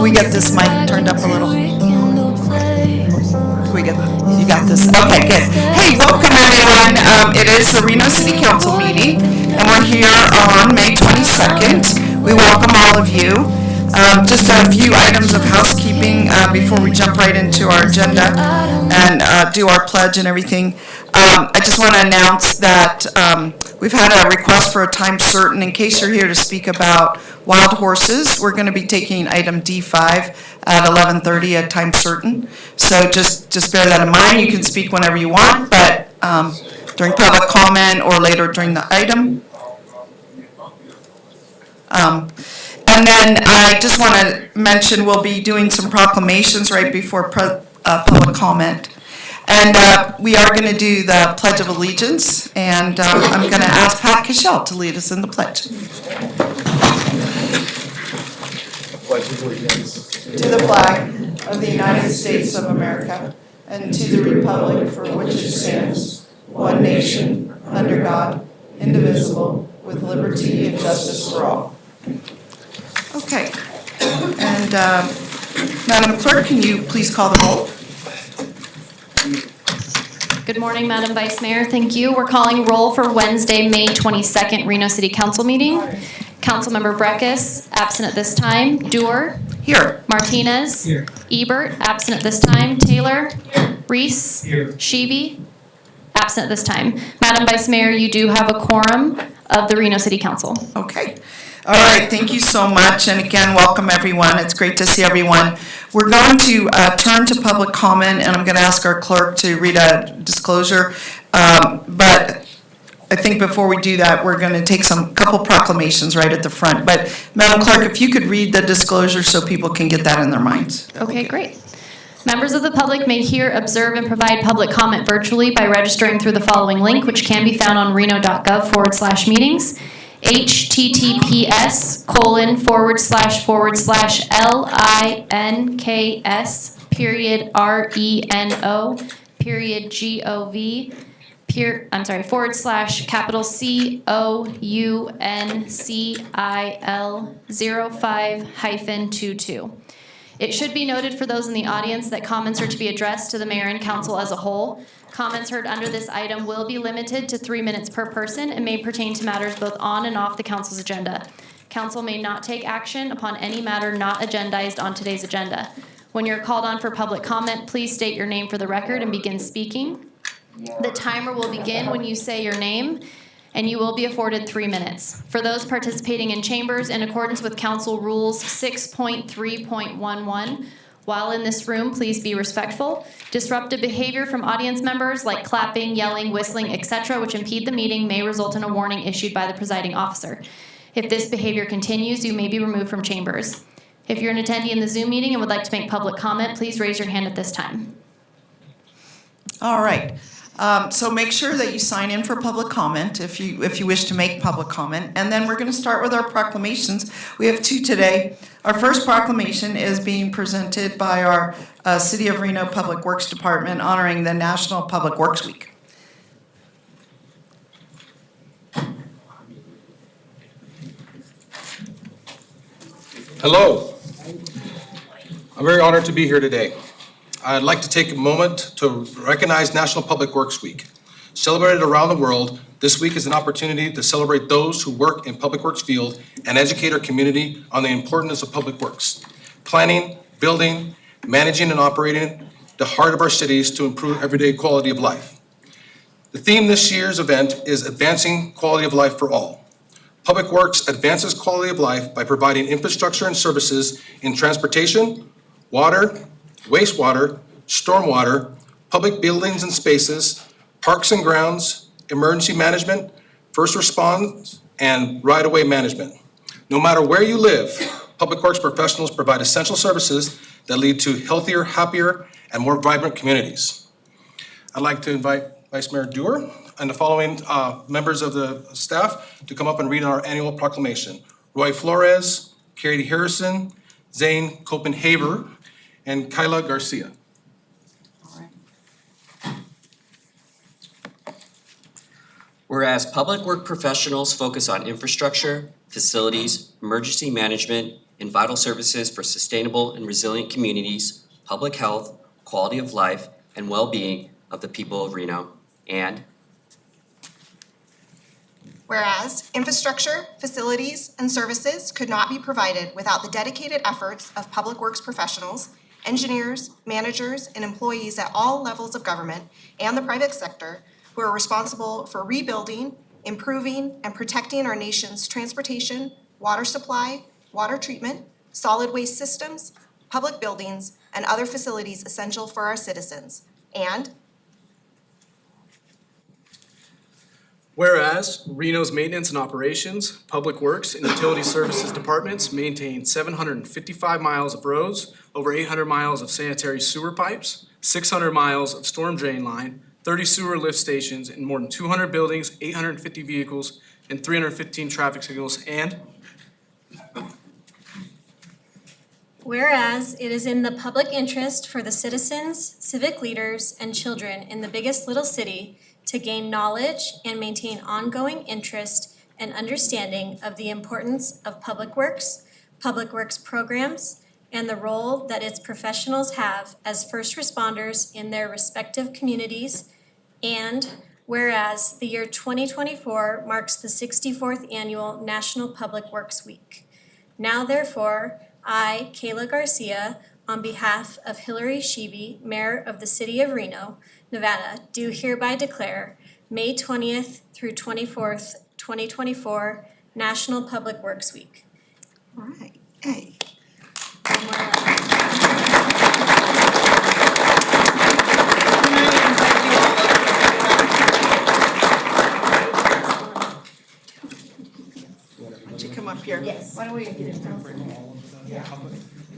we get this mic turned up a little? You got this? Okay, good. Hey, welcome everyone. It is the Reno City Council meeting, and we're here on May 22nd. We welcome all of you. Just a few items of housekeeping before we jump right into our agenda and do our pledge and everything. I just want to announce that we've had a request for a time certain. In case you're here to speak about wild horses, we're going to be taking item D5 at 11:30 at time certain. So just bear that in mind. You can speak whenever you want, but during public comment or later during the item. And then I just want to mention we'll be doing some proclamations right before public comment. And we are going to do the Pledge of Allegiance, and I'm going to ask Pat Cashel to lead us in the pledge. Pledge of allegiance To the flag of the United States of America, and to the republic for which it stands, one nation, under God, indivisible, with liberty and justice for all. Okay. And Madam Clerk, can you please call the roll? Good morning, Madam Vice Mayor. Thank you. We're calling roll for Wednesday, May 22nd, Reno City Council meeting. Councilmember Breckus, absent at this time. Dewar. Here. Martinez. Here. Ebert, absent at this time. Taylor. Reese. Here. Sheeby, absent at this time. Madam Vice Mayor, you do have a quorum of the Reno City Council. Okay. All right. Thank you so much. And again, welcome everyone. It's great to see everyone. We're going to turn to public comment, and I'm going to ask our clerk to read a disclosure. But I think before we do that, we're going to take some couple proclamations right at the front. But Madam Clerk, if you could read the disclosure so people can get that in their minds. Okay, great. Members of the public may hear, observe, and provide public comment virtually by registering through the following link, which can be found on reno.gov/meetings. https://LINKS://4/CONCIL05-22. It should be noted for those in the audience that comments are to be addressed to the mayor and council as a whole. Comments heard under this item will be limited to 3 minutes per person and may pertain to matters both on and off the council's agenda. Council may not take action upon any matter not agendized on today's agenda. When you're called on for public comment, please state your name for the record and begin speaking. The timer will begin when you say your name, and you will be afforded 3 minutes. For those participating in chambers, in accordance with Council Rules 6.3.11, while in this room, please be respectful. Disruptive behavior from audience members like clapping, yelling, whistling, etc., which impede the meeting, may result in a warning issued by the presiding officer. If this behavior continues, you may be removed from chambers. If you're an attendee in the Zoom meeting and would like to make public comment, please raise your hand at this time. All right. So make sure that you sign in for public comment if you wish to make public comment. And then we're going to start with our proclamations. We have 2 today. Our first proclamation is being presented by our City of Reno Public Works Department honoring the National Public Works Week. Hello. I'm very honored to be here today. I'd like to take a moment to recognize National Public Works Week. Celebrated around the world, this week is an opportunity to celebrate those who work in public works field and educate our community on the importance of public works. Planning, building, managing, and operating the heart of our cities to improve everyday quality of life. The theme this year's event is Advancing Quality of Life for All. Public Works advances quality of life by providing infrastructure and services in transportation, water, wastewater, stormwater, public buildings and spaces, parks and grounds, emergency management, first response, and right-of-way management. No matter where you live, Public Works professionals provide essential services that lead to healthier, happier, and more vibrant communities. I'd like to invite Vice Mayor Dewar and the following members of the staff to come up and read our annual proclamation. Roy Flores, Katie Harrison, Zane Copenhaver, and Kyla Garcia. Whereas public work professionals focus on infrastructure, facilities, emergency management, in vital services for sustainable and resilient communities, public health, quality of life, and well-being of the people of Reno. And whereas infrastructure, facilities, and services could not be provided without the dedicated efforts of public works professionals, engineers, managers, and employees at all levels of government and the private sector who are responsible for rebuilding, improving, and protecting our nation's transportation, water supply, water treatment, solid waste systems, public buildings, and other facilities essential for our citizens. And whereas Reno's maintenance and operations, public works, and utility services departments maintain 755 miles of roads, over 800 miles of sanitary sewer pipes, 600 miles of storm drain line, 30 sewer lift stations, and more than 200 buildings, 850 vehicles, and 315 traffic signals. And whereas it is in the public interest for the citizens, civic leaders, and children in the biggest little city to gain knowledge and maintain ongoing interest and understanding of the importance of public works programs, and the role that its professionals have as first responders in their respective communities. And whereas the year 2024 marks the 64th annual National Public Works Week. Now therefore, I, Kayla Garcia, on behalf of Hillary Sheeby, Mayor of the City of Reno, Nevada, do hereby declare May 20th through 24th, 2024, National Public Works Week. all right, hey. Why don't you come up here? Yes. Why don't we get it down?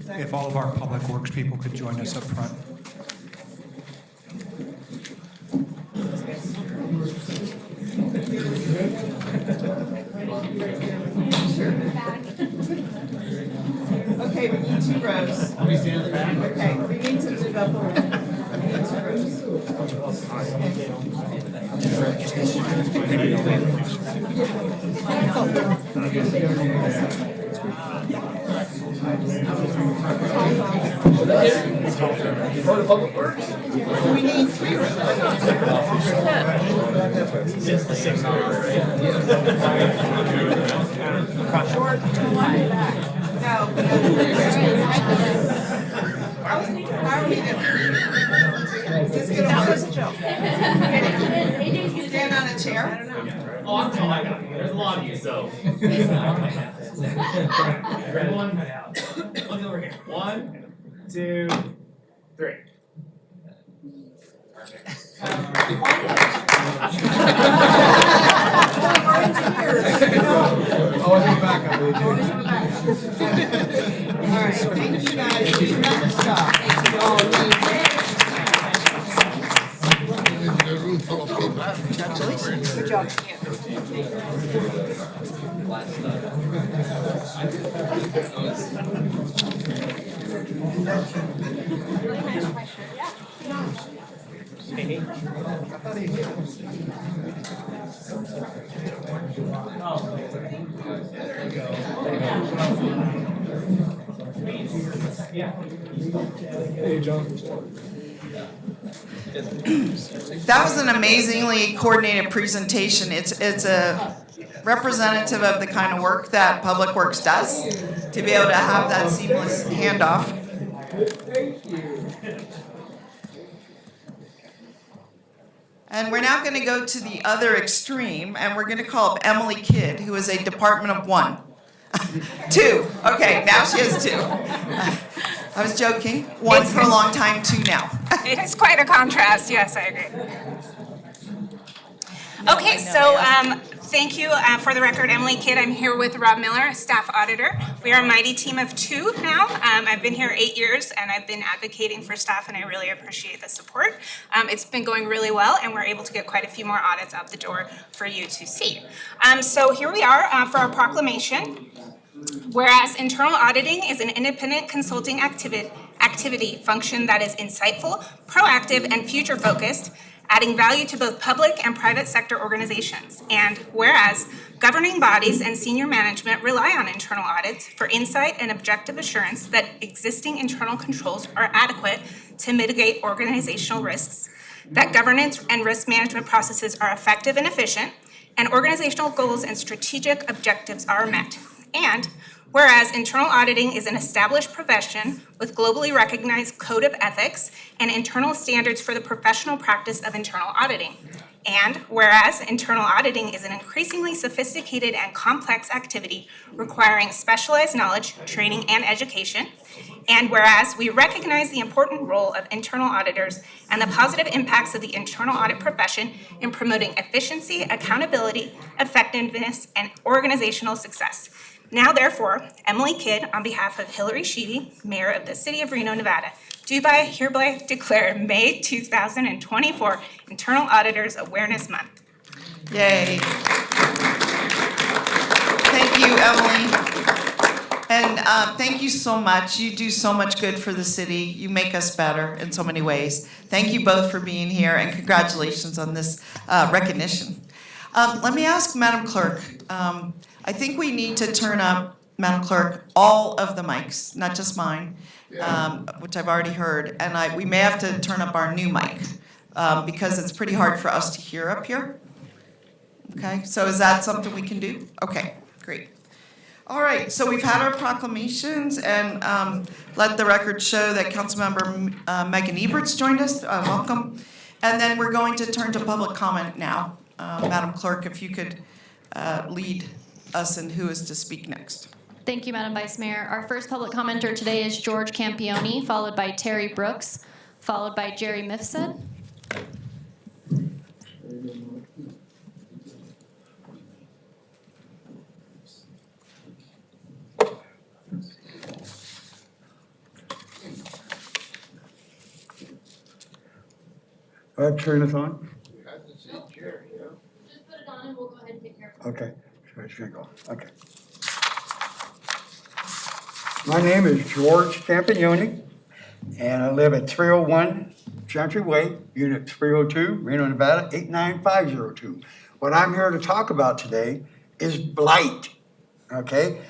If all of our public works people could join us up front. Okay, we need 2 rows. We stand in the back? Okay, we need to move up a little. We need 2 rows. We need 3 rows. Short, one back. No. How are we doing? Is this gonna work? That was a joke. Stand on a chair? Oh, I'm tall, I got it. There's a lot of you, so. One cut out. Look over here. 1, 2, 3. All right, thank you guys. Tremendous job. Thank you all. Congratulations. Good job. That was an amazingly coordinated presentation. It's a representative of the kind of work that Public Works does, to be able to have that seamless handoff. And we're now going to go to the other extreme, and we're going to call up Emily Kidd, who is a department of 1. 2. Okay, now she has 2. I was joking. 1 for a long time, 2 now. It is quite a contrast, yes, I agree. Okay, so thank you. For the record, Emily Kidd. I'm here with Rob Miller, a staff auditor. We are a mighty team of 2 now. I've been here 8 years, and I've been advocating for staff, and I really appreciate the support. It's been going really well, and we're able to get quite a few more audits out the door for you to see. So here we are for our proclamation. Whereas internal auditing is an independent consulting activity function that is insightful, proactive, and future-focused, adding value to both public and private sector organizations. And whereas governing bodies and senior management rely on internal audits for insight and objective assurance that existing internal controls are adequate to mitigate organizational risks, that governance and risk management processes are effective and efficient, and organizational goals and strategic objectives are met. And whereas internal auditing is an established profession with globally recognized code of ethics and internal standards for the professional practice of internal auditing. And whereas internal auditing is an increasingly sophisticated and complex activity requiring specialized knowledge, training, and education. And whereas we recognize the important role of internal auditors and the positive impacts of the internal audit profession in promoting efficiency, accountability, effectiveness, and organizational success. Now, therefore, Emily Kidd, on behalf of Hillary Sheedy, Mayor of the City of Reno, Nevada, do hereby declare May 2024 Internal Auditors Awareness Month. Yay. Thank you, Emily. And thank you so much. You do so much good for the city. You make us better in so many ways. Thank you both for being here, and congratulations on this recognition. Let me ask Madam Clerk. I think we need to turn up, Madam Clerk, all of the mics, not just mine, which I've already heard. And we may have to turn up our new mic because it's pretty hard for us to hear up here. Okay, so is that something we can do? Okay, great. All right, so we've had our proclamations, and let the record show that Councilmember Megan Ebert's joined us. Welcome. And then we're going to turn to public comment now. Madam Clerk, if you could lead us in who is to speak next. Thank you, Madam Vice Mayor. Our first public commenter today is George Campione, followed by Terry Brooks, followed by Jerry Mifsud. Turn this on? Just put it on and we'll go ahead and take care of it. Okay, so it's gonna go, okay. My name is George Campione, and I live at 301 Gentry Way, Unit 302, Reno, Nevada, 89502. What I'm here to talk about today is blight, okay?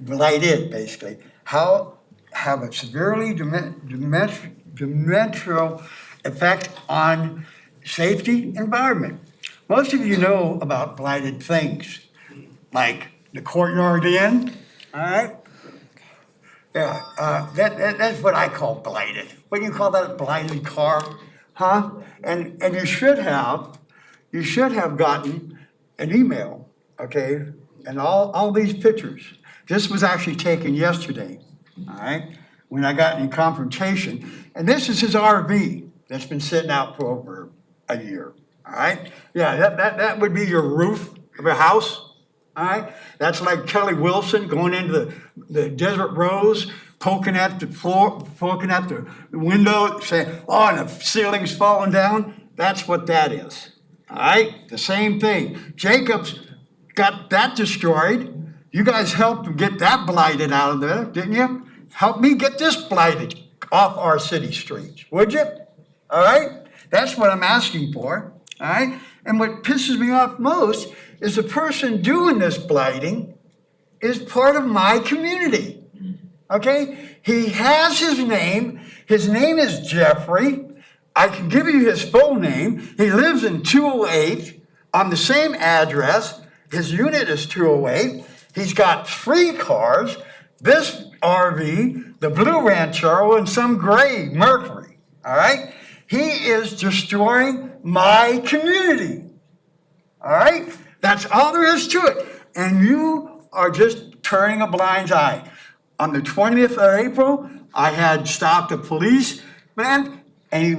Blighted, basically. How have a severely detrimental effect on safety environment. Most of you know about blighted things, like the Courtyard Inn, all right? Yeah, that's what I call blighted. What do you call that, a blighted car? Huh? And you should have gotten an email, okay? And all these pictures. This was actually taken yesterday, all right? When I got in confrontation. And this is his RV that's been sitting out for over a year, all right? Yeah, that would be your roof of a house. All right, that's like Kelly Wilson going into the Desert Rose, poking at the floor, poking at the window, saying, "Oh, and the ceiling's falling down." That's what that is. All right, the same thing. Jacobs got that destroyed. You guys helped him get that blighted out of there, didn't you? Help me get this blighted off our city streets, would you? All right, that's what I'm asking for. All right, and what pisses me off most is the person doing this blighting is part of my community, okay? He has his name is Jeffrey. I can give you his full name. He lives in 208 on the same address. His unit is 208. He's got 3 cars, this RV, the blue Ranchero, and some gray Mercury, all right? He is destroying my community, all right? That's all there is to it. And you are just turning a blind eye. On the 20th of April, I had stopped a policeman, and he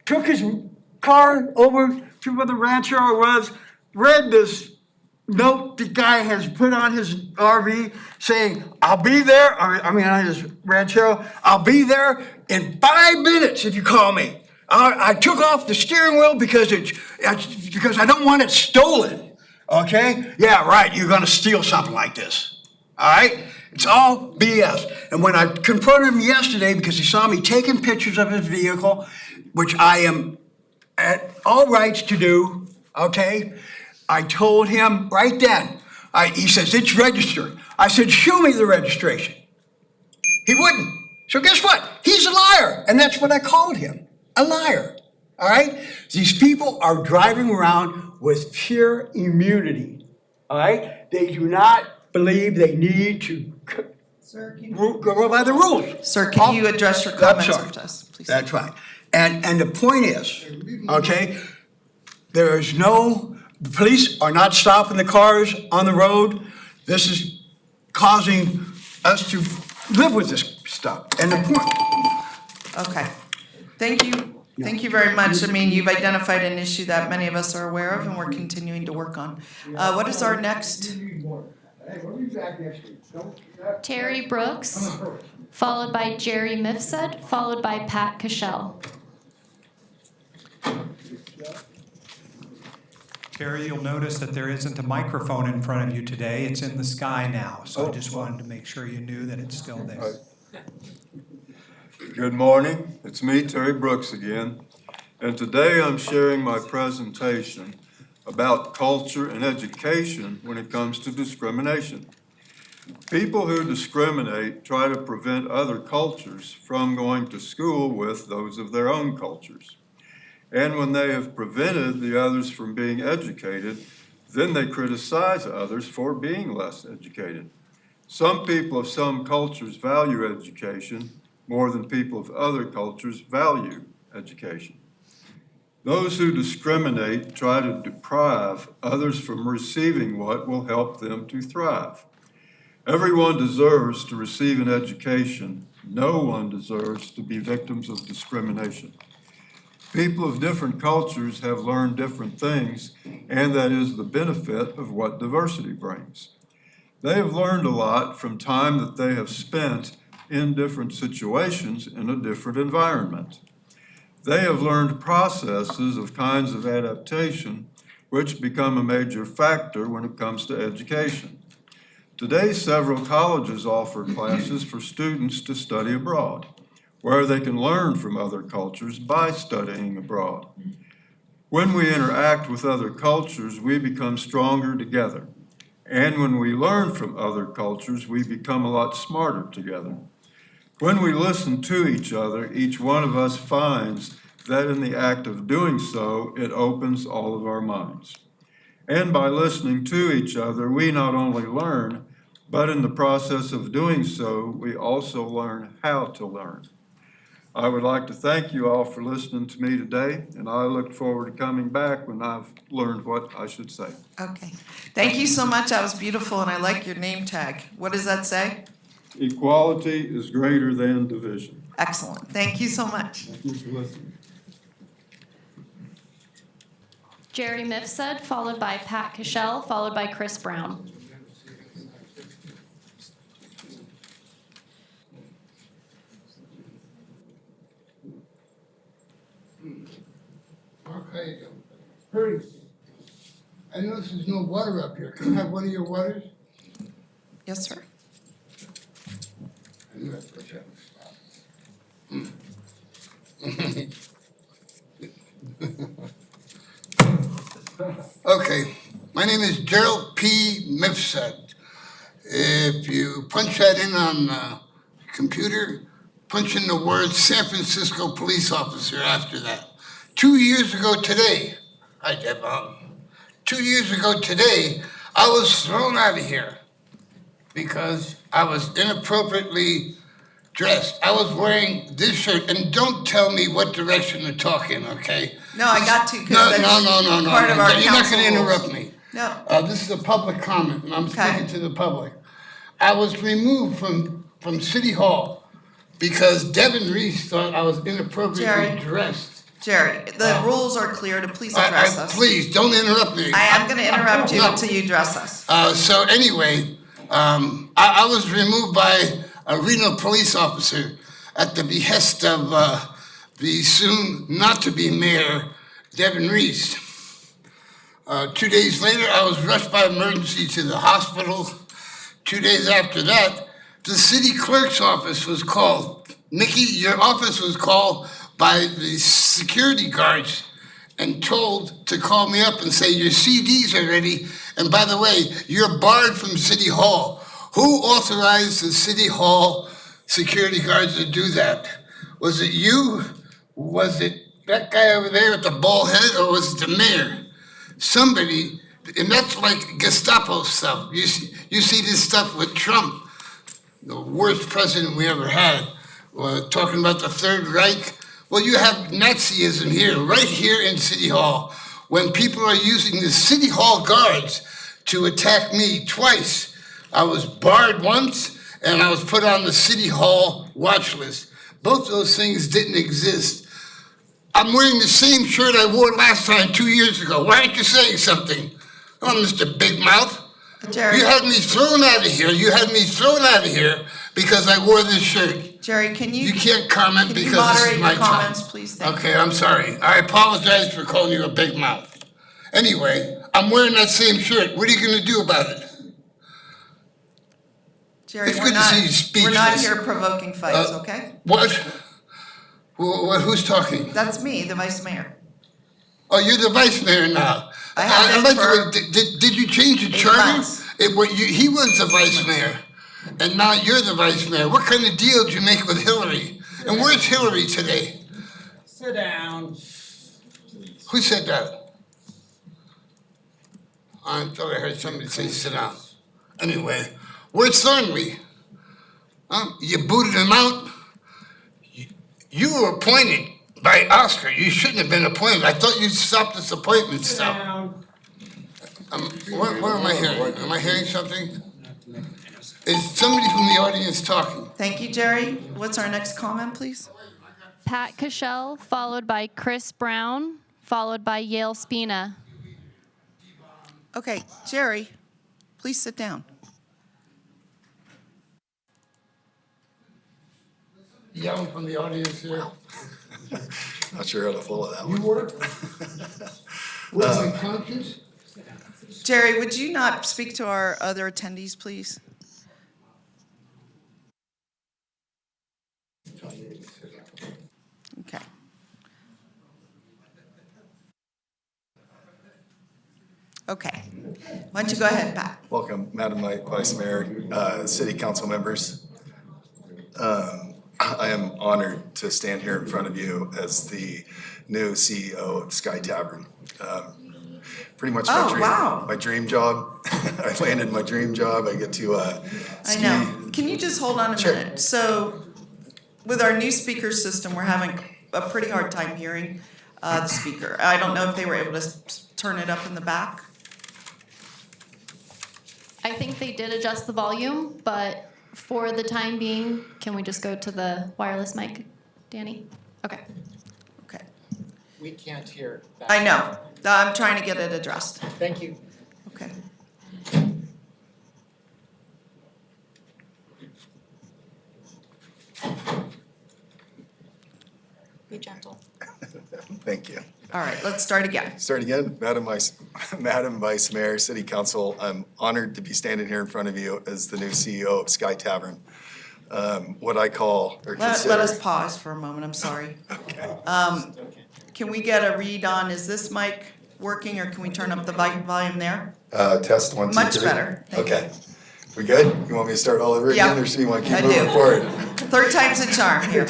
took his car over to where the Ranchero was, read this note the guy has put on his RV saying, "I'll be there," on his Ranchero, "I'll be there in 5 minutes if you call me. I took off the steering wheel because I don't want it stolen." Okay? Yeah, right, you're gonna steal something like this. All right? It's all BS. And when I confronted him yesterday, because he saw me taking pictures of his vehicle, which I am at all rights to do, okay? I told him right then, he says, it's registered. I said, show me the registration. He wouldn't. So guess what? He's a liar. And that's what I called him, a liar. All right? These people are driving around with pure immunity. All right? They do not believe they need to go by the rules. Sir, can you address your comments with us, please? That's right. And the point is, okay, the police are not stopping the cars on the road. This is causing us to live with this stuff. And the point. Okay. Thank you. Thank you very much. I mean, you've identified an issue that many of us are aware of and we're continuing to work on. What is our next? Terry Brooks, followed by Jerry Mifsud, followed by Pat Cashel. Terry, you'll notice that there isn't a microphone in front of you today. It's in the sky now. So I just wanted to make sure you knew that it's still there. Good morning. It's me, Terry Brooks again. And today I'm sharing my presentation about culture and education when it comes to discrimination. People who discriminate try to prevent other cultures from going to school with those of their own cultures. And when they have prevented the others from being educated, then they criticize others for being less educated. Some people of some cultures value education more than people of other cultures value education. Those who discriminate try to deprive others from receiving what will help them to thrive. Everyone deserves to receive an education. No one deserves to be victims of discrimination. People of different cultures have learned different things, and that is the benefit of what diversity brings. They have learned a lot from time that they have spent in different situations in a different environment. They have learned processes of kinds of adaptation which become a major factor when it comes to education. Today, several colleges offer classes for students to study abroad, where they can learn from other cultures by studying abroad. When we interact with other cultures, we become stronger together. And when we learn from other cultures, we become a lot smarter together. When we listen to each other, each one of us finds that in the act of doing so, it opens all of our minds. And by listening to each other, we not only learn, but in the process of doing so, we also learn how to learn. I would like to thank you all for listening to me today, and I look forward to coming back when I've learned what I should say. Okay. Thank you so much. That was beautiful, and I like your name tag. What does that say? Equality is greater than division. Excellent. Thank you so much. Thank you for listening. Jerry Mifsud, followed by Pat Cashel, followed by Chris Brown. Okay, Curtis, I notice there's no water up here. Can I have one of your waters? Yes, sir. I knew that's what you have. Okay, my name is Gerald P. Mifsud. If you punch that in on the computer, punch in the word San Francisco police officer after that. 2 years ago today, hi Deb, 2 years ago today, I was thrown out of here because I was inappropriately dressed. I was wearing this shirt, and don't tell me what direction to talk in, okay? No, I got to, because No, that's part of our you're not council gonna interrupt rules. me. No. This is a public comment, and I'm Okay. speaking to the public. I was removed from City Hall because Devin Reese thought I was inappropriately Jerry. dressed. Jerry, the rules are clear to please address us. Please, don't interrupt me. I am going to interrupt you No. until you address us. So anyway, I was removed by a Reno police officer at the behest of the soon not to be mayor, Devin Reese. 2 days later, I was rushed by emergency to the hospital. 2 days after that, the city clerk's office was called. Nikki, your office was called by the security guards and told to call me up and say, your CDs are ready. And by the way, you're barred from City Hall. Who authorized the City Hall security guards to do that? Was it you? Was it that guy over there with the bald head, or was it the mayor? Somebody, and that's like Gestapo stuff. You see this stuff with Trump, the worst president we ever had, talking about the Third Reich. Well, you have Nazism here, right here in City Hall, when people are using the City Hall guards to attack me twice. I was barred once, and I was put on the City Hall watch list. Both those things didn't exist. I'm wearing the same shirt I wore last time 2 years ago. Why aren't you saying something? Oh, Mr. Big Mouth. Jerry. You had me thrown out of here. You had me thrown out of here because I wore this shirt. Jerry, can you? You can't comment Can you because this is moderate my your time. comments, please? Thank you. Okay, I'm sorry. I apologize for calling you a big mouth. Anyway, I'm wearing that same shirt. What are you gonna do about it? Jerry, It's we're good to not, see you we're not speechless. here provoking fights, okay? What? Who's talking? That's me, the vice mayor. Oh, you're the vice mayor now. I have been for Did you change the 8 charter? months. He was the vice mayor, and now you're the vice mayor. What kind of deal did you make with Hillary? And where's Hillary today? Sit down. Who said that? I thought I heard somebody say sit down. Anyway, where's Thornley? Huh? You booted him out? You were appointed by Oscar. You shouldn't have been appointed. I thought you'd stop this appointment Sit stuff. down. What am I hearing? Am I hearing something? Is somebody from the audience talking? Thank you, Jerry. What's our next comment, please? Pat Cashell, followed by Chris Brown, followed by Yale Spina. Okay, Jerry, please sit down. Yelling from the audience here. Not sure how to follow that You one. were? Was I conscious? Jerry, would you not speak to our other attendees, please? Okay. Okay. Why don't you go ahead, Pat? Welcome, Madam Vice Mayor, City Council members. I am honored to stand here in front of you as the new CEO of Sky Tavern. Pretty much Oh, wow. my dream job. I landed my dream job. I get to I ski. know. Can you just hold on a Sure. minute? So with our new speaker system, we're having a pretty hard time hearing the speaker. I don't know if they were able to turn it up in the back. I think they did adjust the volume, but for the time being, can we just go to the wireless mic, Danny? Okay. Okay. We can't hear that. I know. I'm trying to get it addressed. Thank you. Okay. Be gentle. Thank you. All right, let's start again. Start again, Madam Vice Mayor, City Council, I'm honored to be standing here in front of you as the new CEO of Sky Tavern. What I call or Let consider. us pause for a moment, I'm sorry. Okay. Can we get a read on, is this mic working, or can we turn up the volume there? Test 1, 2, 3. Much better, thank you. Okay. We good? You want me to start all over Yeah, again, or do you want to I keep moving do. forward? Third time's a charm here.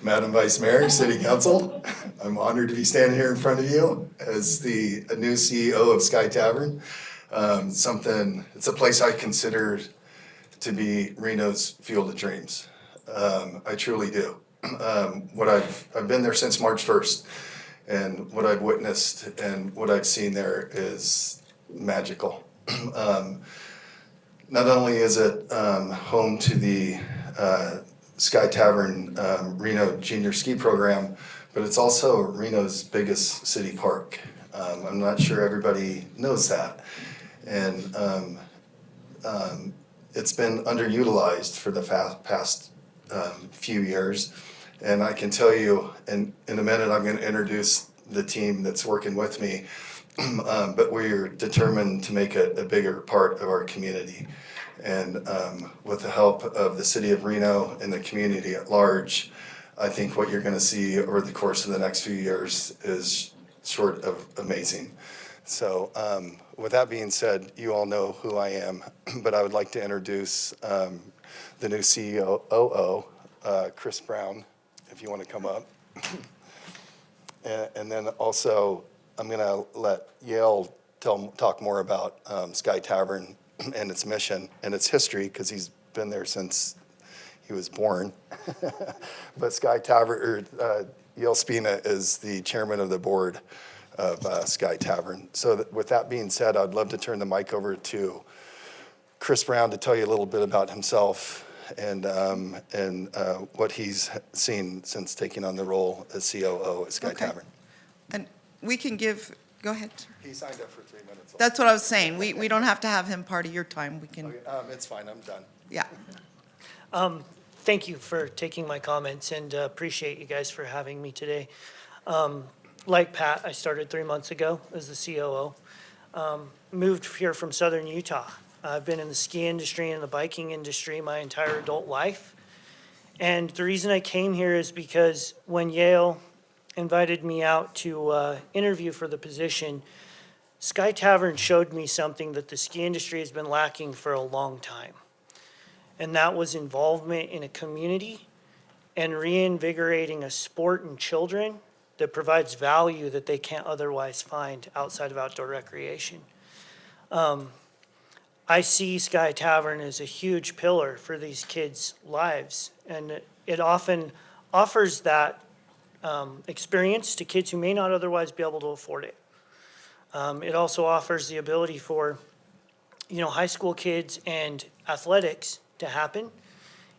Madam Vice Mayor, City Council, I'm honored to be standing here in front of you as the new CEO of Sky Tavern. It's a place I consider to be Reno's Field of Dreams. I truly do. I've been there since March 1st, and what I've witnessed and what I've seen there is magical. Not only is it home to the Sky Tavern Reno Junior Ski Program, but it's also Reno's biggest city park. I'm not sure everybody knows that. And it's been underutilized for the past few years. And I can tell you, in a minute, I'm going to introduce the team that's working with me, but we're determined to make it a bigger part of our community. And with the help of the city of Reno and the community at large, I think what you're going to see over the course of the next few years is sort of amazing. So with that being said, you all know who I am, but I would like to introduce the new COO, Chris Brown, if you want to come up. And then also, I'm going to let Yale talk more about Sky Tavern and its mission and its history, because he's been there since he was born. But Sky Tavern, Yale Spina is the chairman of the board of Sky Tavern. So with that being said, I'd love to turn the mic over to Chris Brown to tell you a little bit about himself and what he's seen since taking on the role as COO at Sky Tavern. And we can give, go ahead, sir. He signed up for 3 minutes. That's what I was saying. We don't have to have him part of your time. We can, It's fine, I'm done. yeah. Thank you for taking my comments, and appreciate you guys for having me today. Like Pat, I started 3 months ago as the COO. Moved here from southern Utah. I've been in the ski industry and the biking industry my entire adult life. And the reason I came here is because when Yale invited me out to interview for the position, Sky Tavern showed me something that the ski industry has been lacking for a long time. And that was involvement in a community and reinvigorating a sport in children that provides value that they can't otherwise find outside of outdoor recreation. I see Sky Tavern as a huge pillar for these kids' lives, and it often offers that experience to kids who may not otherwise be able to afford it. It also offers the ability for, high school kids and athletics to happen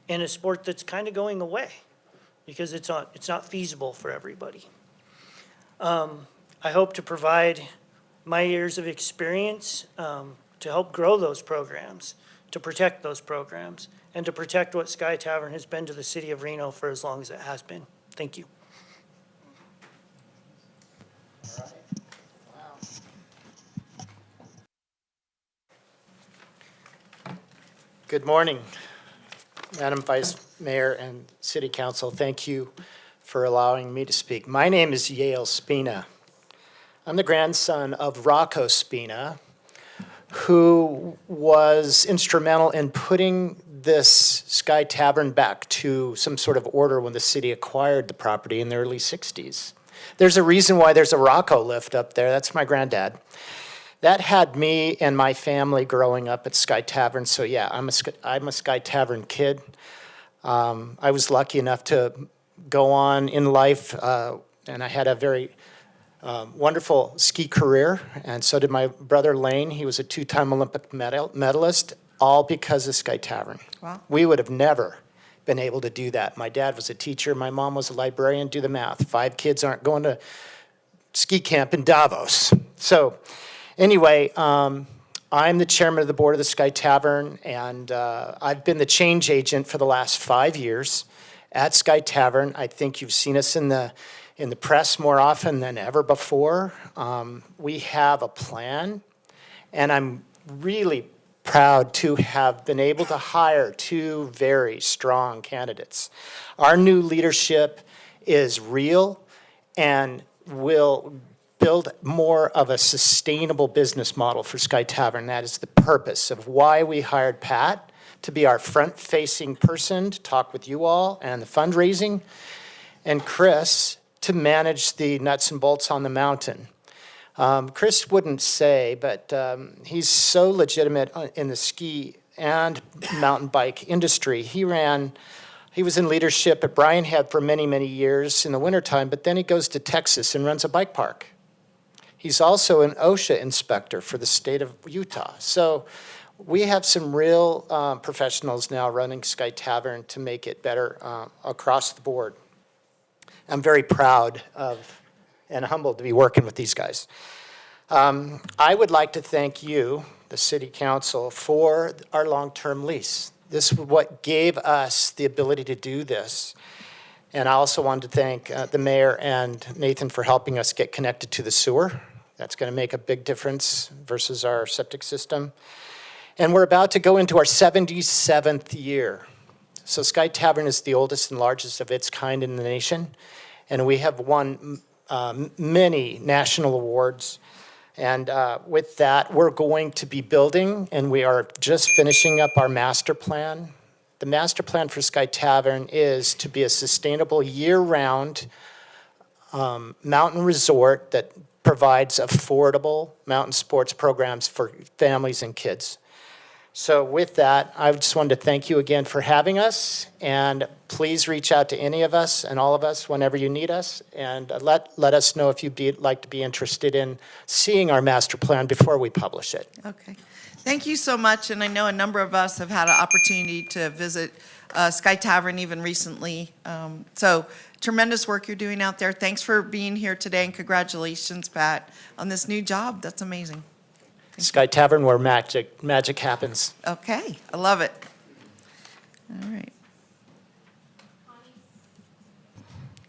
in a sport that's kind of going away because it's not feasible for everybody. I hope to provide my years of experience to help grow those programs, to protect those programs, and to protect what Sky Tavern has been to the city of Reno for as long as it has been. Thank you. Good morning, Madam Vice Mayor and City Council. Thank you for allowing me to speak. My name is Yale Spina. I'm the grandson of Rocco Spina, who was instrumental in putting this Sky Tavern back to some sort of order when the city acquired the property in the early 60s. There's a reason why there's a Rocco lift up there. That's my granddad. That had me and my family growing up at Sky Tavern. So yeah, I'm a Sky Tavern kid. I was lucky enough to go on in life, and I had a very wonderful ski career, and so did my brother Lane. He was a 2-time Olympic medalist, all because of Sky Tavern. Wow. We would have never been able to do that. My dad was a teacher. My mom was a librarian. Do the math. 5 kids aren't going to ski camp in Davos. So anyway, I'm the chairman of the board of the Sky Tavern, and I've been the change agent for the last 5 years at Sky Tavern. I think you've seen us in the press more often than ever before. We have a plan, and I'm really proud to have been able to hire 2 very strong candidates. Our new leadership is real and will build more of a sustainable business model for Sky Tavern. That is the purpose of why we hired Pat to be our front-facing person to talk with you all and the fundraising, and Chris to manage the nuts and bolts on the mountain. Chris wouldn't say, but he's so legitimate in the ski and mountain bike industry. He was in leadership at Bryan Head for many, many years in the wintertime, but then he goes to Texas and runs a bike park. He's also an OSHA inspector for the state of Utah. So we have some real professionals now running Sky Tavern to make it better across the board. I'm very proud of and humbled to be working with these guys. I would like to thank you, the City Council, for our long-term lease. This is what gave us the ability to do this. And I also wanted to thank the mayor and Nathan for helping us get connected to the sewer. That's going to make a big difference versus our septic system. And we're about to go into our 77th year. So Sky Tavern is the oldest and largest of its kind in the nation. And we have won many national awards. And with that, we're going to be building, and we are just finishing up our master plan. The master plan for Sky Tavern is to be a sustainable year-round mountain resort that provides affordable mountain sports programs for families and kids. So with that, I just wanted to thank you again for having us, and please reach out to any of us and all of us whenever you need us, and let us know if you'd like to be interested in seeing our master plan before we publish it. Okay. Thank you so much, and I know a number of us have had an opportunity to visit Sky Tavern even recently. So tremendous work you're doing out there. Thanks for being here today, and congratulations, Pat, on this new job. That's amazing. Sky Tavern, where magic happens. Okay, I love it. All right.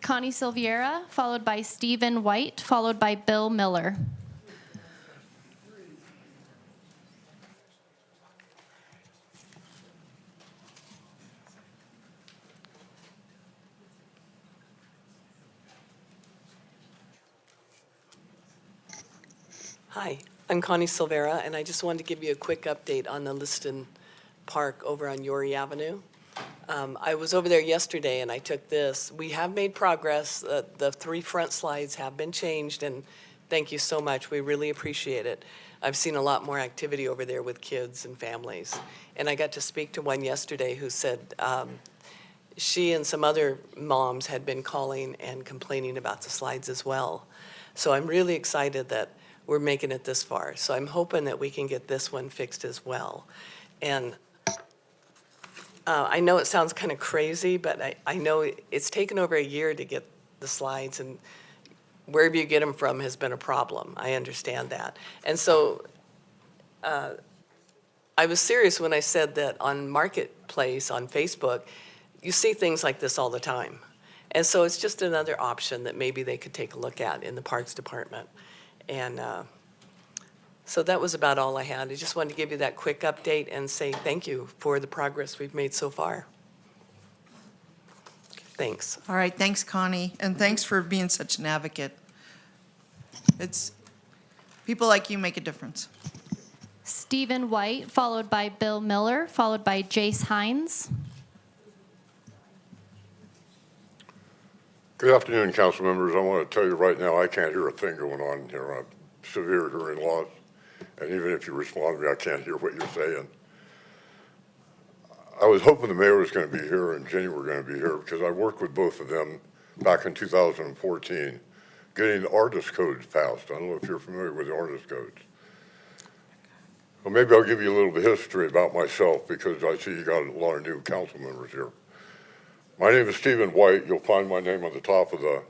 Connie Silviera, followed by Stephen White, followed by Bill Miller. Hi, I'm Connie Silvera, and I just wanted to give you a quick update on the Liston Park over on Yory Avenue. I was over there yesterday and I took this. We have made progress. The 3 front slides have been changed, and thank you so much. We really appreciate it. I've seen a lot more activity over there with kids and families. And I got to speak to one yesterday who said she and some other moms had been calling and complaining about the slides as well. So I'm really excited that we're making it this far. So I'm hoping that we can get this one fixed as well. And I know it sounds kind of crazy, but I know it's taken over a year to get the slides, and wherever you get them from has been a problem. I understand that. And so I was serious when I said that on Marketplace, on Facebook, you see things like this all the time. And so it's just another option that maybe they could take a look at in the Parks Department. And so that was about all I had. I just wanted to give you that quick update and say thank you for the progress we've made so far. Thanks. All right, thanks, Connie, and thanks for being such an advocate. It's people like you make a difference. Stephen White, followed by Bill Miller, followed by Jace Hines. Good afternoon, council members. I want to tell you right now, I can't hear a thing going on here. I have severe hearing loss, and even if you respond to me, I can't hear what you're saying. I was hoping the mayor was going to be here and Jenny were going to be here, because I worked with both of them back in 2014, getting the artist codes passed. I don't know if you're familiar with the artist codes. Well, maybe I'll give you a little bit of history about myself, because I see you got a lot of new council members here. My name is Stephen White. You'll find my name on the top of the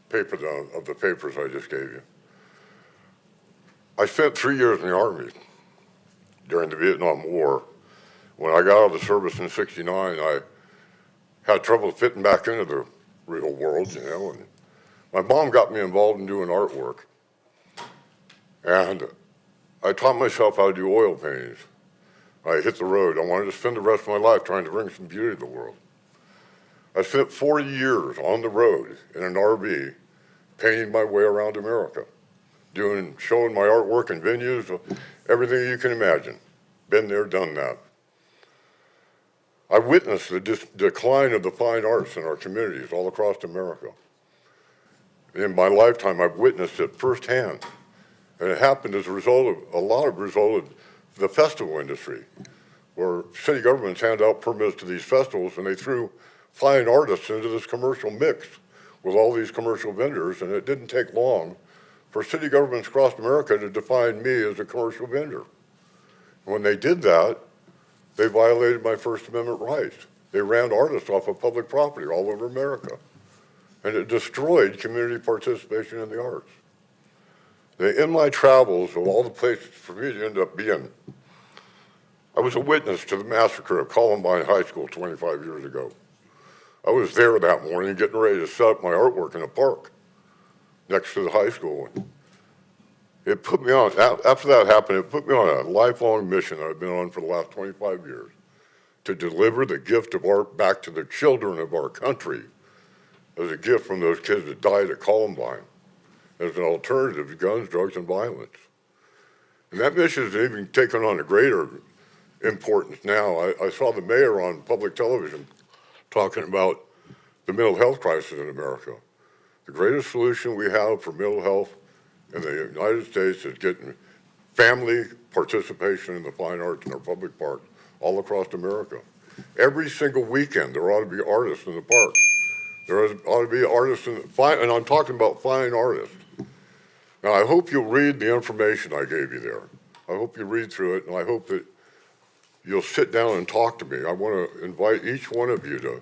paper, of the papers I just gave you. I spent 3 years in the Army during the Vietnam War. When I got out of the service in '69, I had trouble fitting back into the real world, and my mom got me involved in doing artwork. And I taught myself how to do oil paintings. I hit the road. I wanted to spend the rest of my life trying to bring some beauty to the world. I spent 40 years on the road in an RV, painting my way around America, showing my artwork in venues, everything you can imagine. Been there, done that. I witnessed the decline of the fine arts in our communities all across America. In my lifetime, I've witnessed it firsthand. And it happened as a result of the festival industry, where city governments hand out permits to these festivals, and they threw fine artists into this commercial mix with all these commercial vendors, and it didn't take long for city governments across America to define me as a commercial vendor. When they did that, they violated my First Amendment rights. They ran artists off of public property all over America, and it destroyed community participation in the arts. In my travels of all the places for me to end up being, I was a witness to the massacre of Columbine High School 25 years ago. I was there that morning getting ready to set up my artwork in a park next to the high school. it put me on, after that happened, it put me on a lifelong mission that I've been on for the last 25 years to deliver the gift of art back to the children of our country as a gift from those kids that died at Columbine, as an alternative to guns, drugs, and violence. And that mission has even taken on a greater importance now. I saw the mayor on public television talking about the mental health crisis in America. The greatest solution we have for mental health in the United States is getting family participation in the fine arts in our public parks all across America. Every single weekend, there ought to be artists in the parks. There ought to be artists in the fine, and I'm talking about fine artists. Now, I hope you'll read the information I gave you there. I hope you read through it, and I hope that you'll sit down and talk to me. I want to invite each one of you to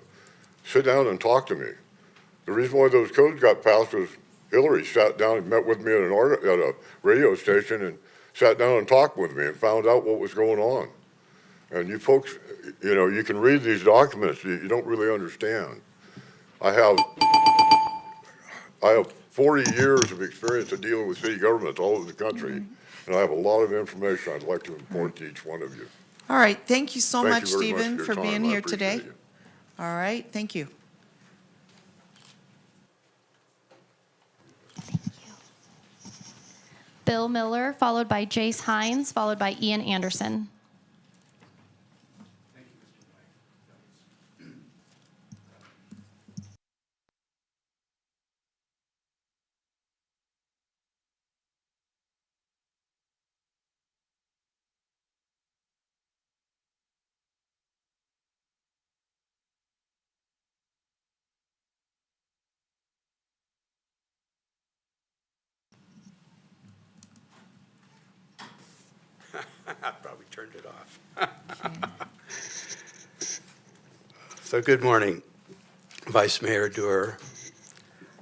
sit down and talk to me. The reason why those codes got passed was Hillary sat down and met with me at a radio station and sat down and talked with me and found out what was going on. And you folks, you know, you can read these documents, you don't really understand. I have 40 years of experience of dealing with city governments all over the country, and I have a lot of information I'd like to impart to each one of you. All right, thank you so Thank much, you very much Stephen, for for your being time. I here appreciate today. you. All right, thank you. Bill Miller, followed by Jace Hines, followed by Ian Anderson. I probably turned it off. So good morning, Vice Mayor Doer,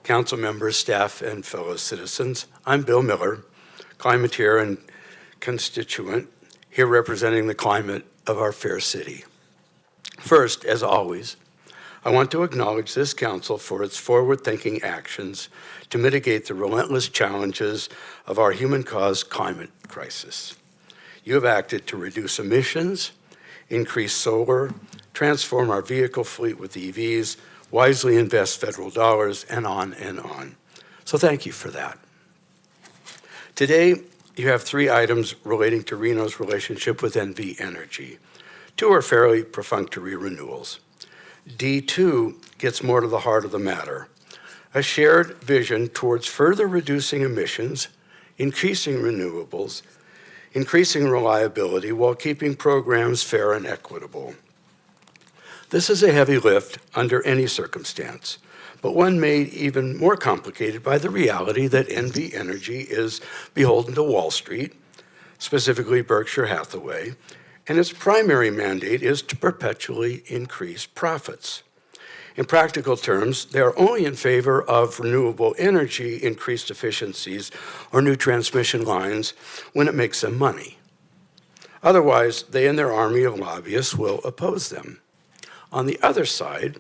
council members, staff, and fellow citizens. I'm Bill Miller, climateer and constituent, here representing the climate of our fair city. First, as always, I want to acknowledge this council for its forward-thinking actions to mitigate the relentless challenges of our human-caused climate crisis. You have acted to reduce emissions, increase solar, transform our vehicle fleet with EVs, wisely invest federal dollars, and on and on. So thank you for that. Today, you have 3 items relating to Reno's relationship with NV Energy. 2 are fairly perfunctory renewals. D2 gets more to the heart of the matter. A shared vision towards further reducing emissions, increasing renewables, increasing reliability while keeping programs fair and equitable. This is a heavy lift under any circumstance, but one made even more complicated by the reality that NV Energy is beholden to Wall Street, specifically Berkshire Hathaway, and its primary mandate is to perpetually increase profits. In practical terms, they are only in favor of renewable energy, increased efficiencies, or new transmission lines when it makes them money. Otherwise, they and their army of lobbyists will oppose them. On the other side,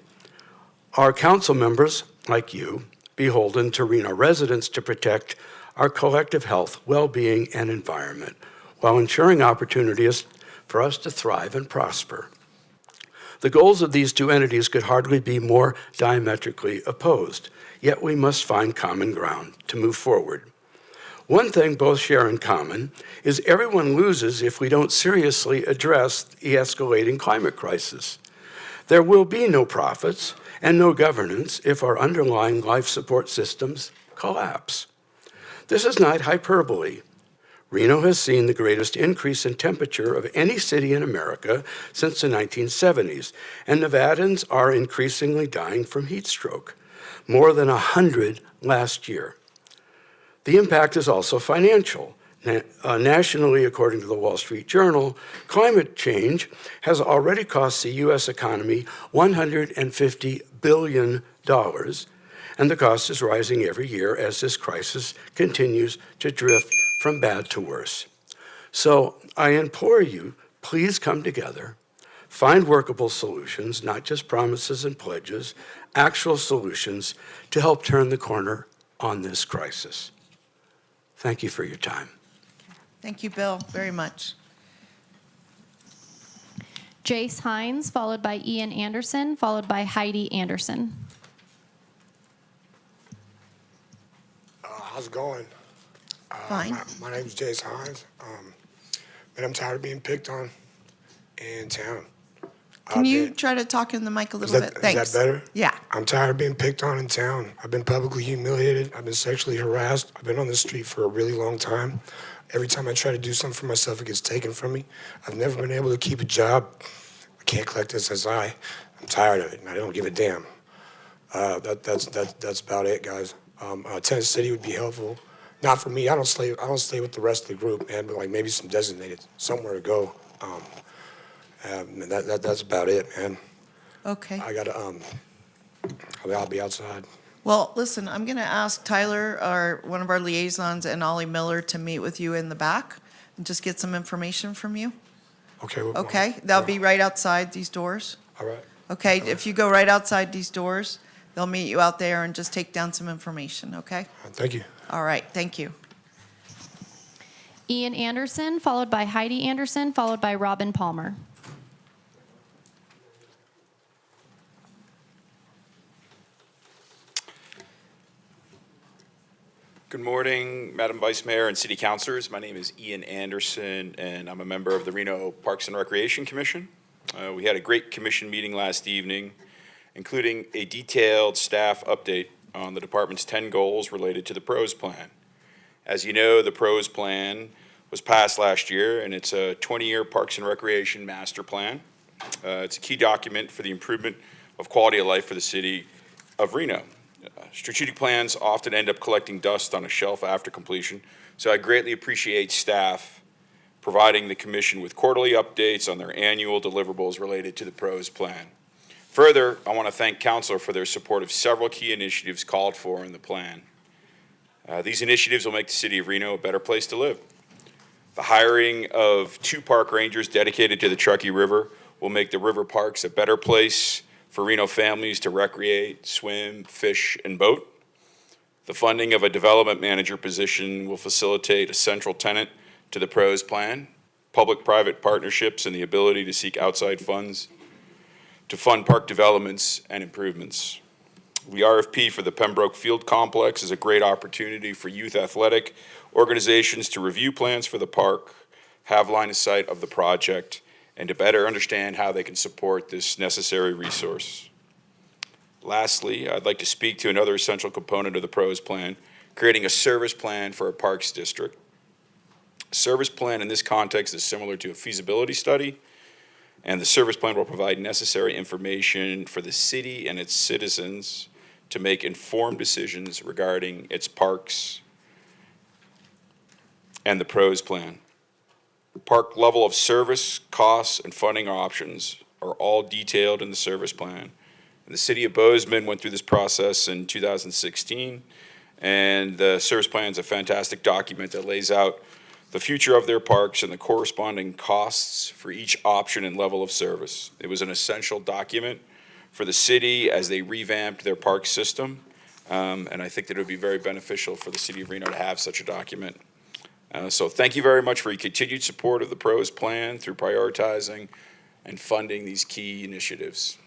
are council members, like you, beholden to Reno residents to protect our collective health, well-being, and environment, while ensuring opportunities for us to thrive and prosper. The goals of these 2 entities could hardly be more diametrically opposed, yet we must find common ground to move forward. One thing both share in common is everyone loses if we don't seriously address the escalating climate crisis. There will be no profits and no governance if our underlying life support systems collapse. This is not hyperbole. Reno has seen the greatest increase in temperature of any city in America since the 1970s, and Nevadans are increasingly dying from heat stroke, more than 100 last year. The impact is also financial. Nationally, according to the Wall Street Journal, climate change has already cost the U.S. economy $150 billion, and the cost is rising every year as this crisis continues to drift from bad to worse. So I implore you, please come together, find workable solutions, not just promises and pledges, actual solutions to help turn the corner on this crisis. Thank you for your time. Thank you, Bill, very much. Jace Hines, followed by Ian Anderson, followed by Heidi Anderson. How's it going? Fine. My name's Jace Hines. And I'm tired of being picked on in town. Can you try to talk in the mic a little bit? Thanks. Is that better? Yeah. I'm tired of being picked on in town. I've been publicly humiliated. I've been sexually harassed. I've been on the street for a really long time. Every time I try to do something for myself, it gets taken from me. I've never been able to keep a job. I can't collect SSI. I'm tired of it, and I don't give a damn. That's about it, guys. Tent City would be helpful. Not for me. I don't stay with the rest of the group, man. But like maybe some designated somewhere to go. And that's about it, man. Okay. I gotta I'll be outside. Well, listen, I'm going to ask Tyler, one of our liaisons, and Ollie Miller to meet with you in the back and just get some information from you. Okay. Okay? They'll be right outside these doors. All right. Okay? If you go right outside these doors, they'll meet you out there and just take down some information, okay? Thank you. All right, thank you. Ian Anderson, followed by Heidi Anderson, followed by Robin Palmer. Good morning, Madam Vice Mayor and City Councilors. My name is Ian Anderson, and I'm a member of the Reno Parks and Recreation Commission. We had a great commission meeting last evening, including a detailed staff update on the department's 10 goals related to the PROS plan. As you know, the PROS plan was passed last year, and it's a 20-year Parks and Recreation master plan. It's a key document for the improvement of quality of life for the city of Reno. Strategic plans often end up collecting dust on a shelf after completion, so I greatly appreciate staff providing the commission with quarterly updates on their annual deliverables related to the PROS plan. Further, I want to thank Council for their support of several key initiatives called for in the plan. These initiatives will make the city of Reno a better place to live. The hiring of 2 park rangers dedicated to the Truckee River will make the river parks a better place for Reno families to recreate, swim, fish, and boat. The funding of a development manager position will facilitate a central tenet to the PROS plan, public-private partnerships, and the ability to seek outside funds to fund park developments and improvements. The RFP for the Pembroke Field Complex is a great opportunity for youth athletic organizations to review plans for the park, have line of sight of the project, and to better understand how they can support this necessary resource. Lastly, I'd like to speak to another essential component of the PROS plan, creating a service plan for a parks district. A service plan in this context is similar to a feasibility study, and the service plan will provide necessary information for the city and its citizens to make informed decisions regarding its parks and the PROS plan. Park level of service, costs, and funding options are all detailed in the service plan. And the city of Bozeman went through this process in 2016, and the service plan is a fantastic document that lays out the future of their parks and the corresponding costs for each option and level of service. It was an essential document for the city as they revamped their park system, and I think that it would be very beneficial for the city of Reno to have such a document. So thank you very much for your continued support of the PROS plan through prioritizing and funding these key initiatives.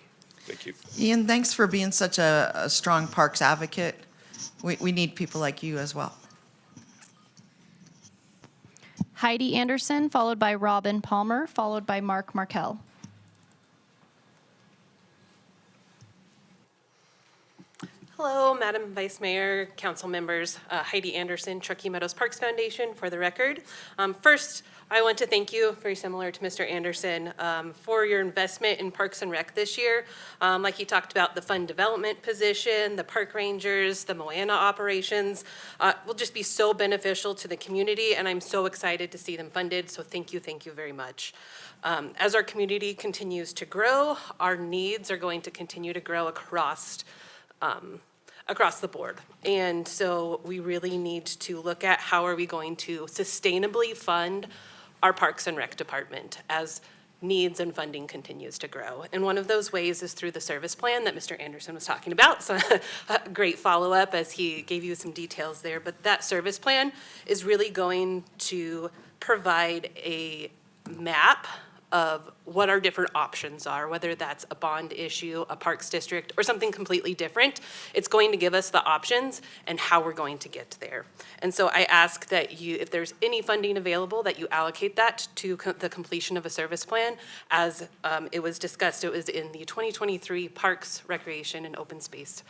Thank you. Ian, thanks for being such a strong parks advocate. We need people like you as well. Heidi Anderson, followed by Robin Palmer, followed by Mark Markell. Hello, Madam Vice Mayor, council members, Heidi Anderson, Truckee Meadows Parks Foundation, for the record. First, I want to thank you, very similar to Mr. Anderson, for your investment in Parks and Rec this year. Like he talked about, the fund development position, the park rangers, the Moana operations, will just be so beneficial to the community, and I'm so excited to see them funded, so thank you very much. As our community continues to grow, our needs are going to continue to grow across the board. And so we really need to look at how are we going to sustainably fund our Parks and Rec department. As needs and funding continues to grow. And one of those ways is through the service plan that Mr. Anderson was talking about. So a great follow-up as he gave you some details there. But that service plan is really going to provide a map of what our different options are, whether that's a bond issue, a parks district, or something completely different. It's going to give us the options and how we're going to get there. And so I ask that you, if there's any funding available, that you allocate that to the completion of a service plan. As it was discussed, it was in the 2023 Parks, Recreation, and Open Space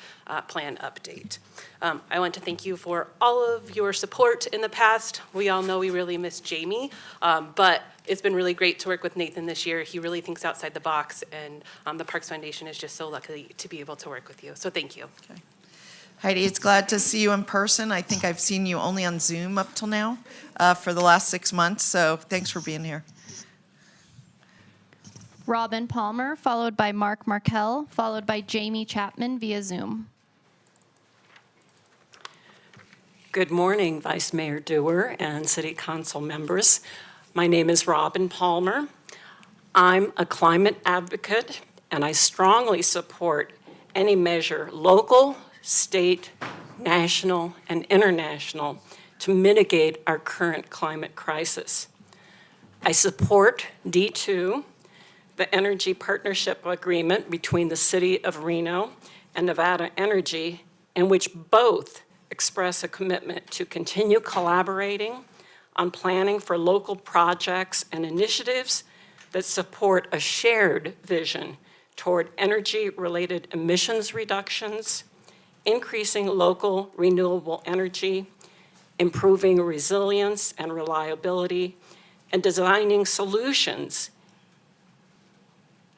Plan update. I want to thank you for all of your support in the past. We all know we really miss Jamie, but it's been really great to work with Nathan this year. He really thinks outside the box, and the Parks Foundation is just so lucky to be able to work with you. So thank you. Okay. Heidi, it's glad to see you in person. I think I've seen you only on Zoom up till now for the last 6 months, so thanks for being here. Robin Palmer, followed by Mark Markell, followed by Jamie Chapman via Zoom. Good morning, Vice Mayor Dewar and City Council members. My name is Robin Palmer. I'm a climate advocate, and I strongly support any measure, local, state, national, and international, to mitigate our current climate crisis. I support D2, the Energy Partnership Agreement between the City of Reno and Nevada Energy, in which both express a commitment to continue collaborating on planning for local projects and initiatives that support a shared vision toward energy-related emissions reductions, increasing local renewable energy, improving resilience and reliability, and designing solutions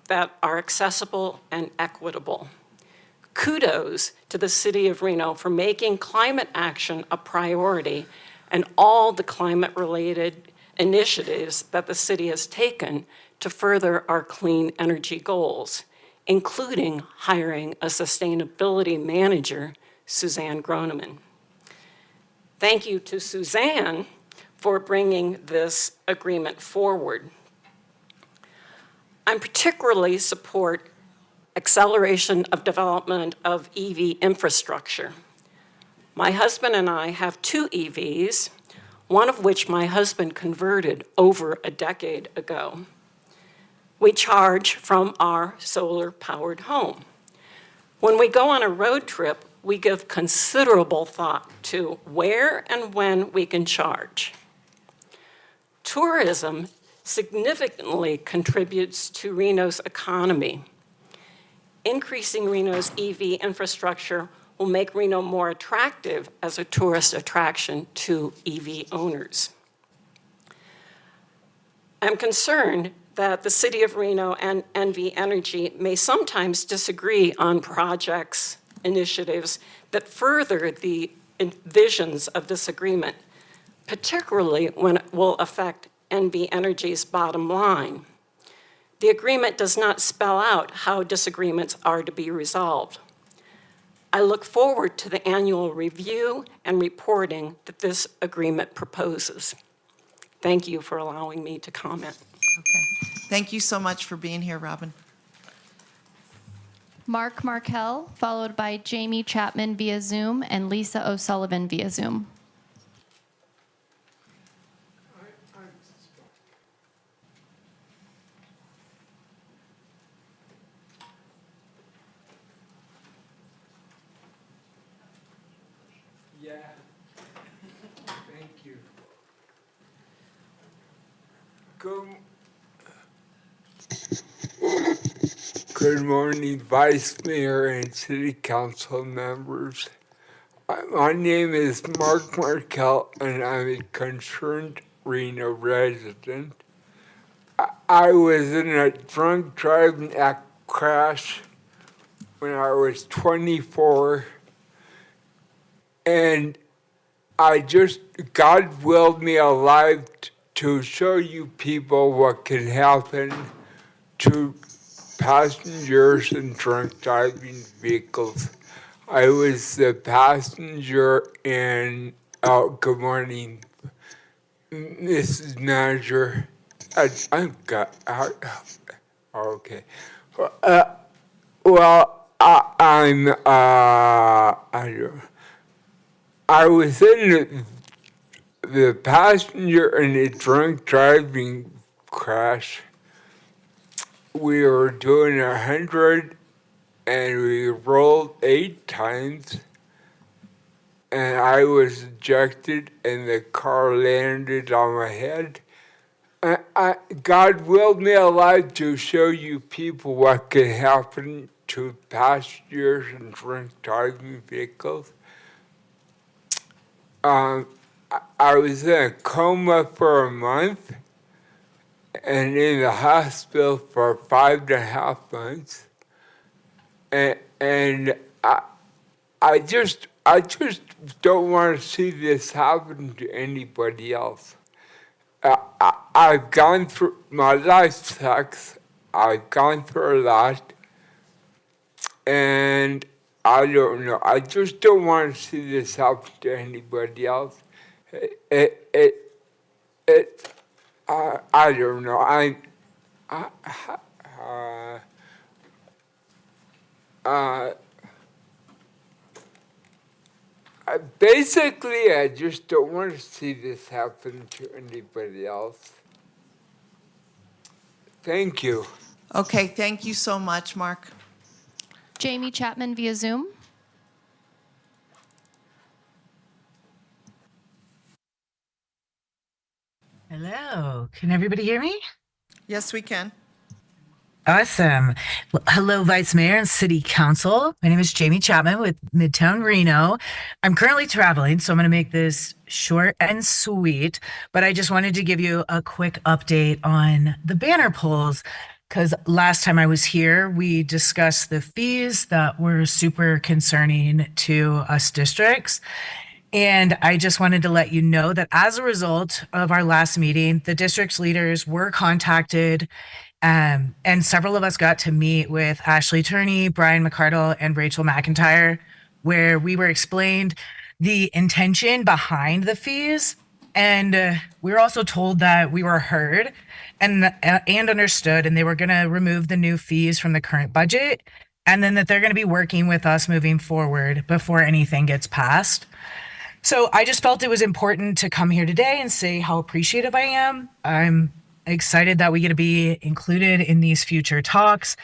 that are accessible and equitable. Kudos to the City of Reno for making climate action a priority and all the climate-related initiatives that the city has taken to further our clean energy goals, including hiring a sustainability manager, Suzanne Groneman. Thank you to Suzanne for bringing this agreement forward. I particularly support acceleration of development of EV infrastructure. My husband and I have 2 EVs, one of which my husband converted over a decade ago. We charge from our solar-powered home. When we go on a road trip, we give considerable thought to where and when we can charge. Tourism significantly contributes to Reno's economy. Increasing Reno's EV infrastructure will make Reno more attractive as a tourist attraction to EV owners. I'm concerned that the City of Reno and NV Energy may sometimes disagree on projects, initiatives that further the visions of this agreement, particularly when it will affect NV Energy's bottom line. The agreement does not spell out how disagreements are to be resolved. I look forward to the annual review and reporting that this agreement proposes. Thank you for allowing me to comment. Okay. Thank you so much for being here, Robin. Mark Markell, followed by Jamie Chapman via Zoom and Lisa O'Sullivan via Zoom. Yeah. Thank you. Good morning, Vice Mayor and City Council members. My name is Mark Markell, and I'm a concerned Reno resident. I was in a drunk driving crash when I was 24, and God willed me alive to show you people what can happen to passengers in drunk driving vehicles. I was the passenger and, good morning, Mrs. Manager. I've got, okay. Well, I was in the passenger in a drunk driving crash. We were doing 100 and we rolled 8 times. And I was ejected and the car landed on my head. God willed me alive to show you people what can happen to passengers in drunk driving vehicles. I was in a coma for a month and in the hospital for 5.5 months. And I just don't want to see this happen to anybody else. I've gone through, my life sucks. I've gone through a lot. And I don't know, I just don't want to see this happen to anybody else. I don't know, basically, I just don't want to see this happen to anybody else. Thank you. Okay, thank you so much, Mark. Jamie Chapman via Zoom. Hello, can everybody hear me? Yes, we can. Awesome. Well, hello, Vice Mayor and City Council. My name is Jamie Chapman with Midtown Reno. I'm currently traveling, so I'm going to make this short and sweet, but I just wanted to give you a quick update on the banner polls, because last time I was here, we discussed the fees that were super concerning to us districts. And I just wanted to let you know that as a result of our last meeting, the district's leaders were contacted, and several of us got to meet with Ashley Turney, Brian McCardle, and Rachel McIntyre, where we were explained the intention behind the fees. And we were also told that we were heard and understood, and they were going to remove the new fees from the current budget, and then that they're going to be working with us moving forward before anything gets passed. So I just felt it was important to come here today and say how appreciative I am. I'm excited that we get to be included in these future talks.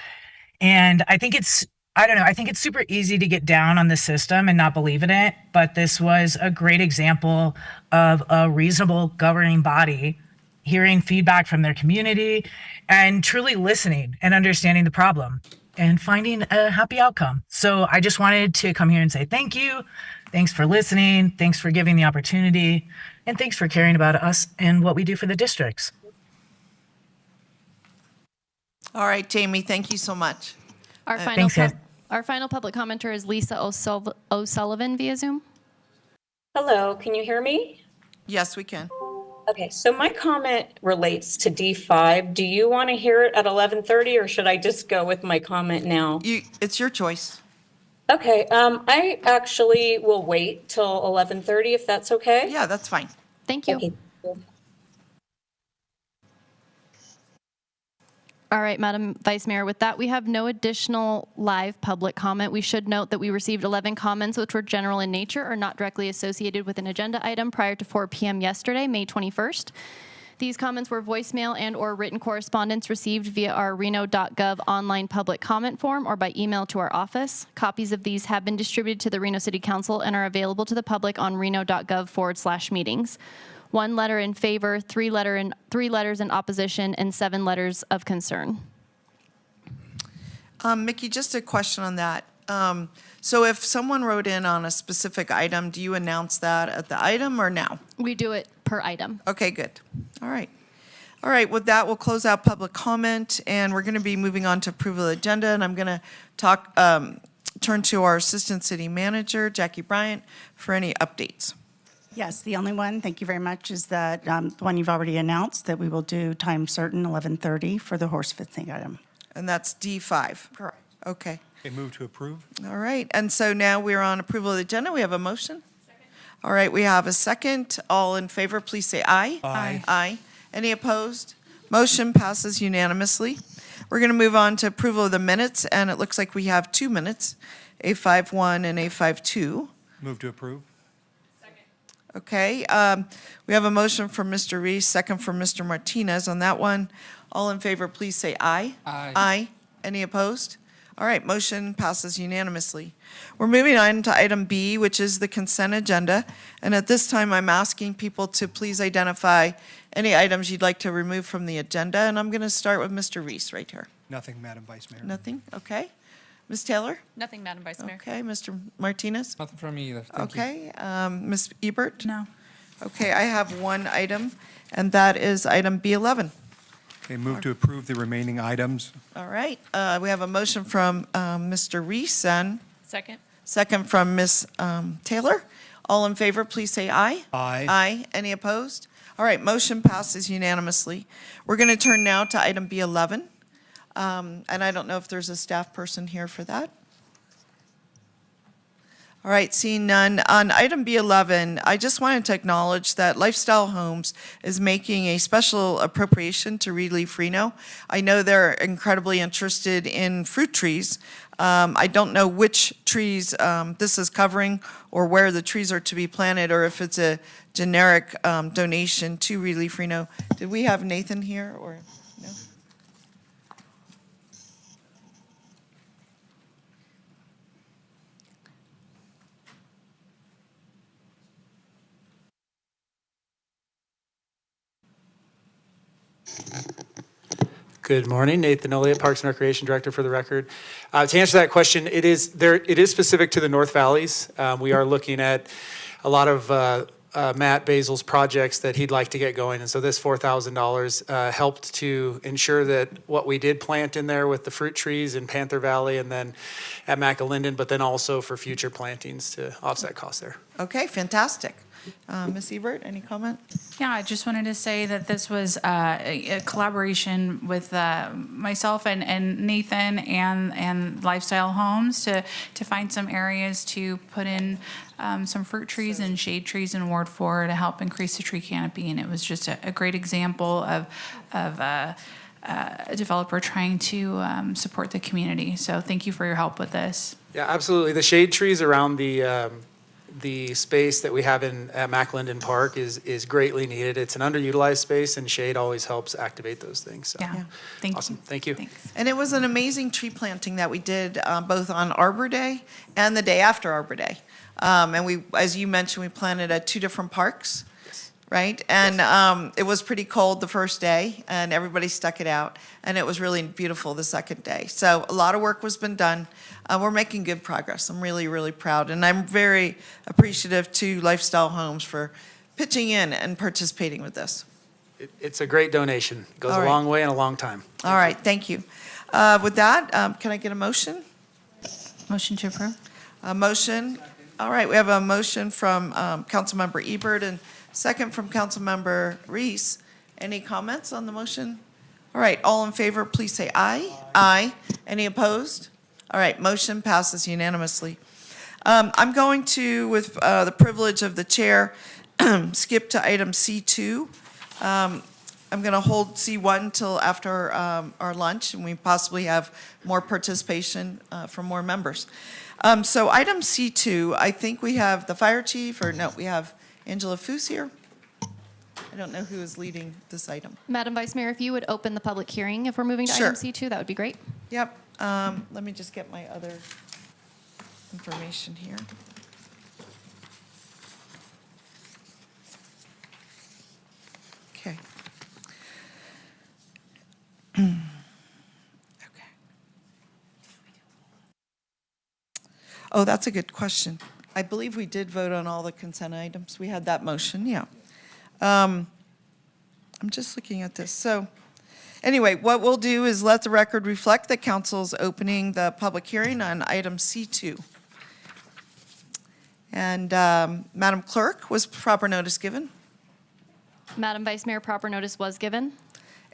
And I think it's super easy to get down on the system and not believe in it. But this was a great example of a reasonable governing body hearing feedback from their community and truly listening and understanding the problem and finding a happy outcome. So I just wanted to come here and say thank you. Thanks for listening. Thanks for giving the opportunity. And thanks for caring about us and what we do for the districts. All right, Jamie, thank you so much. Our final Thanks, guys. our final public commenter is Lisa O'Sullivan via Zoom. Hello, can you hear me? Yes, we can. Okay, so my comment relates to D5. Do you want to hear it at 11:30 or should I just go with my comment now? It's your choice. Okay, I actually will wait till 11:30 if that's okay. Yeah, that's fine. Thank you. Okay. All right, Madam Vice Mayor, with that, we have no additional live public comment. We should note that we received 11 comments which were general in nature or not directly associated with an agenda item prior to 4 p.m. yesterday, May 21st. These comments were voicemail and or written correspondence received via our reno.gov online public comment form or by email to our office. Copies of these have been distributed to the Reno City Council and are available to the public on reno.gov/meetings. 1 letter in favor, 3 letters in opposition, and 7 letters of concern. Mickey, just a question on that. So if someone wrote in on a specific item, do you announce that at the item or now? We do it per item. Okay, good. All right. All right, with that, we'll close out public comment, and we're going to be moving on to approval of the agenda, and I'm going to turn to our Assistant City Manager, Jackie Bryant, for any updates. Yes, the only one, thank you very much, is that the one you've already announced, that we will do time certain, 11:30, for the horse fencing item. And that's D5. Correct. Okay. Okay, move to approve. All right, and so now we're on approval of the agenda. We have a motion? Second. All right, we have a second. All in favor, please say aye. Aye. Aye. Any opposed? Motion passes unanimously. We're going to move on to approval of the minutes, and it looks like we have 2 minutes, A51 and A52. Move to approve. Okay, we have a motion from Mr. Reese, second from Mr. Martinez on that one. All in favor, please say aye. Aye. Aye. Any opposed? All right, motion passes unanimously. We're moving on to item B, which is the consent agenda. And at this time, I'm asking people to please identify any items you'd like to remove from the agenda. And I'm going to start with Mr. Reese right here. Nothing, Madam Vice Mayor. Nothing? Okay. Ms. Taylor? Nothing, Madam Vice Mayor. Okay. Mr. Martinez? Nothing from me either. Thank you. Okay. Ms. Ebert? No. Okay, I have one item, and that is item B11. Okay, move to approve the remaining items. All right, we have a motion from Mr. Reese and Second. second from Ms. Taylor. All in favor, please say aye. Aye. Aye. Any opposed? All right, motion passes unanimously. We're going to turn now to item B11. And I don't know if there's a staff person here for that. All right, seeing none. On item B11, I just wanted to acknowledge that Lifestyle Homes is making a special appropriation to Relief Reno. I know they're incredibly interested in fruit trees. I don't know which trees this is covering or where the trees are to be planted or if it's a generic donation to Relief Reno. Did we have Nathan here or no? Good morning, Nathan Elliott, Parks and Recreation Director for the record. To answer that question, it is specific to the North Valleys. We are looking at a lot of Matt Basil's projects that he'd like to get going. And so this $4,000 helped to ensure that what we did plant in there with the fruit trees in Panther Valley and then at McAlinden, but then also for future plantings to offset costs there. Okay, fantastic. Ms. Ebert, any comment? Yeah, I just wanted to say that this was a collaboration with myself and Nathan and Lifestyle Homes to find some areas to put in some fruit trees and shade trees in Ward 4 to help increase the tree canopy. And it was just a great example of a developer trying to support the community. So thank you for your help with this. Yeah, absolutely. The shade trees around the space that we have at McAlinden Park is greatly needed. It's an underutilized space, and shade always helps activate those things. So. Yeah. Thank awesome. you. Thank you. Thanks. And it was an amazing tree planting that we did both on Arbor Day and the day after Arbor Day. And we, as you mentioned, we planted at 2 different parks, right? And it was pretty cold the first day, and everybody stuck it out. And it was really beautiful the second day. So a lot of work was been done. We're making good progress. I'm really, really proud. And I'm very appreciative to Lifestyle Homes for pitching in and participating with this. It's a great donation. It goes All a right. long way and a long time. All right, thank you. With that, can I get a motion? Motion to approve. A motion. All right, we have a motion from Councilmember Ebert and second from Councilmember Reese. Any comments on the motion? All right, all in favor, please say aye. Aye. Any opposed? All right, motion passes unanimously. I'm going to, with the privilege of the chair, skip to item C2. I'm going to hold C1 till after our lunch, and we possibly have more participation from more members. So item C2, I think we have the fire chief, or no, we have Angela Foose here. I don't know who is leading this item. Madam Vice Mayor, if you would open the public hearing if we're moving to Sure. item C2, that would be great. Yep. Let me just get my other information here. Okay. Okay. Oh, that's a good question. I believe we did vote on all the consent items. We had that motion, yeah. I'm just looking at this. So anyway, what we'll do is let the record reflect that council's opening the public hearing on item C2. And Madam Clerk, was proper notice given? Madam Vice Mayor, proper notice was given.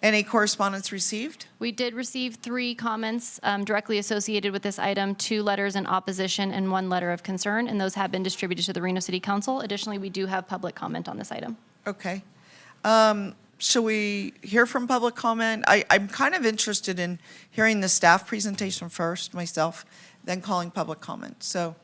Any correspondence received? We did receive 3 comments directly associated with this item, 2 letters in opposition and 1 letter of concern, and those have been distributed to the Reno City Council. Additionally, we do have public comment on this item. Okay. Shall we hear from public comment? I'm kind of interested in hearing the staff presentation first, myself, then calling public comment. So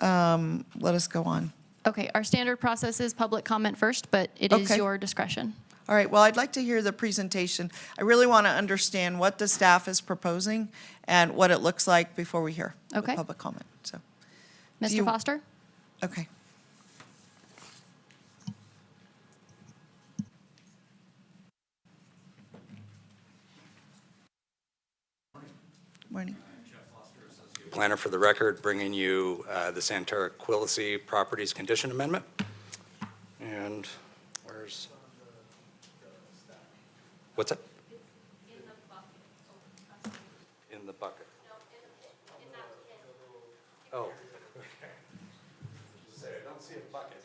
let us go on. Okay, our standard process is public comment first, but it is Okay. your discretion. All right, well, I'd like to hear the presentation. I really want to understand what the staff is proposing and what it looks like before we hear the Okay. public comment. So, Mr. you- Foster? okay. Morning. Planner for the record, bringing you the Santara Quilisi Properties Condition Amendment. And where's, what's it? In the bucket. Oh. I don't see a bucket.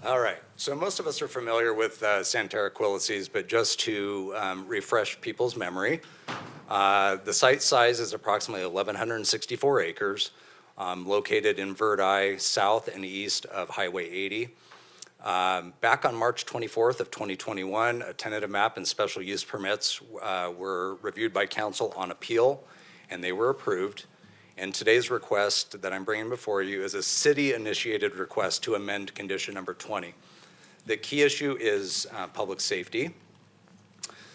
All right, so most of us are familiar with Santara Quilisi's, but just to refresh people's memory, the site size is approximately 1,164 acres, located in Verdi, south and east of Highway 80. Back on March 24th of 2021, a tentative map and special use permits were reviewed by council on appeal, and they were approved. And today's request that I'm bringing before you is a city-initiated request to amend condition number 20. The key issue is public safety.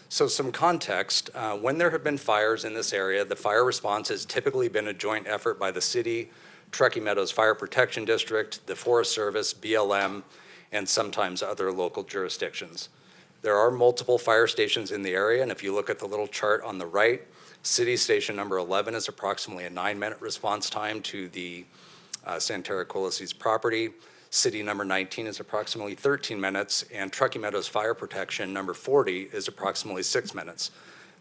So some context, when there have been fires in this area, the fire response has typically been a joint effort by the city, Truckee Meadows Fire Protection District, the Forest Service, BLM, and sometimes other local jurisdictions. There are multiple fire stations in the area, and if you look at the little chart on the right, City Station number 11 is approximately a 9-minute response time to the Santara Quilisi's property. City number 19 is approximately 13 minutes, and Truckee Meadows Fire Protection number 40 is approximately 6 minutes.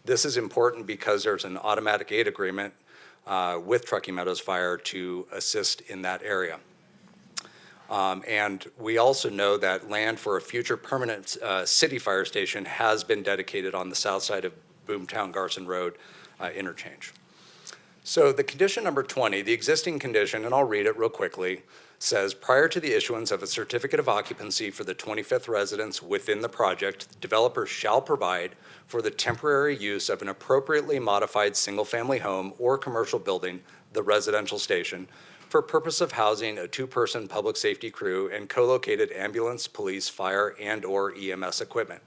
This is important because there's an automatic aid agreement with Truckee Meadows Fire to assist in that area. And we also know that land for a future permanent city fire station has been dedicated on the south side of Boomtown Garson Road interchange. So the condition number 20, the existing condition, and I'll read it real quickly, says prior to the issuance of a certificate of occupancy for the 25th residence within the project, the developer shall provide for the temporary use of an appropriately modified single-family home or commercial building, the residential station, for purpose of housing a 2-person public safety crew and co-located ambulance, police, fire, and/or EMS equipment.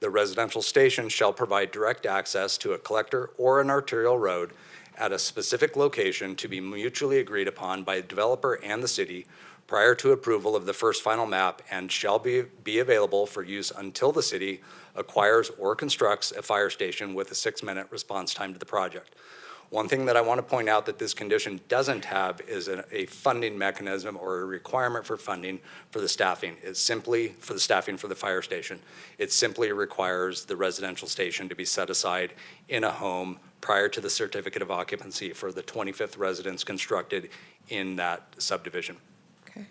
The residential station shall provide direct access to a collector or an arterial road at a specific location to be mutually agreed upon by the developer and the city prior to approval of the first final map and shall be available for use until the city acquires or constructs a fire station with a 6-minute response time to the project. One thing that I want to point out that this condition doesn't have is a funding mechanism or a requirement for funding for the staffing. It's simply for the staffing for the fire station. It simply requires the residential station to be set aside in a home prior to the certificate of occupancy for the 25th residence constructed in that subdivision. Okay.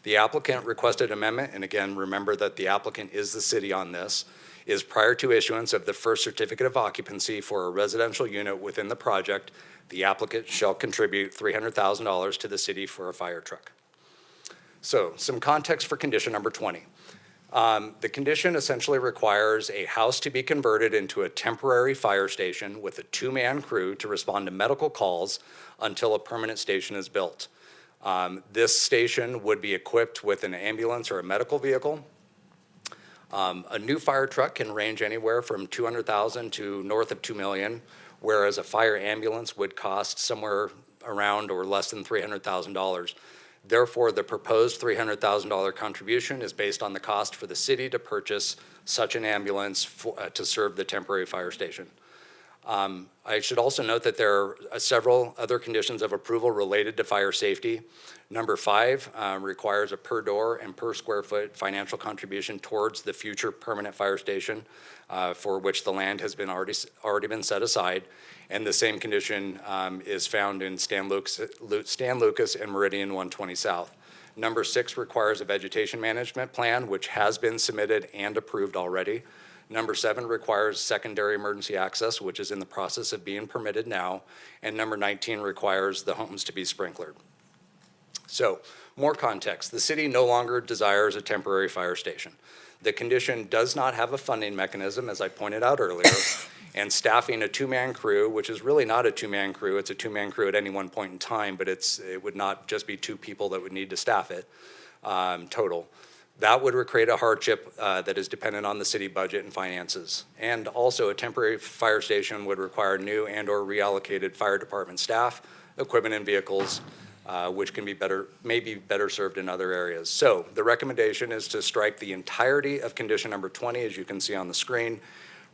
The applicant requested amendment, and again, remember that the applicant is the city on this, is prior to issuance of the first certificate of occupancy for a residential unit within the project, the applicant shall contribute $300,000 to the city for a fire truck. So some context for condition number 20. The condition essentially requires a house to be converted into a temporary fire station with a 2-man crew to respond to medical calls until a permanent station is built. This station would be equipped with an ambulance or a medical vehicle. A new fire truck can range anywhere from $200,000 to north of $2 million, whereas a fire ambulance would cost somewhere around or less than $300,000. Therefore, the proposed $300,000 contribution is based on the cost for the city to purchase such an ambulance to serve the temporary fire station. I should also note that there are several other conditions of approval related to fire safety. Number 5 requires a per door and per square foot financial contribution towards the future permanent fire station for which the land has been already been set aside. And the same condition is found in Stan Lucas and Meridian 120 South. Number 6 requires a vegetation management plan, which has been submitted and approved already. Number 7 requires secondary emergency access, which is in the process of being permitted now. And number 19 requires the homes to be sprinklered. So, more context. The city no longer desires a temporary fire station. The condition does not have a funding mechanism, as I pointed out earlier, and staffing a two-man crew, which is really not a two-man crew, it's a two-man crew at any one point in time, but it would not just be two people that would need to staff it total. That would create a hardship that is dependent on the city budget and finances. And also, a temporary fire station would require new and/or reallocated fire department staff, equipment, and vehicles, which may be better served in other areas. So the recommendation is to strike the entirety of condition number 20, as you can see on the screen,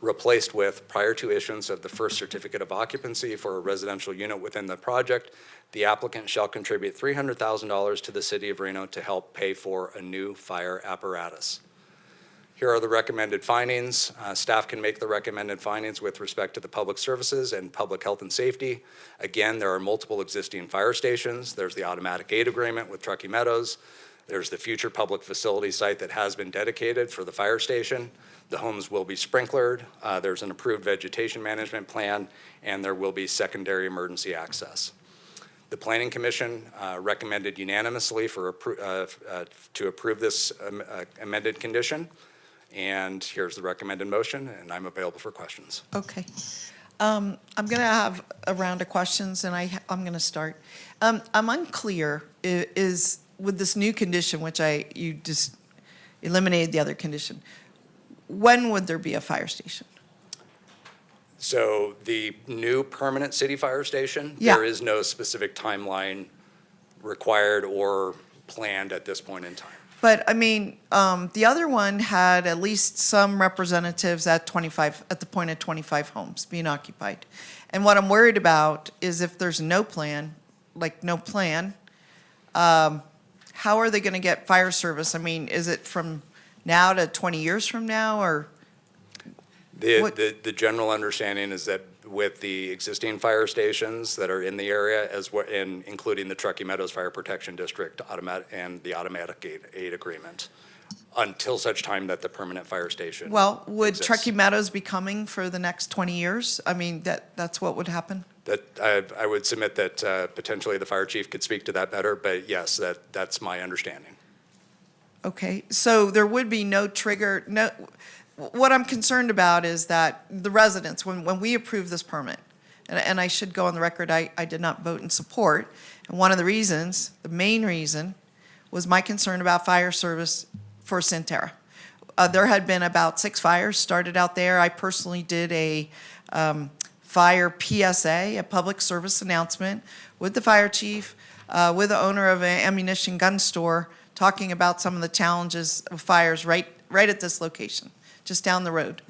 replaced with, prior to issuance of the first certificate of occupancy for a residential unit within the project, the applicant shall contribute $300,000 to the city of Reno to help pay for a new fire apparatus. Here are the recommended findings. Staff can make the recommended findings with respect to the public services and public health and safety. Again, there are multiple existing fire stations. There's the automatic aid agreement with Truckee Meadows. There's the future public facility site that has been dedicated for the fire station. The homes will be sprinklered. There's an approved vegetation management plan, and there will be secondary emergency access. The Planning Commission recommended unanimously to approve this amended condition. And here's the recommended motion, and I'm available for questions. Okay. I'm going to have a round of questions, and I'm going to start. I'm unclear is with this new condition, which you just eliminated the other condition. When would there be a fire station? So the new permanent city fire station, Yeah. there is no specific timeline required or planned at this point in time. But I mean, the other one had at least some representatives at the point of 25 homes being occupied. And what I'm worried about is if there's no plan, how are they going to get fire service? I mean, is it from now to 20 years from now, or? The general understanding is that with the existing fire stations that are in the area, and including the Truckee Meadows Fire Protection District and the automatic aid agreement, until such time that the permanent fire station Well, would exists. Truckee Meadows be coming for the next 20 years? I mean, that's what would happen? That I would submit that potentially the fire chief could speak to that better, but yes, that's my understanding. Okay, so there would be no trigger, what I'm concerned about is that the residents, when we approved this permit, and I should go on the record, I did not vote in support, and one of the reasons, the main reason, was my concern about fire service for Centerra. There had been about 6 fires started out there. I personally did a fire PSA, a public service announcement, with the fire chief, with the owner of an ammunition gun store, talking about some of the challenges of fires right at this location, just down the road.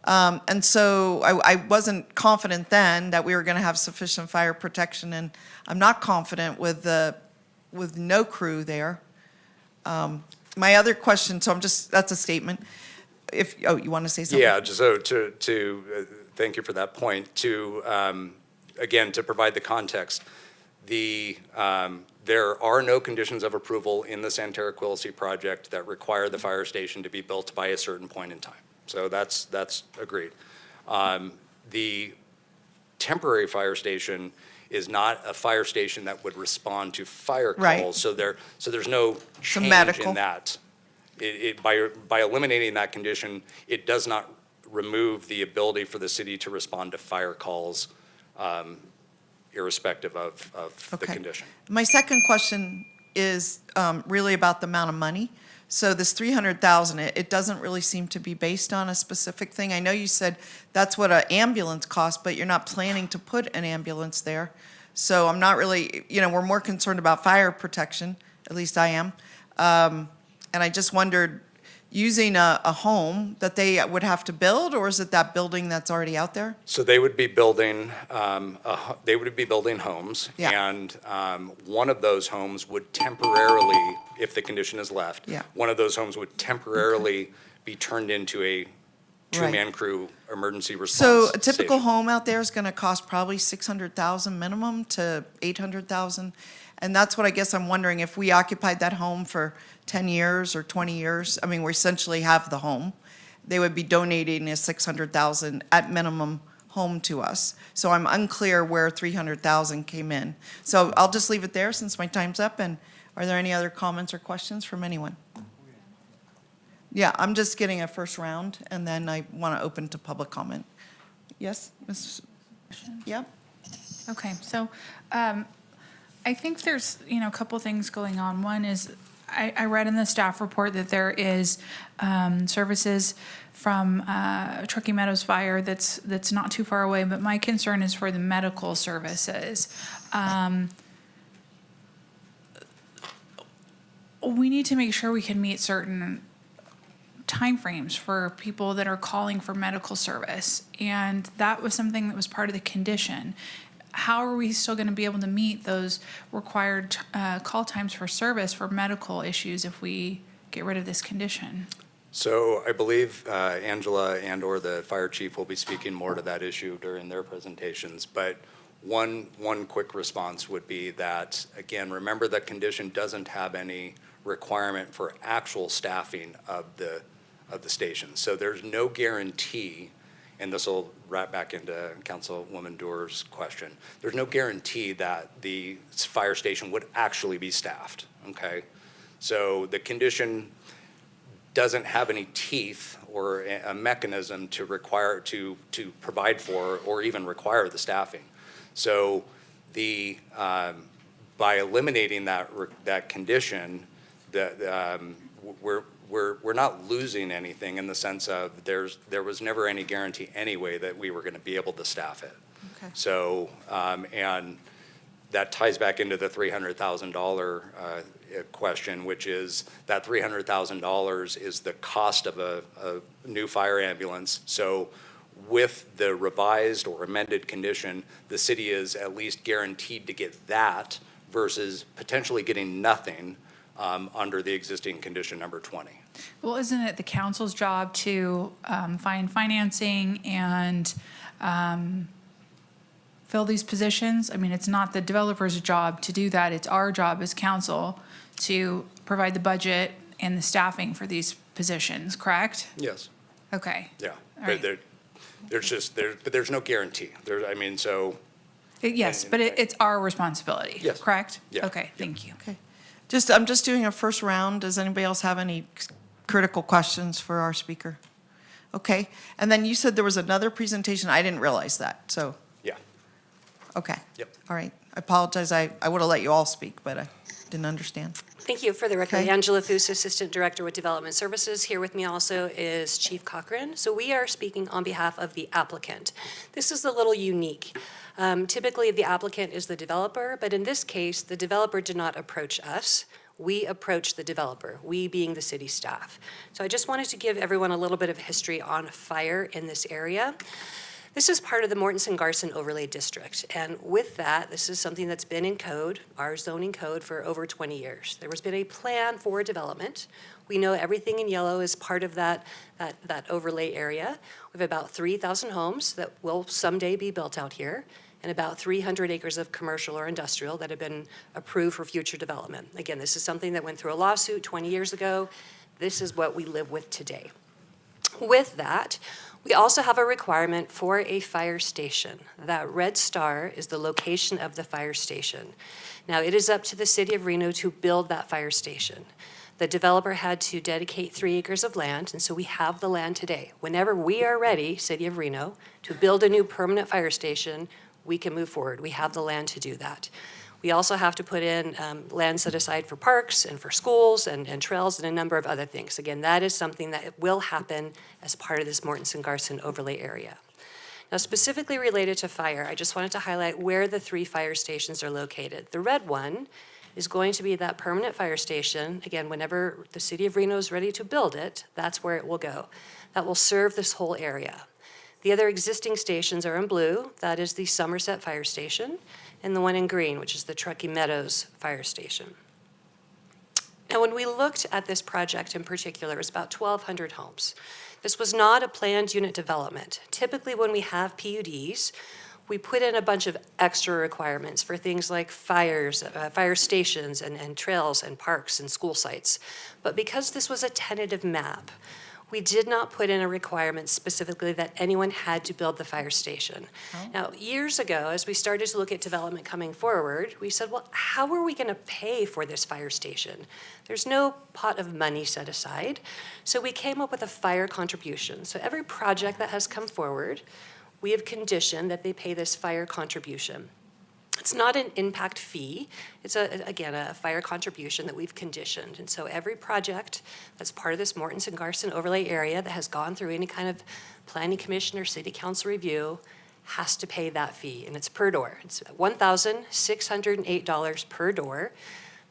And so I wasn't confident then that we were going to have sufficient fire protection, and I'm not confident with no crew there. My other question, that's a statement. You want to say something? Yeah, just so thank you for that point. Again, to provide the context, there are no conditions of approval in the Centerra-Quilisi project that require the fire station to be built by a certain point in time. So that's agreed. The temporary fire station is not a fire station that would respond to fire calls. Right. So there's no change medical. in that. By eliminating that condition, it does not remove the ability for the city to respond to fire calls, irrespective of the condition. My second question is really about the amount of money. So this $300,000, it doesn't really seem to be based on a specific thing. I know you said that's what an ambulance costs, but you're not planning to put an ambulance there. So I'm not really, we're more concerned about fire protection, at least I am. And I just wondered, using a home that they would have to build, or is it that building that's already out there? So they would be building homes, Yeah. and one of those homes would temporarily, if the condition is left, Yeah. one of those homes would temporarily be turned into a two-man crew emergency response So a typical station. home out there is going to cost probably $600,000 minimum to $800,000. And that's what I guess I'm wondering, if we occupied that home for 10 years or 20 years, we essentially have the home. They would be donating a $600,000 at minimum home to us. So I'm unclear where 300,000 came in. So I'll just leave it there since my time's up. And are there any other comments or questions from anyone? Yeah, I'm just getting a first round, and then I want to open to public comment. Yes, Ms. Yeah? Okay, so I think there's, a couple things going on. One is, I read in the staff report that there is services from Truckee Meadows Fire that's not too far away, but my concern is for the medical services. We need to make sure we can meet certain timeframes for people that are calling for medical service, and that was something that was part of the condition. How are we still going to be able to meet those required call times for service for medical issues if we get rid of this condition? So I believe Angela and/or the fire chief will be speaking more to that issue during their presentations. But one quick response would be that, again, remember that condition doesn't have any requirement for actual staffing of the station. So there's no guarantee, and this will wrap back into Councilwoman Doerr's question, there's no guarantee that the fire station would actually be staffed, okay? So the condition doesn't have any teeth or a mechanism to require, to provide for or even require the staffing. So the, by eliminating that condition, we're not losing anything in the sense of there was never any guarantee anyway that we were going to be able to staff it. Okay. So, and that ties back into the $300,000 question, which is that $300,000 is the cost of a new fire ambulance. So with the revised or amended condition, the city is at least guaranteed to get that versus potentially getting nothing under the existing condition number 20. Well, isn't it the council's job to find financing and fill these positions? I mean, it's not the developer's job to do that. It's our job as council to provide the budget and the staffing for these positions, correct? Yes. Okay. Yeah. All right. But there's no guarantee. Yes, but it's our responsibility, Yes. correct? Yeah. Okay, thank you. Okay. I'm just doing a first round. Does anybody else have any critical questions for our speaker? Okay. And then you said there was another presentation. I didn't realize that, so. Yeah. Okay. Yep. All right. I apologize. I would have let you all speak, but I didn't understand. Thank you. For the record, Okay. Angela Foose, Assistant Director with Development Services. Here with me also is Chief Cochran. So we are speaking on behalf of the applicant. This is a little unique. Typically, the applicant is the developer, but in this case, the developer did not approach us. We approached the developer, we being the city staff. So I just wanted to give everyone a little bit of history on fire in this area. This is part of the Mortensen-Garson Overlay District, and with that, this is something that's been in code, our zoning code, for over 20 years. There has been a plan for development. We know everything in yellow is part of that overlay area. We have about 3,000 homes that will someday be built out here, and about 300 acres of commercial or industrial that have been approved for future development. Again, this is something that went through a lawsuit 20 years ago. This is what we live with today. With that, we also have a requirement for a fire station. That red star is the location of the fire station. Now, it is up to the city of Reno to build that fire station. The developer had to dedicate 3 acres of land, and so we have the land today. Whenever we are ready, city of Reno, to build a new permanent fire station, we can move forward. We have the land to do that. We also have to put in land set aside for parks and for schools and trails and a number of other things. Again, that is something that will happen as part of this Mortensen-Garson overlay area. Now, specifically related to fire, I just wanted to highlight where the 3 fire stations are located. The red one is going to be that permanent fire station. Again, whenever the city of Reno is ready to build it, that's where it will go. That will serve this whole area. The other existing stations are in blue. That is the Somerset Fire Station, and the one in green, which is the Truckee Meadows Fire Station. Now, when we looked at this project in particular, it was about 1,200 homes. This was not a planned unit development. Typically, when we have PUDs, we put in a bunch of extra requirements for things like fire stations and trails and parks and school sites. But because this was a tentative map, We did not put in a requirement specifically that anyone had to build the fire station. Now, years ago, as we started to look at development coming forward, we said, well, how are we going to pay for this fire station? There's no pot of money set aside. So we came up with a fire contribution. So every project that has come forward, we have conditioned that they pay this fire contribution. It's not an impact fee. It's, again, a fire contribution that we've conditioned. And so every project that's part of this Mortensen and Garson overlay area that has gone through any kind of planning commission or city council review has to pay that fee, and it's per door. It's $1,608 per door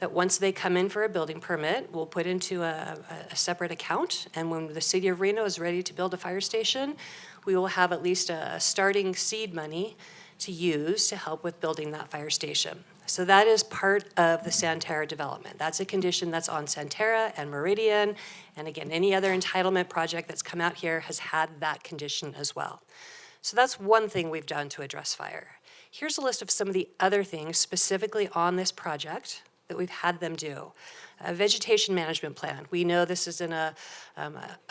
that once they come in for a building permit, we'll put into a separate account. And when the city of Reno is ready to build a fire station, we will have at least a starting seed money to use to help with building that fire station. So that is part of the Santerra development. That's a condition that's on Santerra and Meridian, and again, any other entitlement project that's come out here has had that condition as well. So that's one thing we've done to address fire. Here's a list of some of the other things specifically on this project that we've had them do. A vegetation management plan. We know this is in a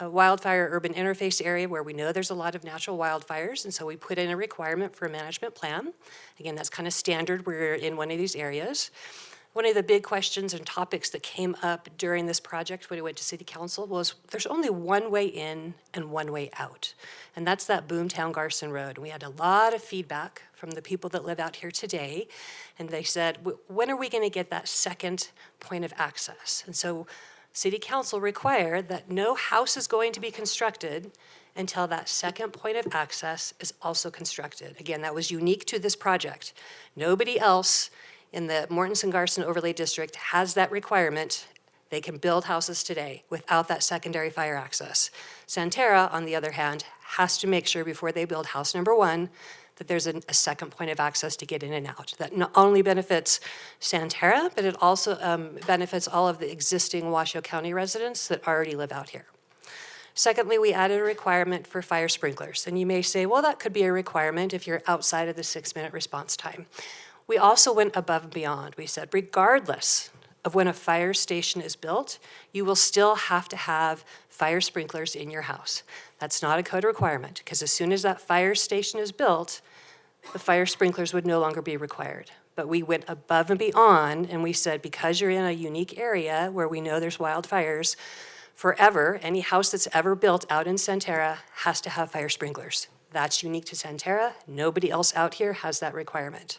wildfire urban interface area where we know there's a lot of natural wildfires, and so we put in a requirement for a management plan. Again, that's kind of standard. We're in one of these areas. One of the big questions and topics that came up during this project when it went to City Council was there's only one way in and one way out, and that's that Boomtown Garson Road. We had a lot of feedback from the people that live out here today, and they said, when are we going to get that second point of access? And so City Council required that no house is going to be constructed until that second point of access is also constructed. Again, that was unique to this project. Nobody else in the Mortensen and Garson Overlay District has that requirement. They can build houses today without that secondary fire access. Santerra, on the other hand, has to make sure before they build house number one that there's a second point of access to get in and out. That not only benefits Santerra, but it also benefits all of the existing Washoe County residents that already live out here. Secondly, we added a requirement for fire sprinklers. And you may say, well, that could be a requirement if you're outside of the 6-minute response time. We also went above and beyond. We said, regardless of when a fire station is built, you will still have to have fire sprinklers in your house. That's not a code requirement, because as soon as that fire station is built, the fire sprinklers would no longer be required. But we went above and beyond, and we said, because you're in a unique area where we know there's wildfires, forever, any house that's ever built out in Santerra has to have fire sprinklers. That's unique to Santerra. Nobody else out here has that requirement.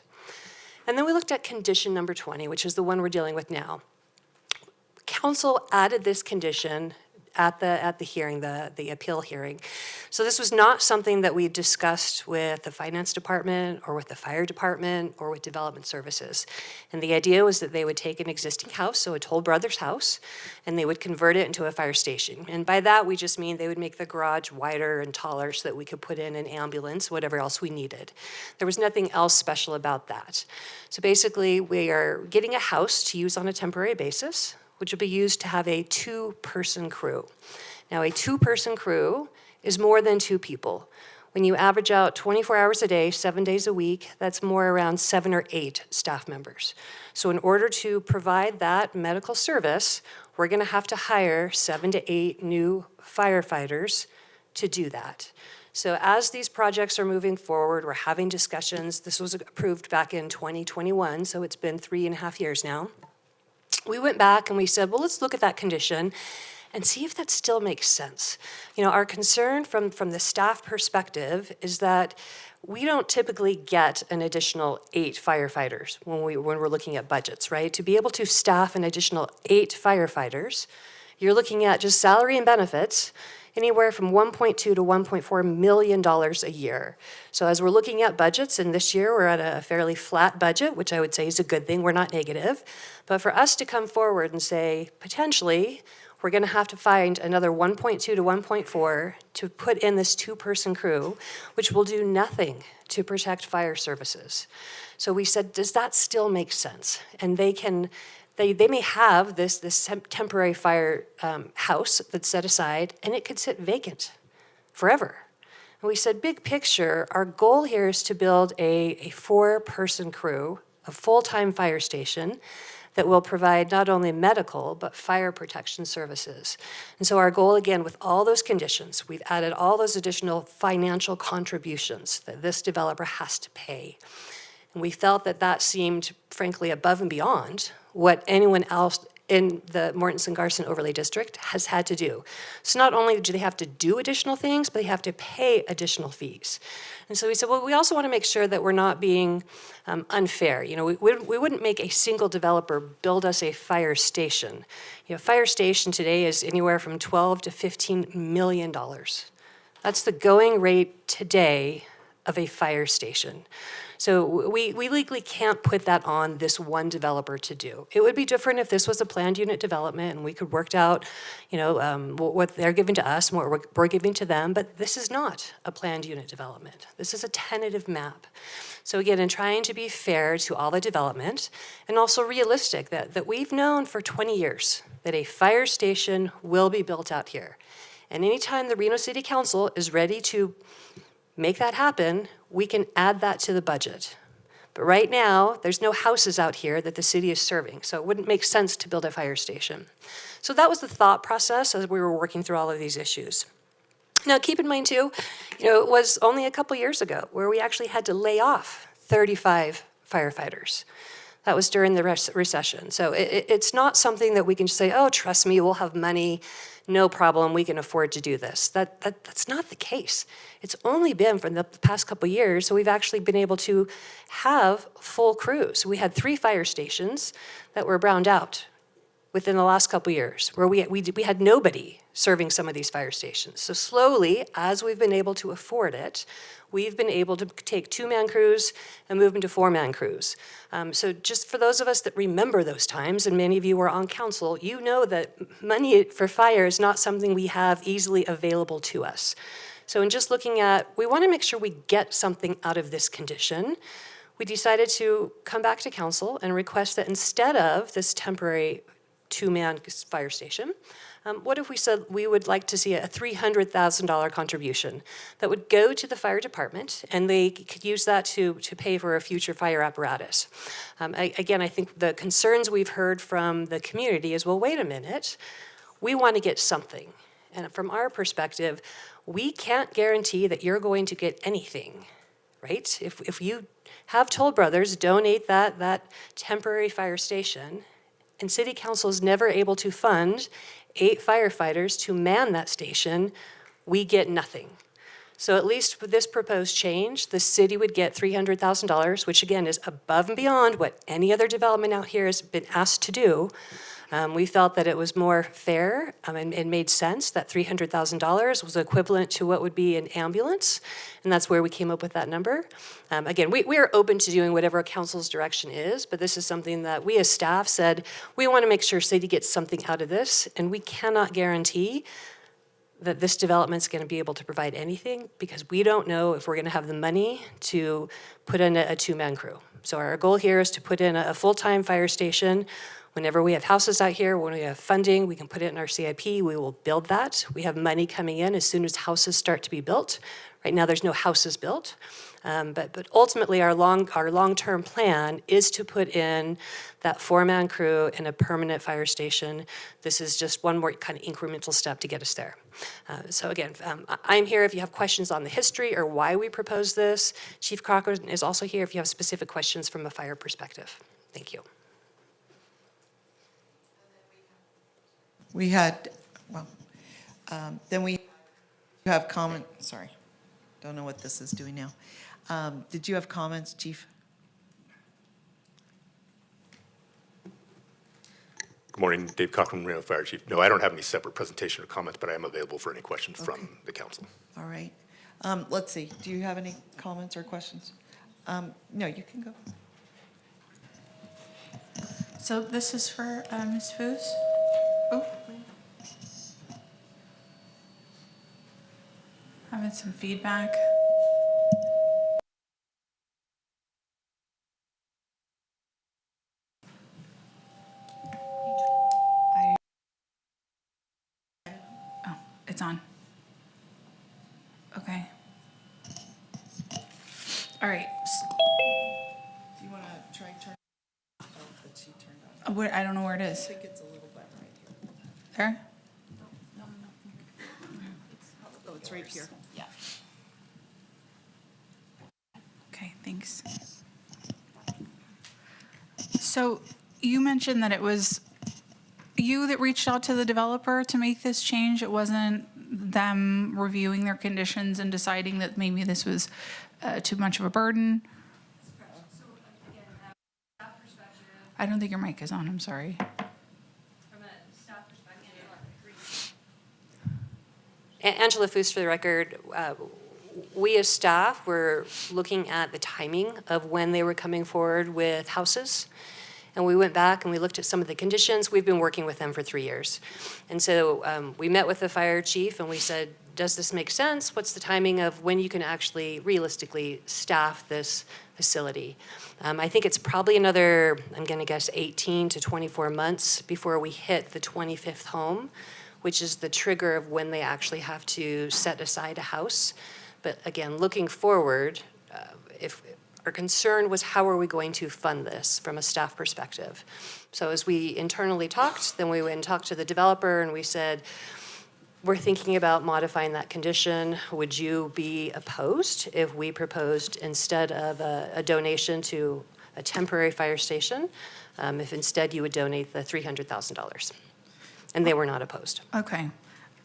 And then we looked at condition number 20, which is the one we're dealing with now. Council added this condition at the hearing, the appeal hearing. So this was not something that we discussed with the finance department or with the fire department or with development services. And the idea was that they would take an existing house, so a Toll Brothers house, and they would convert it into a fire station. And by that, we just mean they would make the garage wider and taller so that we could put in an ambulance, whatever else we needed. There was nothing else special about that. So basically, we are getting a house to use on a temporary basis, which will be used to have a 2-person crew. Now, a 2-person crew is more than 2 people. When you average out 24 hours a day, 7 days a week, that's more around 7 or 8 staff members. So in order to provide that medical service, we're gonna have to hire 7 to 8 new firefighters to do that. So as these projects are moving forward, we're having discussions. This was approved back in 2021, so it's been 3.5 years now. We went back and we said, well, let's look at that condition and see if that still makes sense. You know, our concern from the staff perspective is that we don't typically get an additional 8 firefighters when we're looking at budgets, right? To be able to staff an additional 8 firefighters, you're looking at just salary and benefits, anywhere from $1.2 to $1.4 million a year. So as we're looking at budgets, and this year we're at a fairly flat budget, which I would say is a good thing, we're not negative. But for us to come forward and say, potentially, we're gonna have to find another 1.2 to 1.4 to put in this 2-person crew, which will do nothing to protect fire services. So we said, does that still make sense? And they may have this temporary fire house that's set aside, and it could sit vacant forever. And we said, big picture, our goal here is to build a 4-person crew, a full-time fire station that will provide not only medical, but fire protection services. And so our goal, again, with all those conditions, we've added all those additional financial contributions that this developer has to pay. And we felt that that seemed, frankly, above and beyond what anyone else in the Mortensen-Garson Overlay District has had to do. So not only do they have to do additional things, but they have to pay additional fees. And so we said, well, we also want to make sure that we're not being unfair. You know, we wouldn't make a single developer build us a fire station. You know, fire station today is anywhere from $12 to $15 million. That's the going rate today of a fire station. So we legally can't put that on this one developer to do. It would be different if this was a planned unit development and we could work out, you know, what they're giving to us and what we're giving to them, but this is not a planned unit development. This is a tentative map. So again, in trying to be fair to all the development and also realistic that we've known for 20 years that a fire station will be built out here. And anytime the Reno City Council is ready to make that happen, we can add that to the budget. But right now, there's no houses out here that the city is serving, so it wouldn't make sense to build a fire station. So that was the thought process as we were working through all of these issues. Now, keep in mind too, you know, it was only a couple years ago where we actually had to lay off 35 firefighters. That was during the recession. So it's not something that we can just say, oh, trust me, we'll have money, no problem, we can afford to do this. That's not the case. It's only been for the past couple of years, so we've actually been able to have full crews. We had 3 fire stations that were browned out within the last couple of years, where we had nobody serving some of these fire stations. So slowly, as we've been able to afford it, we've been able to take 2-man crews and move them to 4-man crews. So just for those of us that remember those times, and many of you were on council, you know that money for fire is not something we have easily available to us. So in just looking at, we want to make sure we get something out of this condition, we decided to come back to council and request that instead of this temporary 2-man fire station, what if we said we would like to see a $300,000 contribution that would go to the fire department and they could use that to pay for a future fire apparatus? Again, I think the concerns we've heard from the community is, well, wait a minute, we want to get something. And from our perspective, we can't guarantee that you're going to get anything, right? If you have Toll Brothers donate that temporary fire station, and City Council is never able to fund 8 firefighters to man that station, we get nothing. So at least with this proposed change, the city would get $300,000, which again is above and beyond what any other development out here has been asked to do. We felt that it was more fair and made sense that $300,000 was equivalent to what would be an ambulance, and that's where we came up with that number. Again, we are open to doing whatever council's direction is, but this is something that we as staff said, we want to make sure city gets something out of this, and we cannot guarantee that this development's going to be able to provide anything because we don't know if we're going to have the money to put in a 2-man crew. So our goal here is to put in a full-time fire station. Whenever we have houses out here, when we have funding, we can put it in our CIP, we will build that. We have money coming in as soon as houses start to be built. Right now, there's no houses built. But ultimately, our long-term plan is to put in that 4-man crew and a permanent fire station. This is just one more kind of incremental step to get us there. So again, I'm here if you have questions on the history or why we proposed this. Chief Cochran is also here if you have specific questions from a fire perspective. Thank you. We had, well, then we have comment, sorry, don't know what this is doing now. Did you have comments, Chief? Good morning, Dave Cochran, Reno Fire Chief. No, I don't have any separate presentation or comments, but I am available for any questions from the council. All right. Let's see, do you have any comments or questions? No, you can go. So this is for Ms. Foos. Oh. Having some feedback. Oh, it's on. Okay. All right. Do you want to try turn? Oh, but she turned I don't know where it is. I think it's a little bit right here. There? Oh, it's right here. Yeah. Okay, thanks. So you mentioned that it was you that reached out to the developer to make this change. It wasn't them reviewing their conditions and deciding that maybe this was too much of a burden. I don't think your mic is on. I'm sorry. Angela Foos, for the record. We as staff were looking at the timing of when they were coming forward with houses. And we went back and we looked at some of the conditions. We've been working with them for 3 years. And so we met with the fire chief and we said, does this make sense? What's the timing of when you can actually realistically staff this facility? I think it's probably another, I'm gonna guess 18 to 24 months before we hit the 25th home, which is the trigger of when they actually have to set aside a house. But again, looking forward, if our concern was how are we going to fund this from a staff perspective. So as we internally talked, then we went and talked to the developer and we said, we're thinking about modifying that condition. Would you be opposed if we proposed instead of a donation to a temporary fire station, if instead you would donate the $300,000? And they were not opposed. Okay.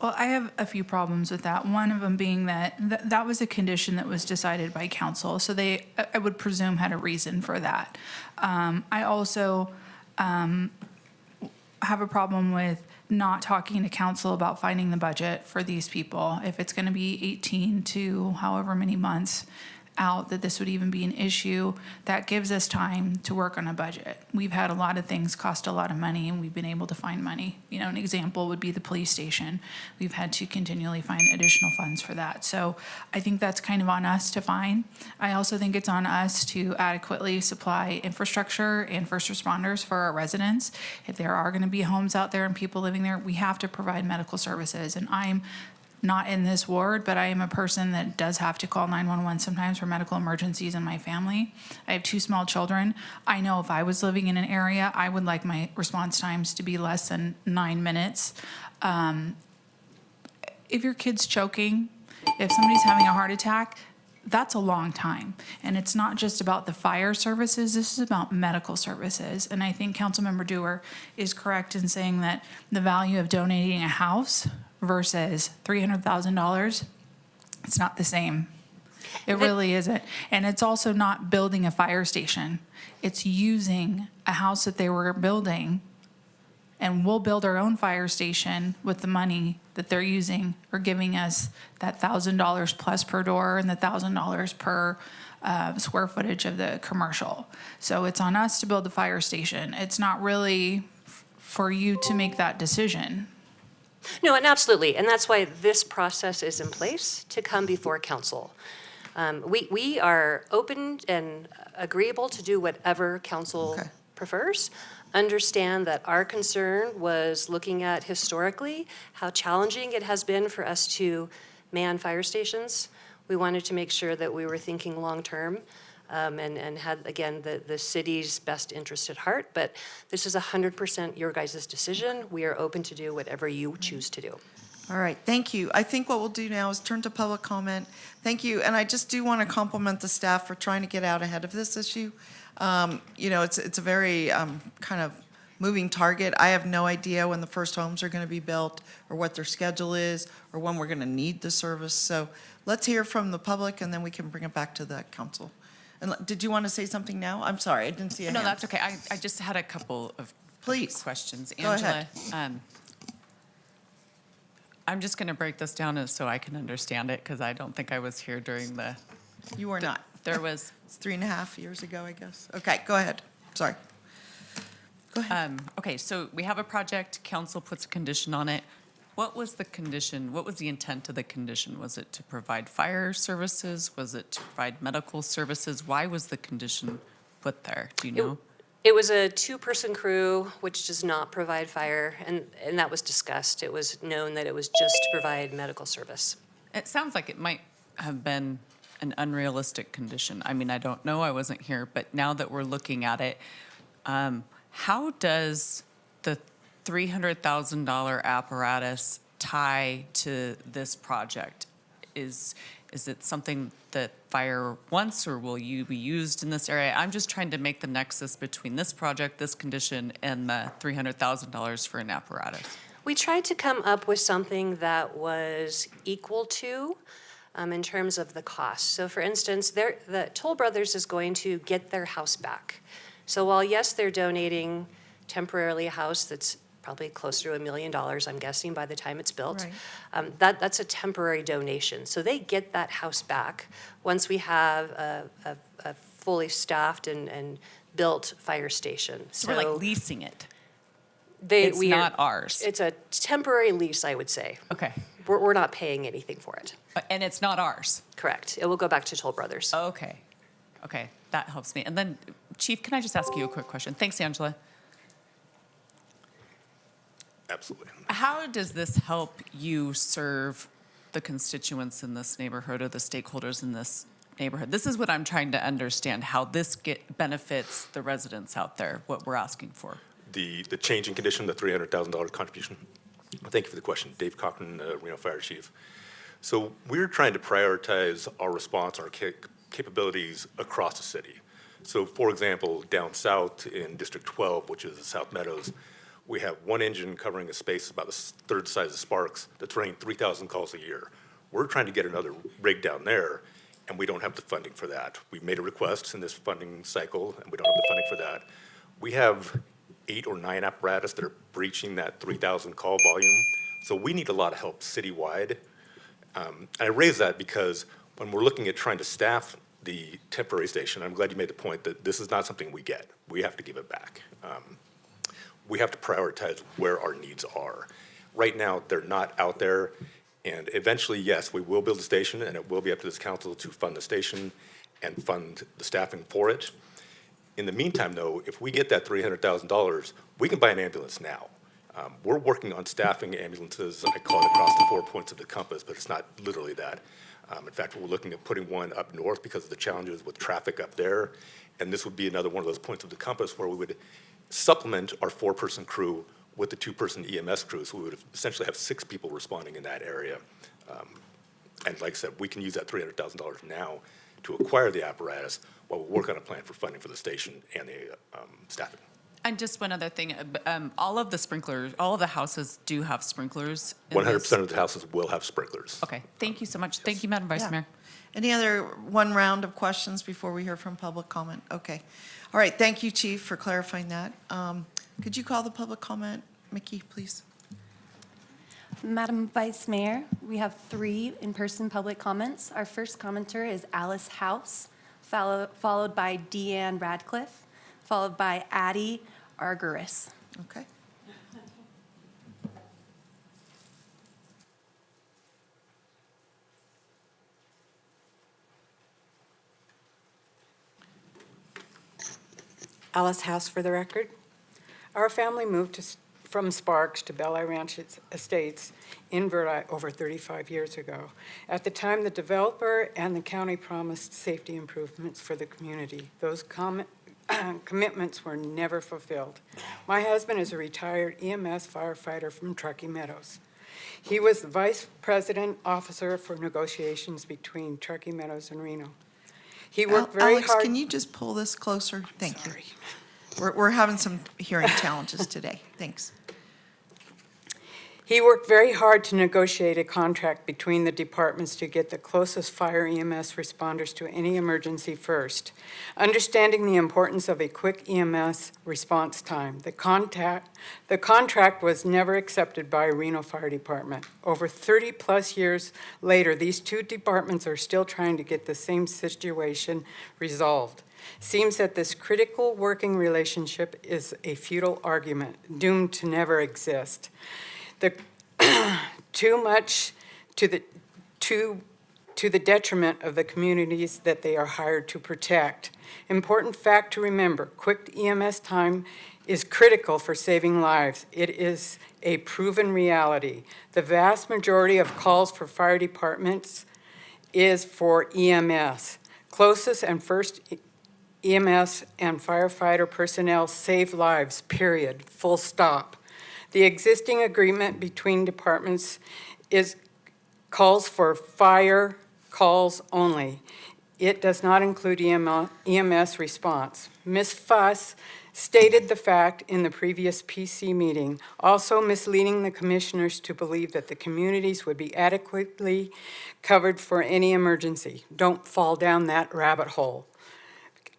Well, I have a few problems with that. One of them being that that was a condition that was decided by council, so they, I would presume, had a reason for that. I also have a problem with not talking to council about finding the budget for these people. If it's going to be 18 to however many months out that this would even be an issue, that gives us time to work on a budget. We've had a lot of things cost a lot of money and we've been able to find money. You know, an example would be the police station. We've had to continually find additional funds for that. So I think that's kind of on us to find. I also think it's on us to adequately supply infrastructure and first responders for our residents. If there are going to be homes out there and people living there, we have to provide medical services. And I'm not in this ward, but I am a person that does have to call 911 sometimes for medical emergencies in my family. I have 2 small children. I know if I was living in an area, I would like my response times to be less than 9 minutes. If your kid's choking, if somebody's having a heart attack, that's a long time. And it's not just about the fire services, this is about medical services. And I think Councilmember Dewar is correct in saying that the value of donating a house versus $300,000, it's not the same. It really isn't. And it's also not building a fire station. It's using a house that they were building, and we'll build our own fire station with the money that they're using or giving us that $1,000 plus per door and the $1,000 per square footage of the commercial. So it's on us to build the fire station. It's not really for you to make that decision. No, and absolutely, and that's why this process is in place to come before council. We are open and agreeable to do whatever council prefers. Understand that our concern was looking at historically how challenging it has been for us to man fire stations. We wanted to make sure that we were thinking long-term. And had, again, the city's best interest at heart. But this is 100% your guys' decision. We are open to do whatever you choose to do. All right, thank you. I think what we'll do now is turn to public comment. Thank you, and I just do want to compliment the staff for trying to get out ahead of this issue. You know, it's a very kind of moving target. I have no idea when the first homes are going to be built or what their schedule is or when we're going to need the service. So let's hear from the public, and then we can bring it back to the council. And did you want to say something now? I'm sorry, I didn't see a hand. No, that's okay. I just had a couple of questions. Go ahead. I'm just going to break this down so I can understand it because I don't think I was here during the. You were not. There was. It's 3.5 years ago, I guess. Okay, go ahead. Sorry. Go ahead. Okay, so we have a project. Council puts a condition on it. What was the condition? What was the intent of the condition? Was it to provide fire services? Was it to provide medical services? Why was the condition put there? Do you know? It was a 2-person crew, which does not provide fire, and that was discussed. It was known that it was just to provide medical service. It sounds like it might have been an unrealistic condition. I mean, I don't know. I wasn't here, but now that we're looking at it, How does the $300,000 apparatus tie to this project? Is it something that fire wants, or will you be used in this area? I'm just trying to make the nexus between this project, this condition, and the $300,000 for an apparatus. We tried to come up with something that was equal to in terms of the cost. So for instance, the Toll Brothers is going to get their house back. So while yes, they're donating temporarily a house that's probably closer to $1 million, I'm guessing, by the time it's built. Right. That's a temporary donation. So they get that house back once we have a fully staffed and built fire station. So we're like leasing it. It's not ours. It's a temporary lease, I would say. Okay. We're not paying anything for it. And it's not ours. Correct. It will go back to Toll Brothers. Okay. Okay, that helps me. And then, Chief, can I just ask you a quick question? Thanks, Angela. Absolutely. How does this help you serve the constituents in this neighborhood or the stakeholders in this neighborhood? This is what I'm trying to understand, how this benefits the residents out there, what we're asking for. The change in condition, the $300,000 contribution. Thank you for the question. Dave Cochran, Reno Fire Chief. So we're trying to prioritize our response, our capabilities across the city. So for example, down south in District 12, which is the South Meadows, we have one engine covering a space about the third the size of Sparks that's running 3,000 calls a year. We're trying to get another rig down there, and we don't have the funding for that. We made a request in this funding cycle, and we don't have the funding for that. We have 8 or 9 apparatus that are breaching that 3,000 call volume. So we need a lot of help citywide. And I raise that because when we're looking at trying to staff the temporary station, I'm glad you made the point that this is not something we get. We have to give it back. We have to prioritize where our needs are. Right now, they're not out there. And eventually, yes, we will build a station, and it will be up to this council to fund the station and fund the staffing for it. In the meantime, though, if we get that $300,000, we can buy an ambulance now. We're working on staffing ambulances, I call it across the 4 points of the compass, but it's not literally that. In fact, we're looking at putting one up north because of the challenges with traffic up there. And this would be another one of those points of the compass where we would supplement our 4-person crew with the 2-person EMS crew. So we would essentially have 6 people responding in that area. And like I said, we can use that $300,000 now to acquire the apparatus while we work on a plan for funding for the station and the staffing. And just one other thing, all of the sprinklers, all of the houses do have sprinklers. 100% of the houses will have sprinklers. Okay, thank you so much. Thank you, Madam Vice Yeah. Mayor. Any other one round of questions before we hear from public comment? Okay. All right, thank you, Chief, for clarifying that. Could you call the public comment, Mickey, please? Madam Vice Mayor, we have 3 in-person public comments. Our first commenter is Alice House, followed by Deanne Radcliffe, followed by Addie Argyris. Okay. Alice House for the record. Our family moved from Sparks to Bel Air Ranch Estates in Verdi over 35 years ago. At the time, the developer and the county promised safety improvements for the community. Those commitments were never fulfilled. My husband is a retired EMS firefighter from Truckee Meadows. He was the vice president officer for negotiations between Truckee Meadows and Reno. He worked very Alex, hard. can you just pull this closer? Thank you. We're having some hearing challenges today. Thanks. He worked very hard to negotiate a contract between the departments to get the closest fire EMS responders to any emergency first. Understanding the importance of a quick EMS response time, the contract was never accepted by Reno Fire Department. Over 30-plus years later, these 2 departments are still trying to get the same situation resolved. Seems that this critical working relationship is a futile argument, doomed to never exist. Too much to the detriment of the communities that they are hired to protect. Important fact to remember, quick EMS time is critical for saving lives. It is a proven reality. The vast majority of calls for fire departments is for EMS. Closest and first EMS and firefighter personnel save lives, period, full stop. The existing agreement between departments calls for fire calls only. It does not include EMS response. Ms. Fuss stated the fact in the previous PC meeting, also misleading the commissioners to believe that the communities would be adequately covered for any emergency. Don't fall down that rabbit hole.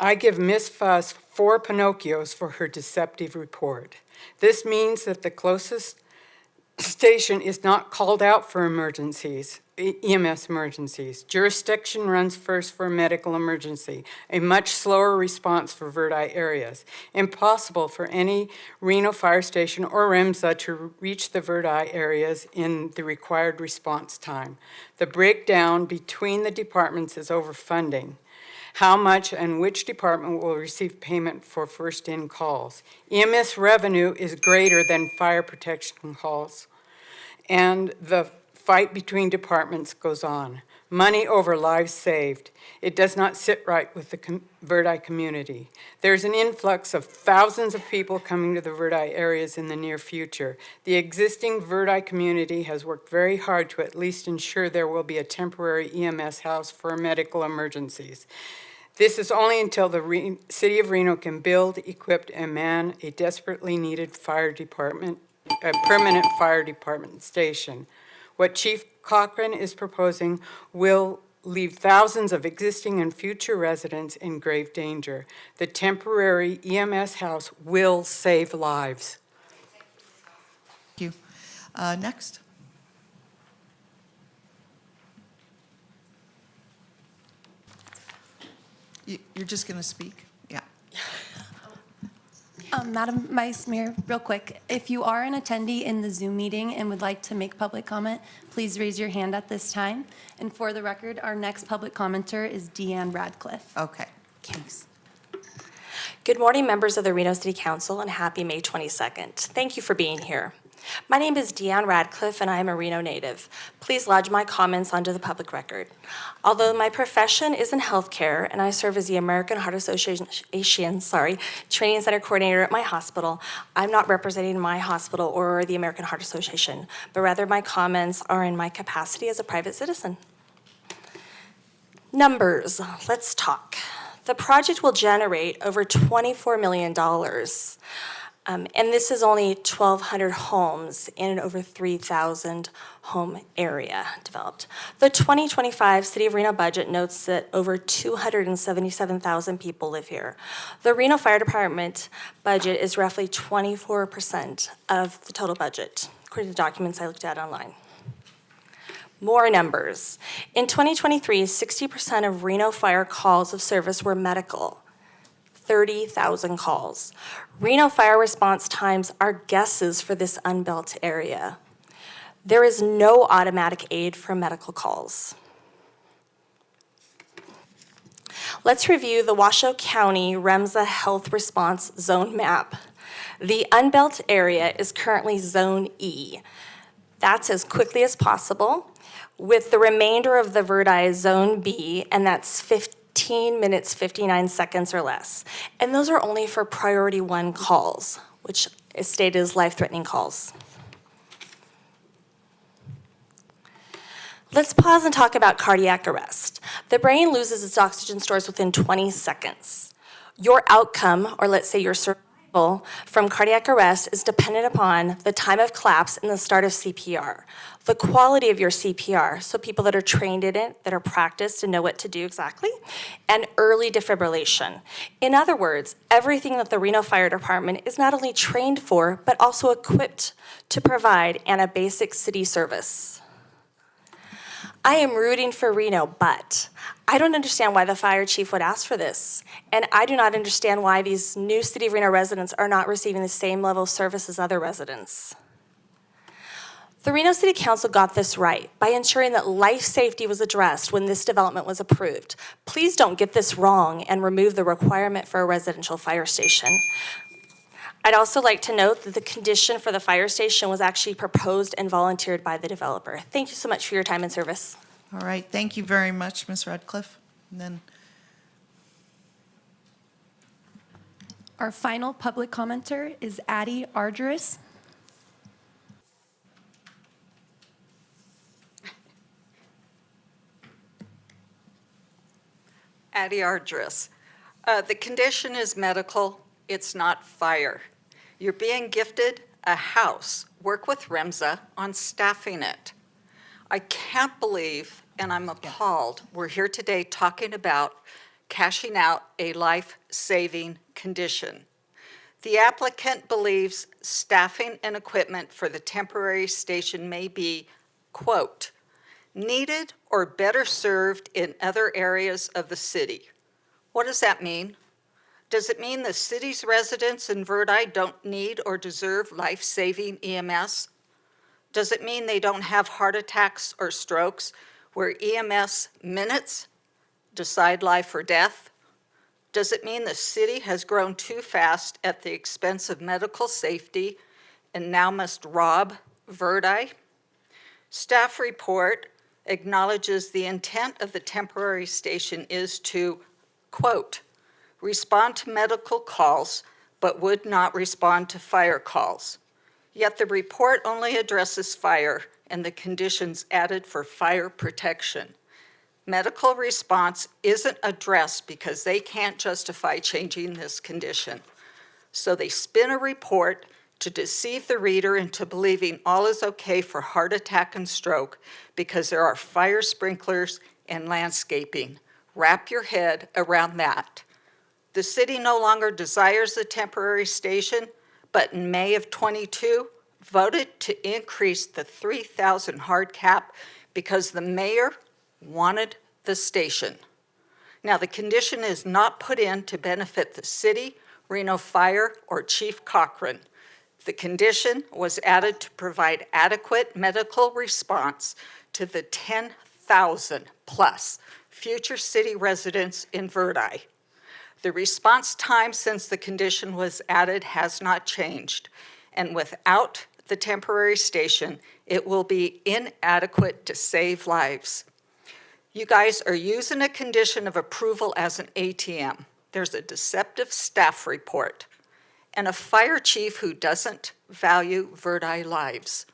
I give Ms. Fuss 4 Pinocchios for her deceptive report. This means that the closest station is not called out for emergencies, EMS emergencies. Jurisdiction runs first for a medical emergency, a much slower response for Verdi areas. Impossible for any Reno fire station or REMSA to reach the Verdi areas in the required response time. The breakdown between the departments is overfunding. How much and which department will receive payment for first-in calls? EMS revenue is greater than fire protection calls, and the fight between departments goes on. Money over lives saved. It does not sit right with the Verdi community. There's an influx of thousands of people coming to the Verdi areas in the near future. The existing Verdi community has worked very hard to at least ensure there will be a temporary EMS house for medical emergencies. This is only until the city of Reno can build, equip, and man a desperately needed fire department, a permanent fire department station. What Chief Cochran is proposing will leave thousands of existing and future residents in grave danger. The temporary EMS house will save lives. Thank you. Next. You're just going to speak? Yeah. Madam Vice Mayor, real quick, if you are an attendee in the Zoom meeting and would like to make public comment, please raise your hand at this time. And for the record, our next public commenter is Deanne Radcliffe. Okay, thanks. Good morning, members of the Reno City Council, and happy May 22nd. Thank you for being here. My name is Deanne Radcliffe, and I am a Reno native. Please lodge my comments onto the public record. Although my profession is in healthcare, and I serve as the American Heart Association Training Center Coordinator at my hospital, I'm not representing my hospital or the American Heart Association, but rather my comments are in my capacity as a private citizen. Numbers, let's talk. The project will generate over $24 million. And this is only 1,200 homes in an over 3,000 home area developed. The 2025 City of Reno budget notes that over 277,000 people live here. The Reno Fire Department budget is roughly 24% of the total budget, according to documents I looked at online. More numbers. In 2023, 60% of Reno fire calls of service were medical. 30,000 calls. Reno fire response times are guesses for this unbuilt area. There is no automatic aid for medical calls. Let's review the Washoe County REMSA Health Response Zone map. The unbuilt area is currently Zone E. That's as quickly as possible, with the remainder of the Verdi Zone B, and that's 15 minutes, 59 seconds or less. And those are only for priority 1 calls, which is stated as life-threatening calls. Let's pause and talk about cardiac arrest. The brain loses its oxygen stores within 20 seconds. Your outcome, or let's say your survival from cardiac arrest, is dependent upon the time of collapse and the start of CPR. The quality of your CPR, so people that are trained in it, that are practiced and know what to do exactly, and early defibrillation. In other words, everything that the Reno Fire Department is not only trained for, but also equipped to provide and a basic city service. I am rooting for Reno, but I don't understand why the fire chief would ask for this. And I do not understand why these new City of Reno residents are not receiving the same level of service as other residents. The Reno City Council got this right by ensuring that life safety was addressed when this development was approved. Please don't get this wrong and remove the requirement for a residential fire station. I'd also like to note that the condition for the fire station was actually proposed and volunteered by the developer. Thank you so much for your time and service. All right, thank you very much, Ms. Radcliffe. And then Our final public commenter is Addie Argyris. Addie Argyris. The condition is medical, it's not fire. You're being gifted a house. Work with REMSA on staffing it. I can't believe, and I'm appalled, we're here today talking about cashing out a life-saving condition. The applicant believes staffing and equipment for the temporary station may be, quote, needed or better served in other areas of the city. What does that mean? Does it mean the city's residents in Verdi don't need or deserve life-saving EMS? Does it mean they don't have heart attacks or strokes where EMS minutes decide life or death? Does it mean the city has grown too fast at the expense of medical safety and now must rob Verdi? Staff report acknowledges the intent of the temporary station is to, quote, respond to medical calls, but would not respond to fire calls. Yet the report only addresses fire and the conditions added for fire protection. Medical response isn't addressed because they can't justify changing this condition. So they spin a report to deceive the reader into believing all is okay for heart attack and stroke because there are fire sprinklers and landscaping. Wrap your head around that. The city no longer desires the temporary station, but in May of '22, voted to increase the 3,000 hard cap because the mayor wanted the station. Now, the condition is not put in to benefit the city, Reno Fire, or Chief Cochran. The condition was added to provide adequate medical response to the 10,000 plus future city residents in Verdi. The response time since the condition was added has not changed, and without the temporary station, it will be inadequate to save lives. You guys are using a condition of approval as an ATM. There's a deceptive staff report and a fire chief who doesn't value Verdi lives.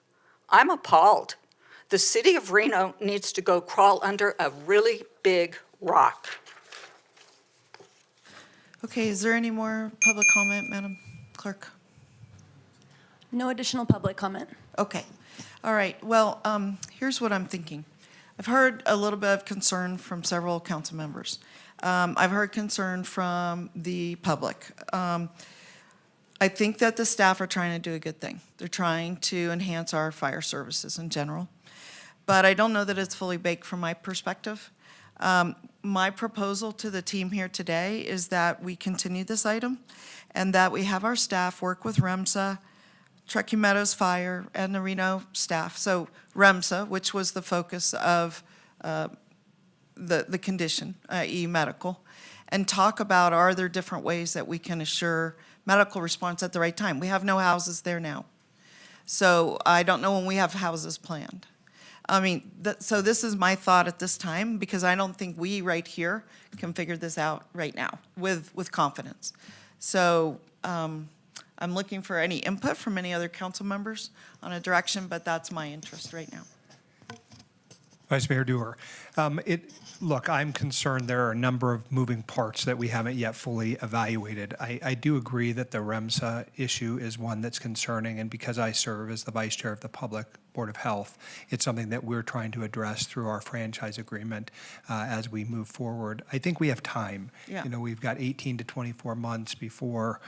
I'm appalled. The city of Reno needs to go crawl under a really big rock. Okay, is there any more public comment, Madam Clerk? No additional public comment. Okay. All right. Well, here's what I'm thinking. I've heard a little bit of concern from several council members. I've heard concern from the public. I think that the staff are trying to do a good thing. They're trying to enhance our fire services in general. But I don't know that it's fully baked from my perspective. My proposal to the team here today is that we continue this item and that we have our staff work with REMSA, Truckee Meadows Fire, and the Reno staff. So REMSA, which was the focus of the condition, i.e. medical, and talk about are there different ways that we can assure medical response at the right time. We have no houses there now. So I don't know when we have houses planned. I mean, so this is my thought at this time, because I don't think we right here can figure this out right now with confidence. So I'm looking for any input from any other council members on a direction, but that's my interest right now. Vice Mayor Dewar. Look, I'm concerned there are a number of moving parts that we haven't yet fully evaluated. I do agree that the REMSA issue is one that's concerning, and because I serve as the Vice Chair of the Public Board of Health, it's something that we're trying to address through our franchise agreement as we move forward. I think we have time. Yeah. You know, we've got 18 to 24 months before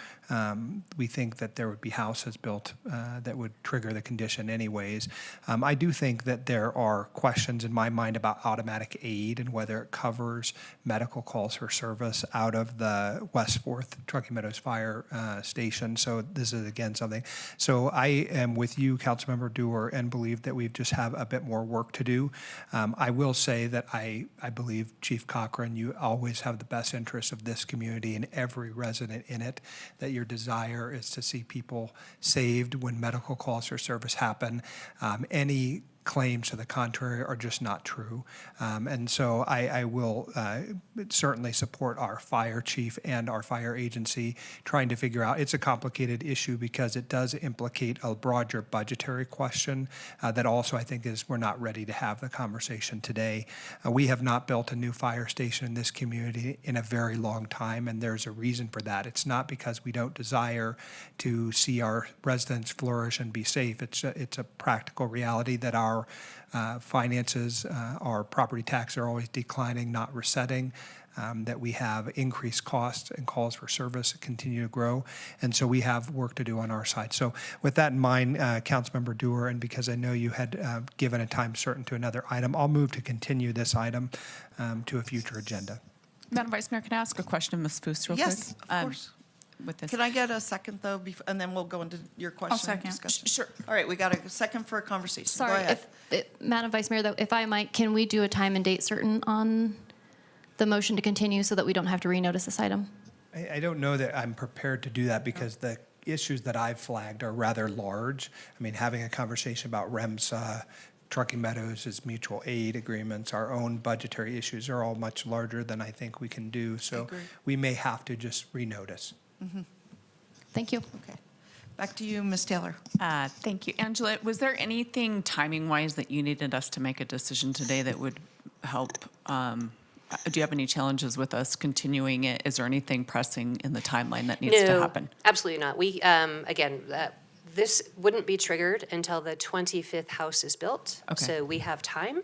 we think that there would be houses built that would trigger the condition anyways. I do think that there are questions in my mind about automatic aid and whether it covers medical calls for service out of the West 4th Truckee Meadows Fire Station. So this is, again, something. So I am with you, Councilmember Dewar, and believe that we just have a bit more work to do. I will say that I believe, Chief Cochran, you always have the best interests of this community and every resident in it, that your desire is to see people saved when medical calls for service happen. Any claims to the contrary are just not true. And so I will certainly support our fire chief and our fire agency trying to figure out, it's a complicated issue because it does implicate a broader budgetary question that also I think is we're not ready to have the conversation today. We have not built a new fire station in this community in a very long time, and there's a reason for that. It's not because we don't desire to see our residents flourish and be safe. It's a practical reality that our finances, our property tax are always declining, not resetting, that we have increased costs and calls for service continue to grow. And so we have work to do on our side. So with that in mind, Councilmember Dewar, and because I know you had given a time certain to another item, I'll move to continue this item to a future agenda. Madam Vice Mayor, can I ask a question of Ms. Foose real quick? Yes, of course. With this. Can I get a second, though, and then we'll go into your question? I'll second. Discussion. Sure. All right, we got a second for a conversation. Go Sorry, ahead. Madam Vice Mayor, though, if I might, can we do a time and date certain on the motion to continue so that we don't have to renotice this item? I don't know that I'm prepared to do that because the issues that I've flagged are rather large. I mean, having a conversation about REMSA, Trucking Meadows' mutual aid agreements, our own budgetary issues are all much larger than I think we can do. So we may have to just renotice. Mm-hmm. Thank you. Okay. Back to you, Ms. Taylor. Thank you. Angela, was there anything timing-wise that you needed us to make a decision today that would help? Do you have any challenges with us continuing it? Is there anything pressing in the timeline that needs to happen? No, absolutely not. We, again, this wouldn't be triggered until the 25th house is built. Okay. So we have time.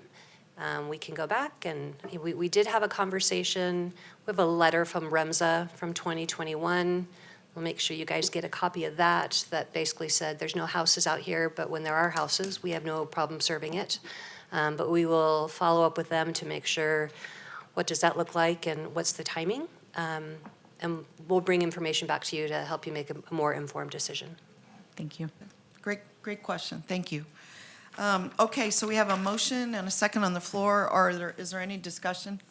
We can go back and we did have a conversation. We have a letter from REMSA from 2021. We'll make sure you guys get a copy of that. That basically said there's no houses out here, but when there are houses, we have no problem serving it. But we will follow up with them to make sure what does that look like and what's the timing. And we'll bring information back to you to help you make a more informed decision. Thank you. Great question. Thank you. Okay, so we have a motion and a second on the floor. Is there any discussion?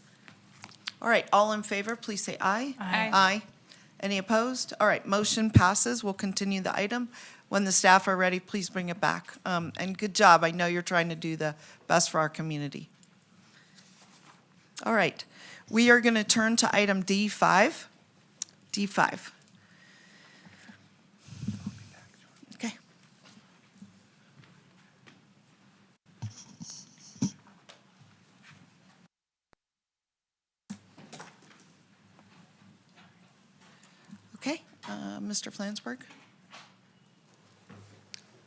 All right, all in favor, please say aye. Aye. Aye. Any opposed? All right, motion passes. We'll continue the item. When the staff are ready, please bring it back. And good job. I know you're trying to do the best for our community. All right, we are going to turn to item D5. D5. Okay. Okay, Mr. Flansburgh?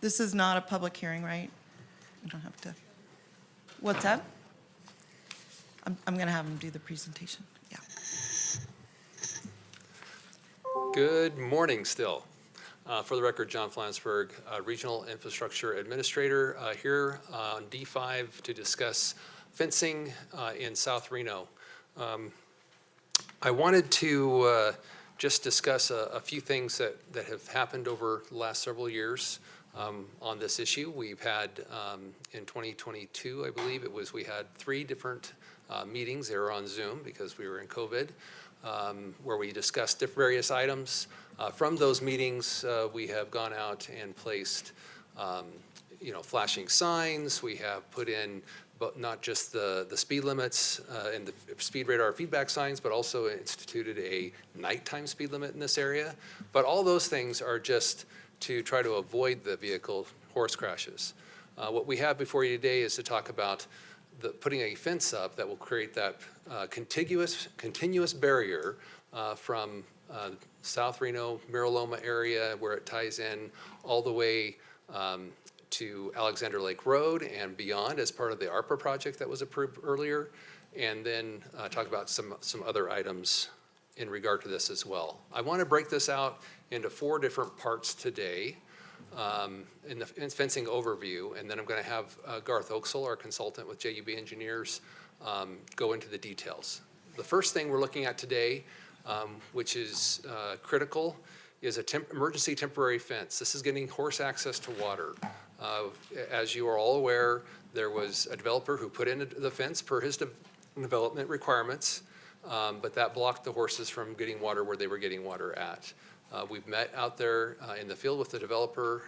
This is not a public hearing, right? We don't have to. What's that? I'm going to have him do the presentation. Yeah. Good morning still. For the record, John Flansburgh, Regional Infrastructure Administrator, here on D5 to discuss fencing in South Reno. I wanted to just discuss a few things that have happened over the last several years on this issue. We've had, in 2022, I believe it was, we had 3 different meetings. They were on Zoom because we were in COVID, where we discussed various items. From those meetings, we have gone out and placed, flashing signs. We have put in, but not just the speed limits and the speed radar feedback signs, but also instituted a nighttime speed limit in this area. But all those things are just to try to avoid the vehicle horse crashes. What we have before you today is to talk about putting a fence up that will create that continuous barrier from South Reno, Miraloma area, where it ties in all the way to Alexander Lake Road and beyond as part of the ARPA project that was approved earlier, and then talk about some other items in regard to this as well. I want to break this out into 4 different parts today in the fencing overview, and then I'm going to have Garth Oaksel, our consultant with JUB Engineers, go into the details. The first thing we're looking at today, which is critical, is an emergency temporary fence. This is getting horse access to water. As you are all aware, there was a developer who put in the fence per his development requirements, but that blocked the horses from getting water where they were getting water at. We've met out there in the field with the developer,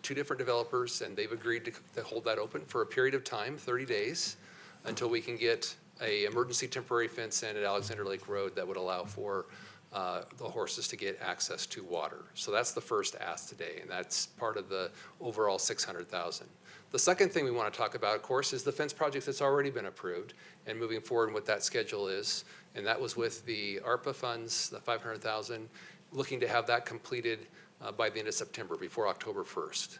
2 different developers, and they've agreed to hold that open for a period of time, 30 days, until we can get a emergency temporary fence in at Alexander Lake Road that would allow for the horses to get access to water. So that's the first ask today, and that's part of the overall $600,000. The second thing we want to talk about, of course, is the fence project that's already been approved and moving forward and what that schedule is. And that was with the ARPA funds, the $500,000, looking to have that completed by the end of September, before October 1st.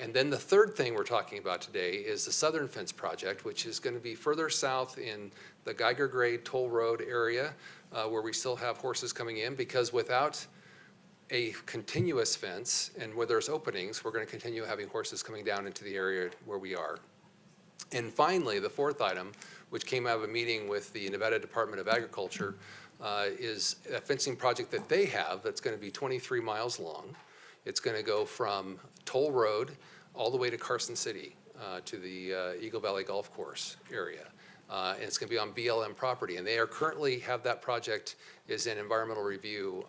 And then the third thing we're talking about today is the Southern Fence Project, which is going to be further south in the Geiger Grade Toll Road area, where we still have horses coming in, because without a continuous fence and where there's openings, we're going to continue having horses coming down into the area where we are. And finally, the fourth item, which came out of a meeting with the Nevada Department of Agriculture, is a fencing project that they have that's going to be 23 miles long. It's going to go from Toll Road all the way to Carson City, to the Eagle Valley Golf Course area. And it's going to be on BLM property. And they are currently have that project is in environmental review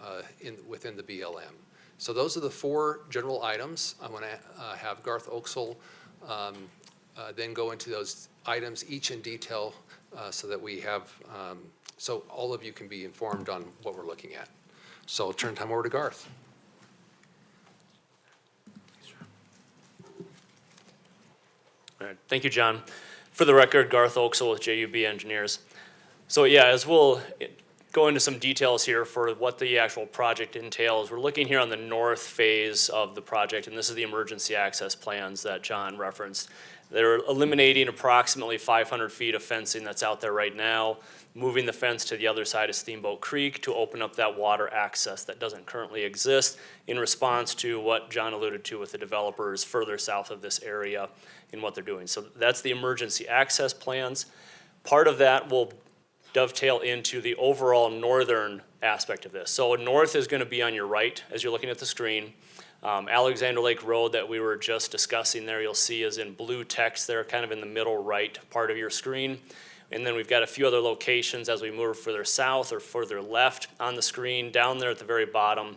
within the BLM. So those are the 4 general items. I'm going to have Garth Oaksel then go into those items each in detail so that we have, so all of you can be informed on what we're looking at. So I'll turn time over to Garth. All right. Thank you, John. For the record, Garth Oaksel with JUB Engineers. So yeah, as we'll go into some details here for what the actual project entails, we're looking here on the north phase of the project, and this is the emergency access plans that John referenced. They're eliminating approximately 500 feet of fencing that's out there right now, moving the fence to the other side of Steamboat Creek to open up that water access that doesn't currently exist in response to what John alluded to with the developers further south of this area in what they're doing. So that's the emergency access plans. Part of that will dovetail into the overall northern aspect of this. So north is going to be on your right as you're looking at the screen. Alexander Lake Road that we were just discussing there, you'll see is in blue text there, kind of in the middle right part of your screen. And then we've got a few other locations as we move further south or further left on the screen. Down there at the very bottom,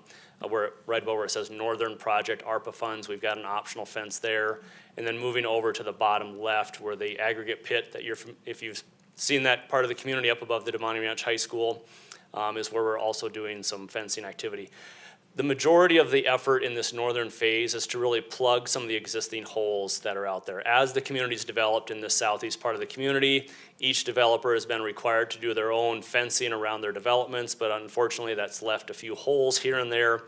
right above where it says Northern Project ARPA funds, we've got an optional fence there. And then moving over to the bottom left where the aggregate pit that if you've seen that part of the community up above the Demonte Ranch High School, is where we're also doing some fencing activity. The majority of the effort in this northern phase is to really plug some of the existing holes that are out there. As the community's developed in the southeast part of the community, each developer has been required to do their own fencing around their developments, but unfortunately that's left a few holes here and there.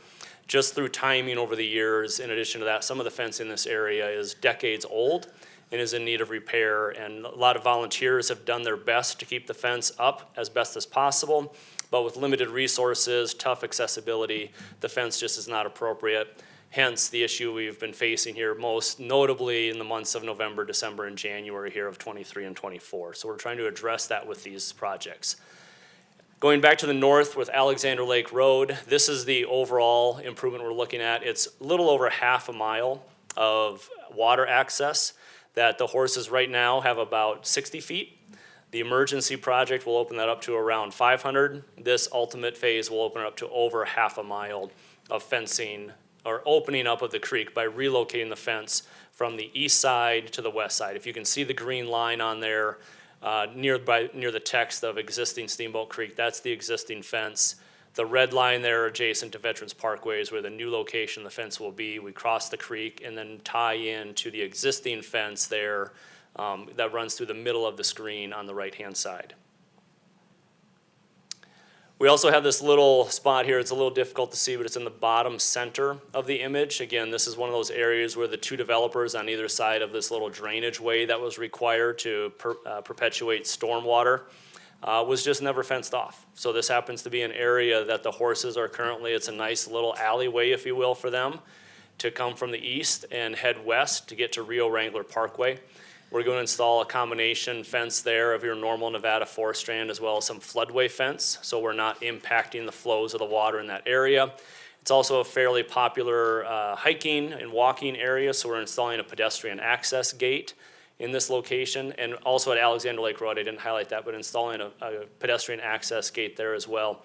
Just through timing over the years, in addition to that, some of the fence in this area is decades old and is in need of repair, and a lot of volunteers have done their best to keep the fence up as best as possible. But with limited resources, tough accessibility, the fence just is not appropriate. Hence the issue we've been facing here, most notably in the months of November, December, and January here of 23 and 24. So we're trying to address that with these projects. Going back to the north with Alexander Lake Road, this is the overall improvement we're looking at. It's a little over half a mile of water access that the horses right now have about 60 feet. The emergency project will open that up to around 500. This ultimate phase will open it up to over half a mile of fencing or opening up of the creek by relocating the fence from the east side to the west side. If you can see the green line on there near the text of existing Steamboat Creek, that's the existing fence. The red line there adjacent to Veterans Parkway is where the new location the fence will be. We cross the creek and then tie in to the existing fence there that runs through the middle of the screen on the right-hand side. We also have this little spot here. It's a little difficult to see, but it's in the bottom center of the image. Again, this is one of those areas where the 2 developers on either side of this little drainage way that was required to perpetuate stormwater was just never fenced off. So this happens to be an area that the horses are currently, it's a nice little alleyway, if you will, for them to come from the east and head west to get to Rio Wrangler Parkway. We're going to install a combination fence there of your normal Nevada forest strand as well as some floodway fence, so we're not impacting the flows of the water in that area. It's also a fairly popular hiking and walking area, so we're installing a pedestrian access gate in this location, and also at Alexander Lake Road, I didn't highlight that, but installing a pedestrian access gate there as well.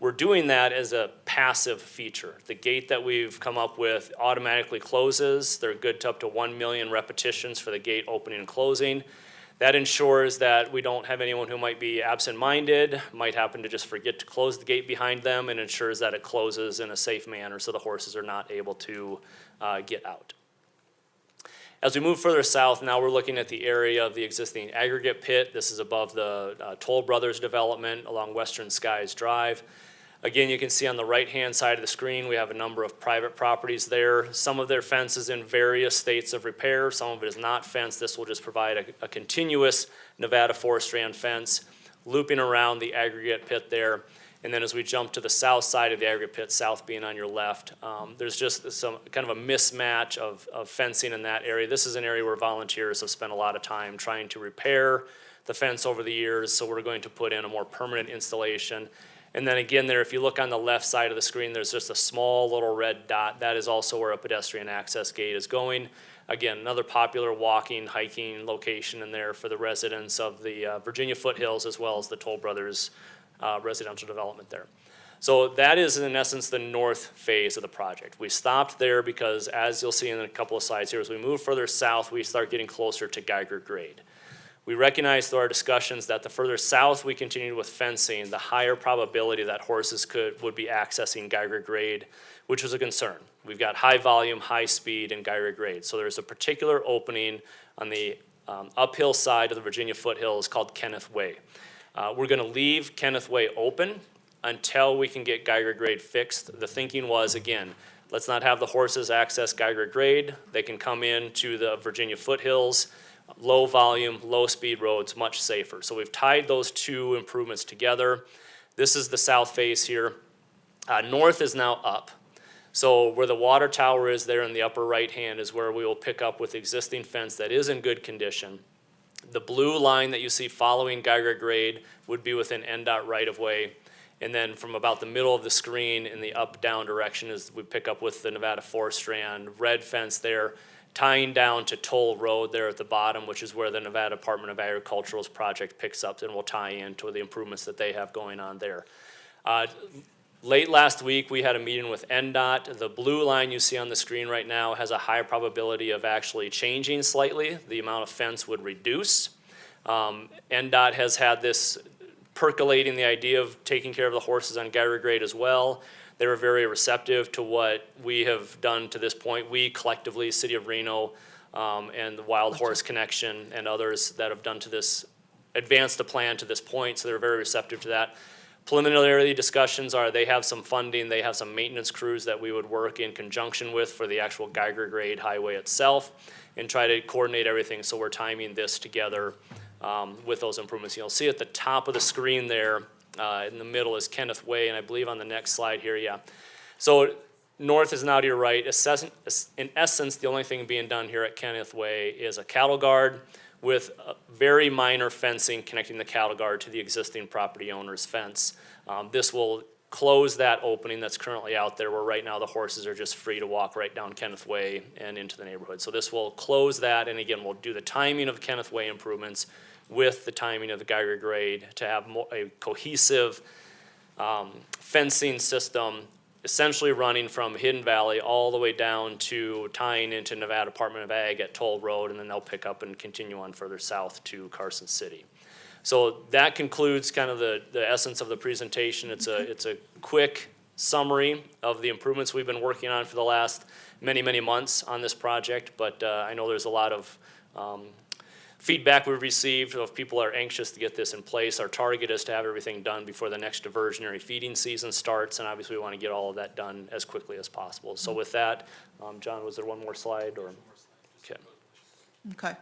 We're doing that as a passive feature. The gate that we've come up with automatically closes. They're good to up to 1 million repetitions for the gate opening and closing. That ensures that we don't have anyone who might be absent-minded, might happen to just forget to close the gate behind them, and ensures that it closes in a safe manner so the horses are not able to get out. As we move further south, now we're looking at the area of the existing aggregate pit. This is above the Toll Brothers development along Western Skies Drive. Again, you can see on the right-hand side of the screen, we have a number of private properties there. Some of their fence is in various states of repair. Some of it is not fenced. This will just provide a continuous Nevada four-strand fence looping around the aggregate pit there. And then as we jump to the south side of the aggregate pit, south being on your left, there's just some kind of a mismatch of fencing in that area. This is an area where volunteers have spent a lot of time trying to repair the fence over the years, so we're going to put in a more permanent installation. And then again there, if you look on the left side of the screen, there's just a small little red dot. That is also where a pedestrian access gate is going. Again, another popular walking, hiking location in there for the residents of the Virginia foothills, as well as the Toll Brothers residential development there. So that is in essence the north phase of the project. We stopped there because, as you'll see in a couple of slides here, as we move further south, we start getting closer to Geiger grade. We recognize through our discussions that the further south we continue with fencing, the higher probability that horses would be accessing Geiger grade, which was a concern. We've got high volume, high speed, and Geiger grade. So there's a particular opening on the uphill side of the Virginia foothills called Kenneth Way. We're gonna leave Kenneth Way open until we can get Geiger grade fixed. The thinking was, again, let's not have the horses access Geiger grade. They can come in to the Virginia foothills, low volume, low speed roads, much safer. So we've tied those two improvements together. This is the south face here. North is now up. So where the water tower is there in the upper right hand is where we will pick up with existing fence that is in good condition. The blue line that you see following Geiger grade would be within NDOT right of way. And then from about the middle of the screen in the up-down direction is we pick up with the Nevada four-strand red fence there, tying down to Toll Road there at the bottom, which is where the Nevada Department of Agricultural's project picks up and will tie into the improvements that they have going on there. Late last week, we had a meeting with NDOT. The blue line you see on the screen right now has a high probability of actually changing slightly. The amount of fence would reduce. NDOT has had this percolating the idea of taking care of the horses on Geiger grade as well. They were very receptive to what we have done to this point. We collectively, City of Reno, and the Wild Horse Connection and others that have done to this, advanced the plan to this point, so they're very receptive to that. Preliminary discussions are they have some funding, they have some maintenance crews that we would work in conjunction with for the actual Geiger grade highway itself and try to coordinate everything, so we're timing this together with those improvements. You'll see at the top of the screen there, in the middle is Kenneth Way, and I believe on the next slide here, yeah. So north is now to your right. In essence, the only thing being done here at Kenneth Way is a cattle guard with very minor fencing connecting the cattle guard to the existing property owner's fence. This will close that opening that's currently out there where right now the horses are just free to walk right down Kenneth Way and into the neighborhood. So this will close that, and again, we'll do the timing of Kenneth Way improvements with the timing of the Geiger grade to have a cohesive fencing system essentially running from Hidden Valley all the way down to tying into Nevada Department of Ag at Toll Road, and then they'll pick up and continue on further south to Carson City. So that concludes kind of the essence of the presentation. It's a quick summary of the improvements we've been working on for the last many months on this project, but I know there's a lot of feedback we've received of people are anxious to get this in place. Our target is to have everything done before the next diversionary feeding season starts, and obviously we want to get all of that done as quickly as possible. So with that, John, was there one more slide? Or okay. Okay.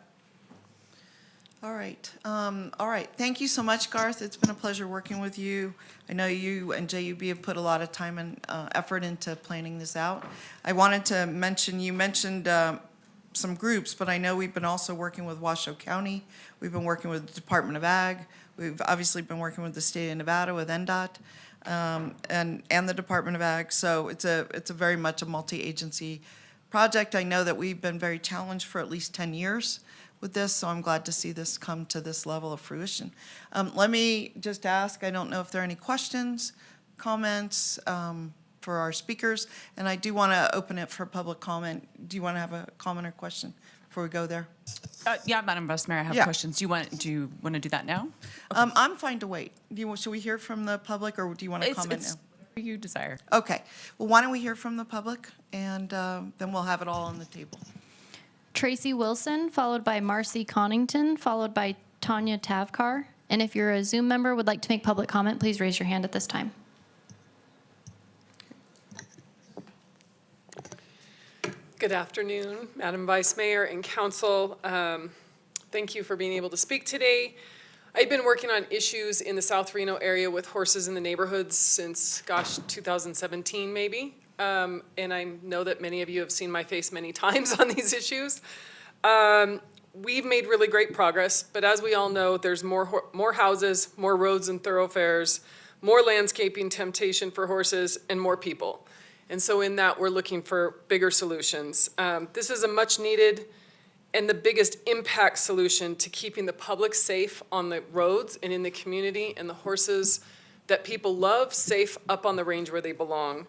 All right. All right. Thank you so much, Garth. It's been a pleasure working with you. I know you and JUB have put a lot of time and effort into planning this out. I wanted to mention, you mentioned some groups, but I know we've been also working with Washoe County. We've been working with the Department of Ag. We've obviously been working with the state of Nevada with NDOT and the Department of Ag. So it's a very much a multi-agency project. I know that we've been very challenged for at least 10 years with this, so I'm glad to see this come to this level of fruition. Let me just ask, I don't know if there are any questions, comments for our speakers, and I do want to open it for public comment. Do you want to have a comment or question before we go there? Yeah, Madam Vice Mayor, I have Yeah. questions. Do you want to do that now? I'm fine to wait. Should we hear from the public, or do you want to comment now? Whatever you desire. Okay. Well, why don't we hear from the public, and then we'll have it all on the table. Tracy Wilson, followed by Marcy Connington, followed by Tanya Tavkar. And if you're a Zoom member, would like to make public comment, please raise your hand at this time. Good afternoon, Madam Vice Mayor and Council. Thank you for being able to speak today. I've been working on issues in the South Reno area with horses in the neighborhoods since, 2017 maybe. And I know that many of you have seen my face many times on these issues. We've made really great progress, but as we all know, there's more houses, more roads and thoroughfares, more landscaping temptation for horses, and more people. And so in that, we're looking for bigger solutions. This is a much needed and the biggest impact solution to keeping the public safe on the roads and in the community, and the horses that people love safe up on the range where they belong.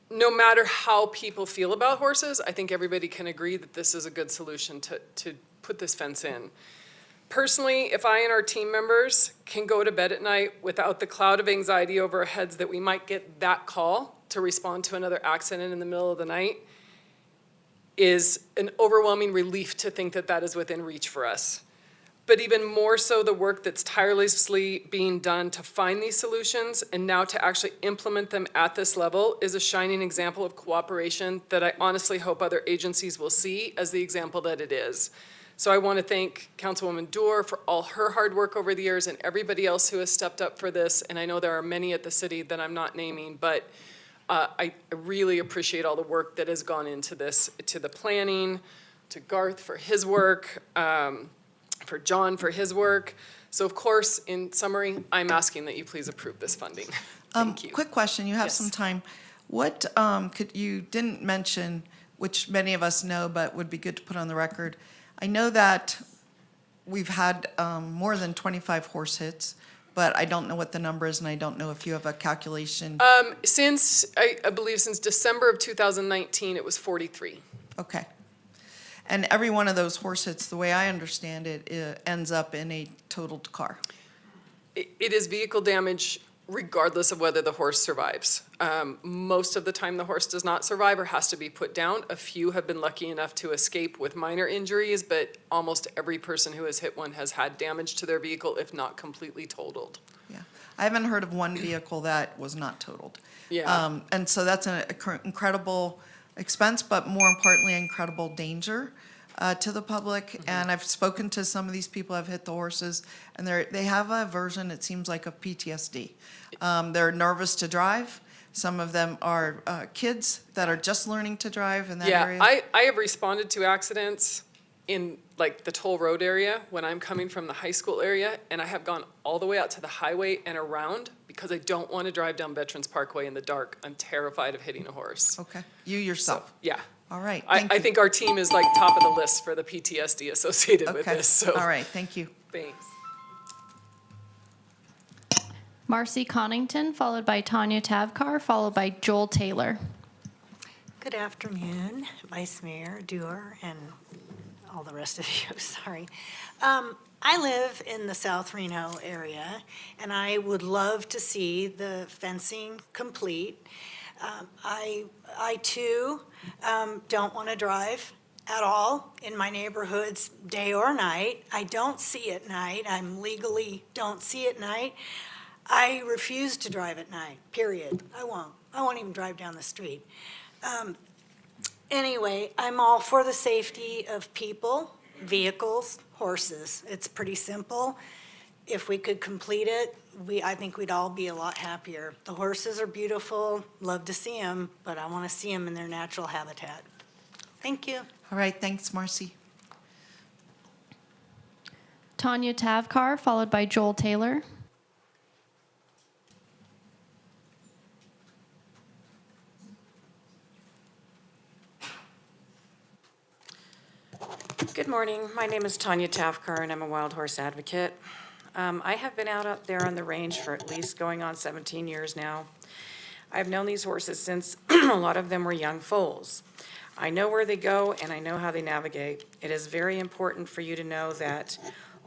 No matter how people feel about horses, I think everybody can agree that this is a good solution to put this fence in. Personally, if I and our team members can go to bed at night without the cloud of anxiety over our heads that we might get that call to respond to another accident in the middle of the night, is an overwhelming relief to think that that is within reach for us. But even more so, the work that's tirelessly being done to find these solutions and now to actually implement them at this level is a shining example of cooperation that I honestly hope other agencies will see as the example that it is. So I want to thank Councilwoman Doer for all her hard work over the years, and everybody else who has stepped up for this. And I know there are many at the city that I'm not naming, but I really appreciate all the work that has gone into this, to the planning, to Garth for his work, for John for his work. So of course, in summary, I'm asking that you please approve this funding. Thank you. Quick question, you have Yes. some time. What you didn't mention, which many of us know, but would be good to put on the record. I know that we've had more than 25 horse hits, but I don't know what the number is, and I don't know if you have a calculation. Since, I believe since December of 2019, it was 43. Okay. And every one of those horse hits, the way I understand it, ends up in a totaled car. It is vehicle damage regardless of whether the horse survives. Most of the time, the horse does not survive or has to be put down. A few have been lucky enough to escape with minor injuries, but almost every person who has hit one has had damage to their vehicle, if not completely totaled. Yeah. I haven't heard of one vehicle that was not totaled. Yeah. And so that's an incredible expense, but more importantly, incredible danger to the public. And I've spoken to some of these people who have hit the horses, and they have a version, it seems like, of PTSD. They're nervous to drive. Some of them are kids that are just learning to drive in that area. Yeah, I have responded to accidents in like the toll road area when I'm coming from the high school area, and I have gone all the way out to the highway and around because I don't want to drive down Veterans Parkway in the dark. I'm terrified of hitting a horse. Okay, you yourself? Yeah. All right, I think our team is like top of the list for the PTSD associated with Okay. this, so. All right, thank you. Thanks. Marcy Connington, followed by Tanya Tavkar, followed by Joel Taylor. Good afternoon, Vice Mayor Doer and all the rest of you, sorry. I live in the South Reno area, and I would love to see the fencing complete. I too don't want to drive at all in my neighborhoods, day or night. I don't see at night. I'm legally don't see at night. I refuse to drive at night, period. I won't even drive down the street. Anyway, I'm all for the safety of people, vehicles, horses. It's pretty simple. If we could complete it, I think we'd all be a lot happier. The horses are beautiful, love to see them, but I want to see them in their natural habitat. Thank you. All right, thanks, Marcy. Tanya Tavkar, followed by Joel Taylor. Good morning. My name is Tanya Tafkar, and I'm a wild horse advocate. I have been out there on the range for at least going on 17 years now. I've known these horses since a lot of them were young foals. I know where they go and I know how they navigate. It is very important for you to know that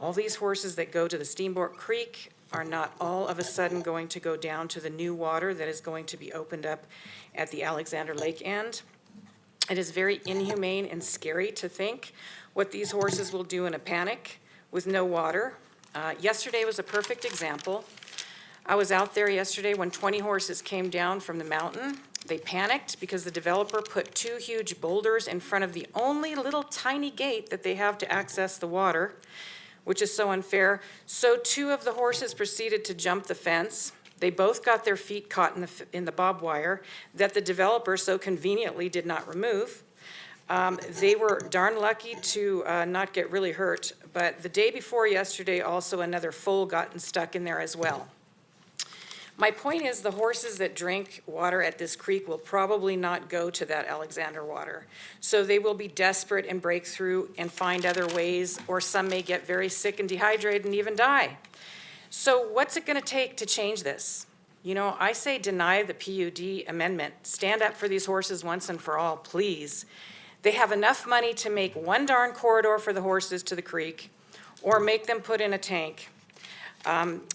all these horses that go to the Steamboat Creek are not all of a sudden going to go down to the new water that is going to be opened up at the Alexander Lake end. It is very inhumane and scary to think what these horses will do in a panic with no water. Yesterday was a perfect example. I was out there yesterday when 20 horses came down from the mountain. They panicked because the developer put 2 huge boulders in front of the only little tiny gate that they have to access the water, which is so unfair. So 2 of the horses proceeded to jump the fence. They both got their feet caught in the barbed wire that the developer so conveniently did not remove. They were darn lucky to not get really hurt, but the day before yesterday, also another foal got stuck in there as well. My point is the horses that drink water at this creek will probably not go to that Alexander water. So they will be desperate and break through and find other ways, or some may get very sick and dehydrated and even die. So what's it going to take to change this? You know, I say deny the PUD amendment. Stand up for these horses once and for all, please. They have enough money to make one darn corridor for the horses to the creek, or make them put in a tank.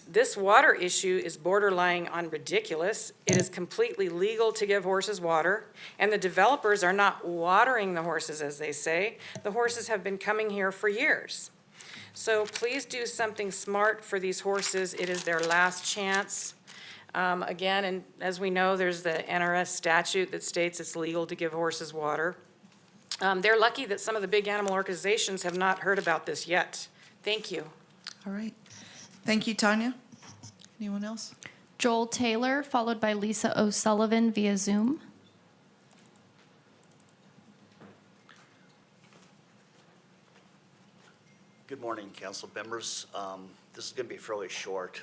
This water issue is borderline on ridiculous. It is completely legal to give horses water, and the developers are not watering the horses, as they say. The horses have been coming here for years. So please do something smart for these horses. It is their last chance. Again, and as we know, there's the NRS statute that states it's legal to give horses water. They're lucky that some of the big animal organizations have not heard about this yet. Thank you. All right. Thank you, Tanya. Anyone else? Joel Taylor, followed by Lisa O'Sullivan via Zoom. Good morning, council members. This is going to be fairly short.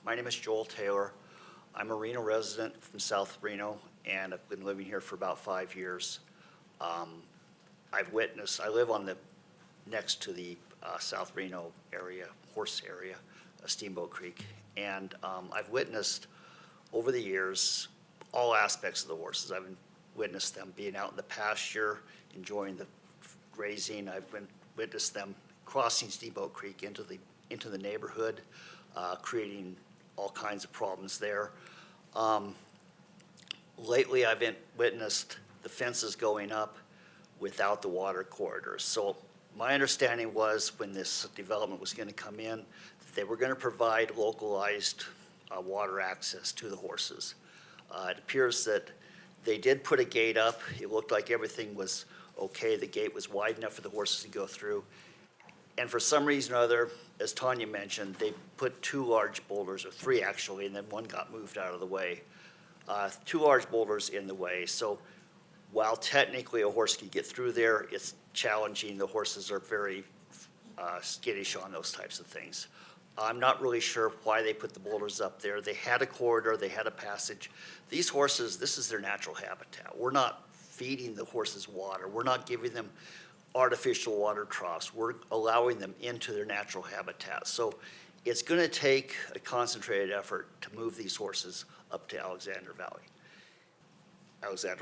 My name is Joel Taylor. I'm a Reno resident from South Reno, and I've been living here for about 5 years. I live on the next to the South Reno area, horse area, Steamboat Creek, and I've witnessed over the years all aspects of the horses. I've witnessed them being out in the pasture, enjoying the grazing. I've witnessed them crossing Steamboat Creek into the neighborhood, creating all kinds of problems there. Lately, I've witnessed the fences going up without the water corridors. So my understanding was when this development was going to come in, that they were going to provide localized water access to the horses. It appears that they did put a gate up. It looked like everything was okay. The gate was wide enough for the horses to go through. And for some reason or other, as Tanya mentioned, they put 2 large boulders, or 3 actually, and then one got moved out of the way. 2 large boulders in the way. So while technically a horse can get through there, it's challenging. The horses are very skittish on those types of things. I'm not really sure why they put the boulders up there. They had a corridor, they had a passage. These horses, this is their natural habitat. We're not feeding the horses water. We're not giving them artificial water troughs. We're allowing them into their natural habitat. So it's going to take a concentrated effort to move these horses up to Alexander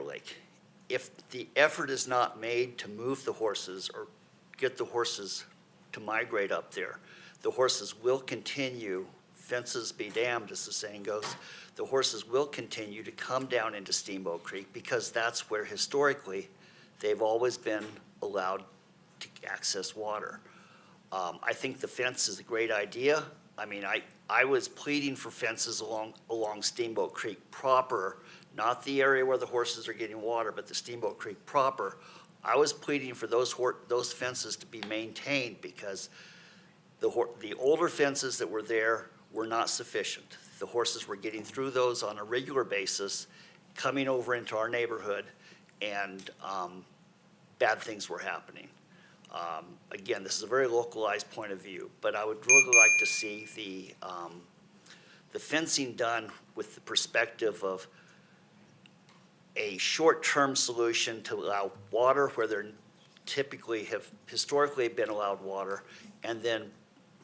Lake. If the effort is not made to move the horses or get the horses to migrate up there, the horses will continue, fences be damned, as the saying goes, the horses will continue to come down into Steamboat Creek because that's where historically they've always been allowed to access water. I think the fence is a great idea. I mean, I was pleading for fences along Steamboat Creek proper, not the area where the horses are getting water, but the Steamboat Creek proper. I was pleading for those fences to be maintained because the older fences that were there were not sufficient. The horses were getting through those on a regular basis, coming over into our neighborhood, and bad things were happening. Again, this is a very localized point of view, but I would really like to see the fencing done with the perspective of a short-term solution to allow water where there typically have historically been allowed water, and then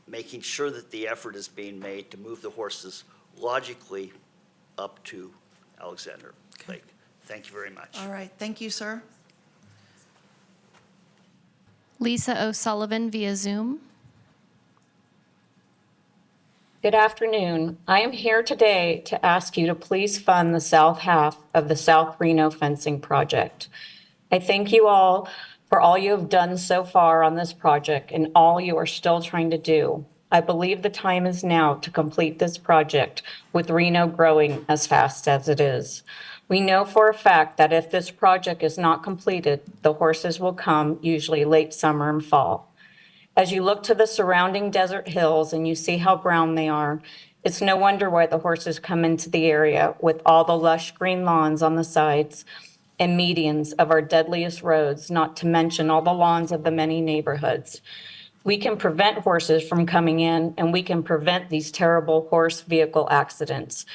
making sure that the effort is being made to move the horses logically up to Alexander Lake. Thank you very much. All right, thank you, sir. Lisa O'Sullivan via Zoom. Good afternoon. I am here today to ask you to please fund the south half of the South Reno fencing project. I thank you all for all you have done so far on this project and all you are still trying to do. I believe the time is now to complete this project with Reno growing as fast as it is. We know for a fact that if this project is not completed, the horses will come usually late summer and fall. As you look to the surrounding desert hills and you see how brown they are, it's no wonder why the horses come into the area with all the lush green lawns on the sides and medians of our deadliest roads, not to mention all the lawns of the many neighborhoods. We can prevent horses from coming in, and we can prevent these terrible horse vehicle accidents.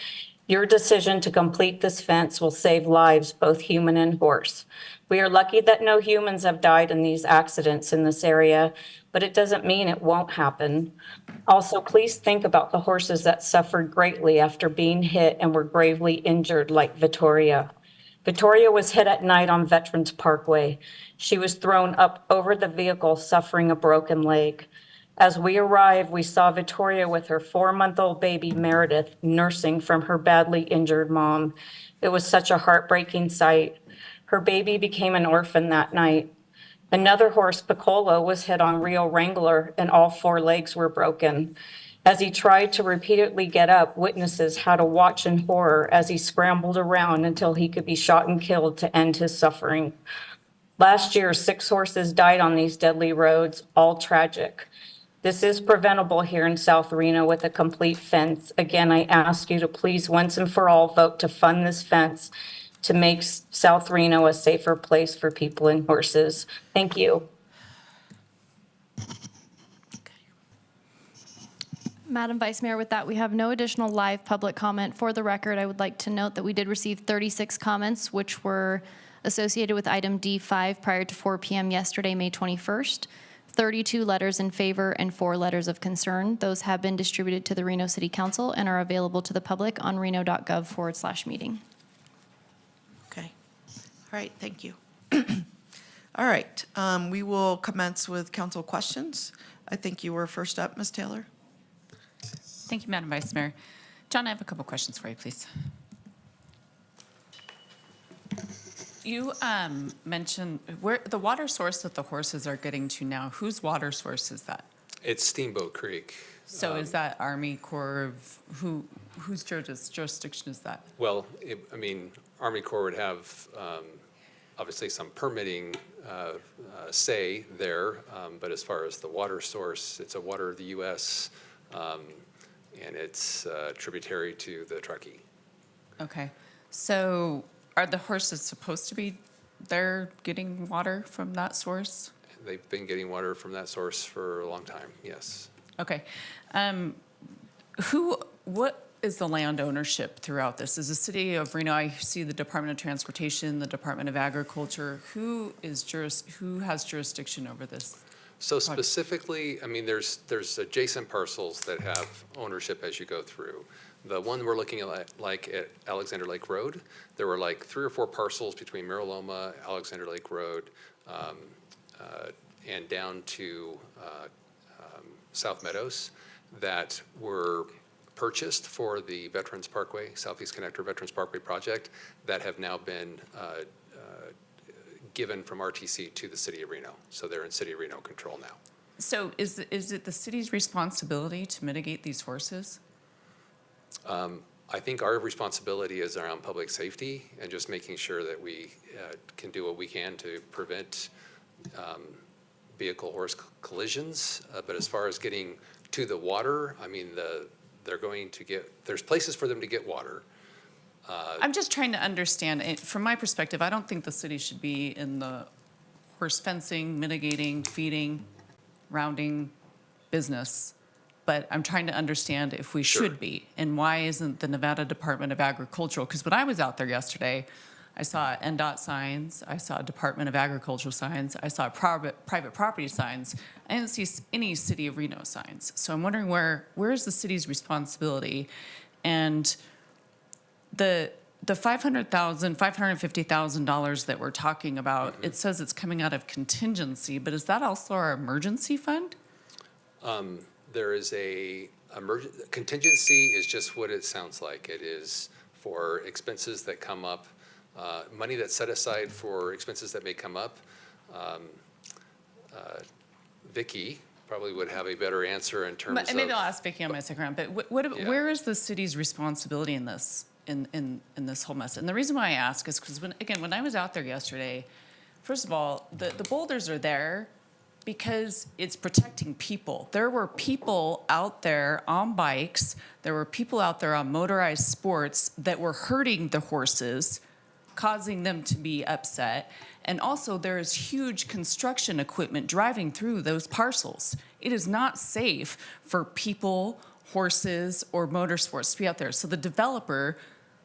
Your decision to complete this fence will save lives, both human and horse. We are lucky that no humans have died in these accidents in this area, but it doesn't mean it won't happen. Also, please think about the horses that suffered greatly after being hit and were gravely injured, like Victoria. Victoria was hit at night on Veterans Parkway. She was thrown up over the vehicle, suffering a broken leg. As we arrived, we saw Victoria with her 4-month-old baby, Meredith, nursing from her badly injured mom. It was such a heartbreaking sight. Her baby became an orphan that night. Another horse, Piccolo, was hit on Rio Wrangler, and all 4 legs were broken. As he tried to repeatedly get up, witnesses had to watch in horror as he scrambled around until he could be shot and killed to end his suffering. Last year, 6 horses died on these deadly roads, all tragic. This is preventable here in South Reno with a complete fence. Again, I ask you to please once and for all vote to fund this fence to make South Reno a safer place for people and horses. Thank you. Madam Vice Mayor, with that, we have no additional live public comment. For the record, I would like to note that we did receive 36 comments, which were associated with item D5 prior to 4 p.m. yesterday, May 21st. 32 letters in favor and 4 letters of concern. Those have been distributed to the Reno City Council and are available to the public on reno.gov/meeting. Okay. All right, thank you. All right, we will commence with council questions. I think you were first up, Ms. Taylor. Thank you, Madam Vice Mayor. John, I have a couple questions for you, please. You mentioned where the water source that the horses are getting to now. Whose water source is that? It's Steamboat Creek. So is that Army Corps of whose jurisdiction is that? Well, I mean, Army Corps would have obviously some permitting say there, but as far as the water source, it's a water of the U.S. And it's tributary to the Truckee. Okay, so are the horses supposed to be there getting water from that source? They've been getting water from that source for a long time, yes. Okay. What is the land ownership throughout this? Is the city of Reno, I see the Department of Transportation, the Department of Agriculture. Who has jurisdiction over this? So specifically, I mean, there's adjacent parcels that have ownership as you go through. The one we're looking at, like at Alexander Lake Road, there were like 3 or 4 parcels between Miraloma, Alexander Lake Road, and down to South Meadows that were purchased for the Veterans Parkway, Southeast Connector Veterans Parkway project that have now been given from RTC to the city of Reno. So they're in city of Reno control now. So is it the city's responsibility to mitigate these horses? I think our responsibility is around public safety and just making sure that we can do what we can to prevent vehicle horse collisions. But as far as getting to the water, I mean, there's places for them to get water. I'm just trying to understand. From my perspective, I don't think the city should be in the horse fencing, mitigating, feeding, rounding business. But I'm trying to understand if we should be, and why isn't the Nevada Department of Agriculture? Because when I was out there yesterday, I saw NDOT signs, I saw Department of Agriculture signs, I saw private property signs. I didn't see any City of Reno signs. So I'm wondering where is the city's responsibility? And the $500,000, $550,000 that we're talking about, it says it's coming out of contingency, but is that also our emergency fund? There is contingency is just what it sounds like. It is for expenses that come up, money that's set aside for expenses that may come up. Vicki probably would have a better answer in terms of. Maybe I'll ask Vicki on my second round, but where is the city's responsibility in this, in this whole mess? And the reason why I ask is because when I was out there yesterday, first of all, the boulders are there because it's protecting people. There were people out there on bikes, there were people out there on motorized sports that were hurting the horses, causing them to be upset. And also there is huge construction equipment driving through those parcels. It is not safe for people, horses, or motorsports to be out there. So the developer,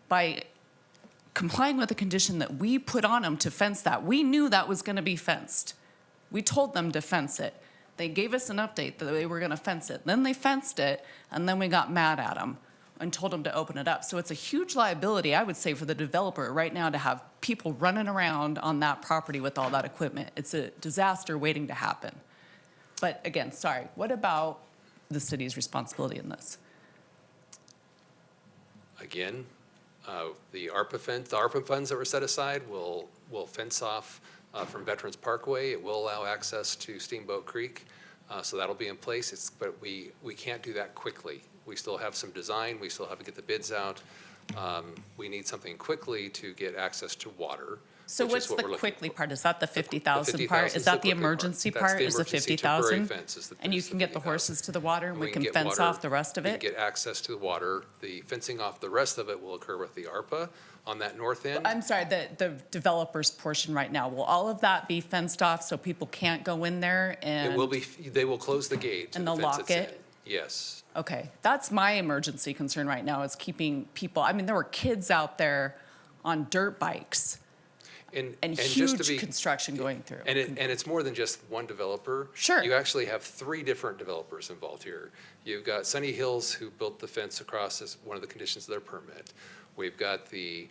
by complying with the condition that we put on them to fence that, we knew that was gonna be fenced. We told them to fence it. They gave us an update that they were gonna fence it. Then they fenced it, and then we got mad at them and told them to open it up. So it's a huge liability, I would say, for the developer right now to have people running around on that property with all that equipment. It's a disaster waiting to happen. But again, sorry, what about the city's responsibility in this? Again, the ARPA funds that were set aside will fence off from Veterans Parkway. It will allow access to Steamboat Creek, so that'll be in place. But we can't do that quickly. We still have some design. We still have to get the bids out. We need something quickly to get access to water. So what's the quickly part? Is that the 50,000 part? Is that the emergency part? Is the 50,000? And you can get the horses to the water and we can fence off the rest of We it? can get access to the water. The fencing off the rest of it will occur with the ARPA on that north end. I'm sorry, the developer's portion right now, will all of that be fenced off so people can't go in there and? It will be, they will close the gate. And they'll lock it? Yes. Okay, that's my emergency concern right now, is keeping people, I mean, there were kids out there on dirt bikes and just to huge construction going through. And it's more than just one developer. Sure. You actually have 3 different developers involved here. You've got Sunny Hills, who built the fence across as one of the conditions of their permit. We've got the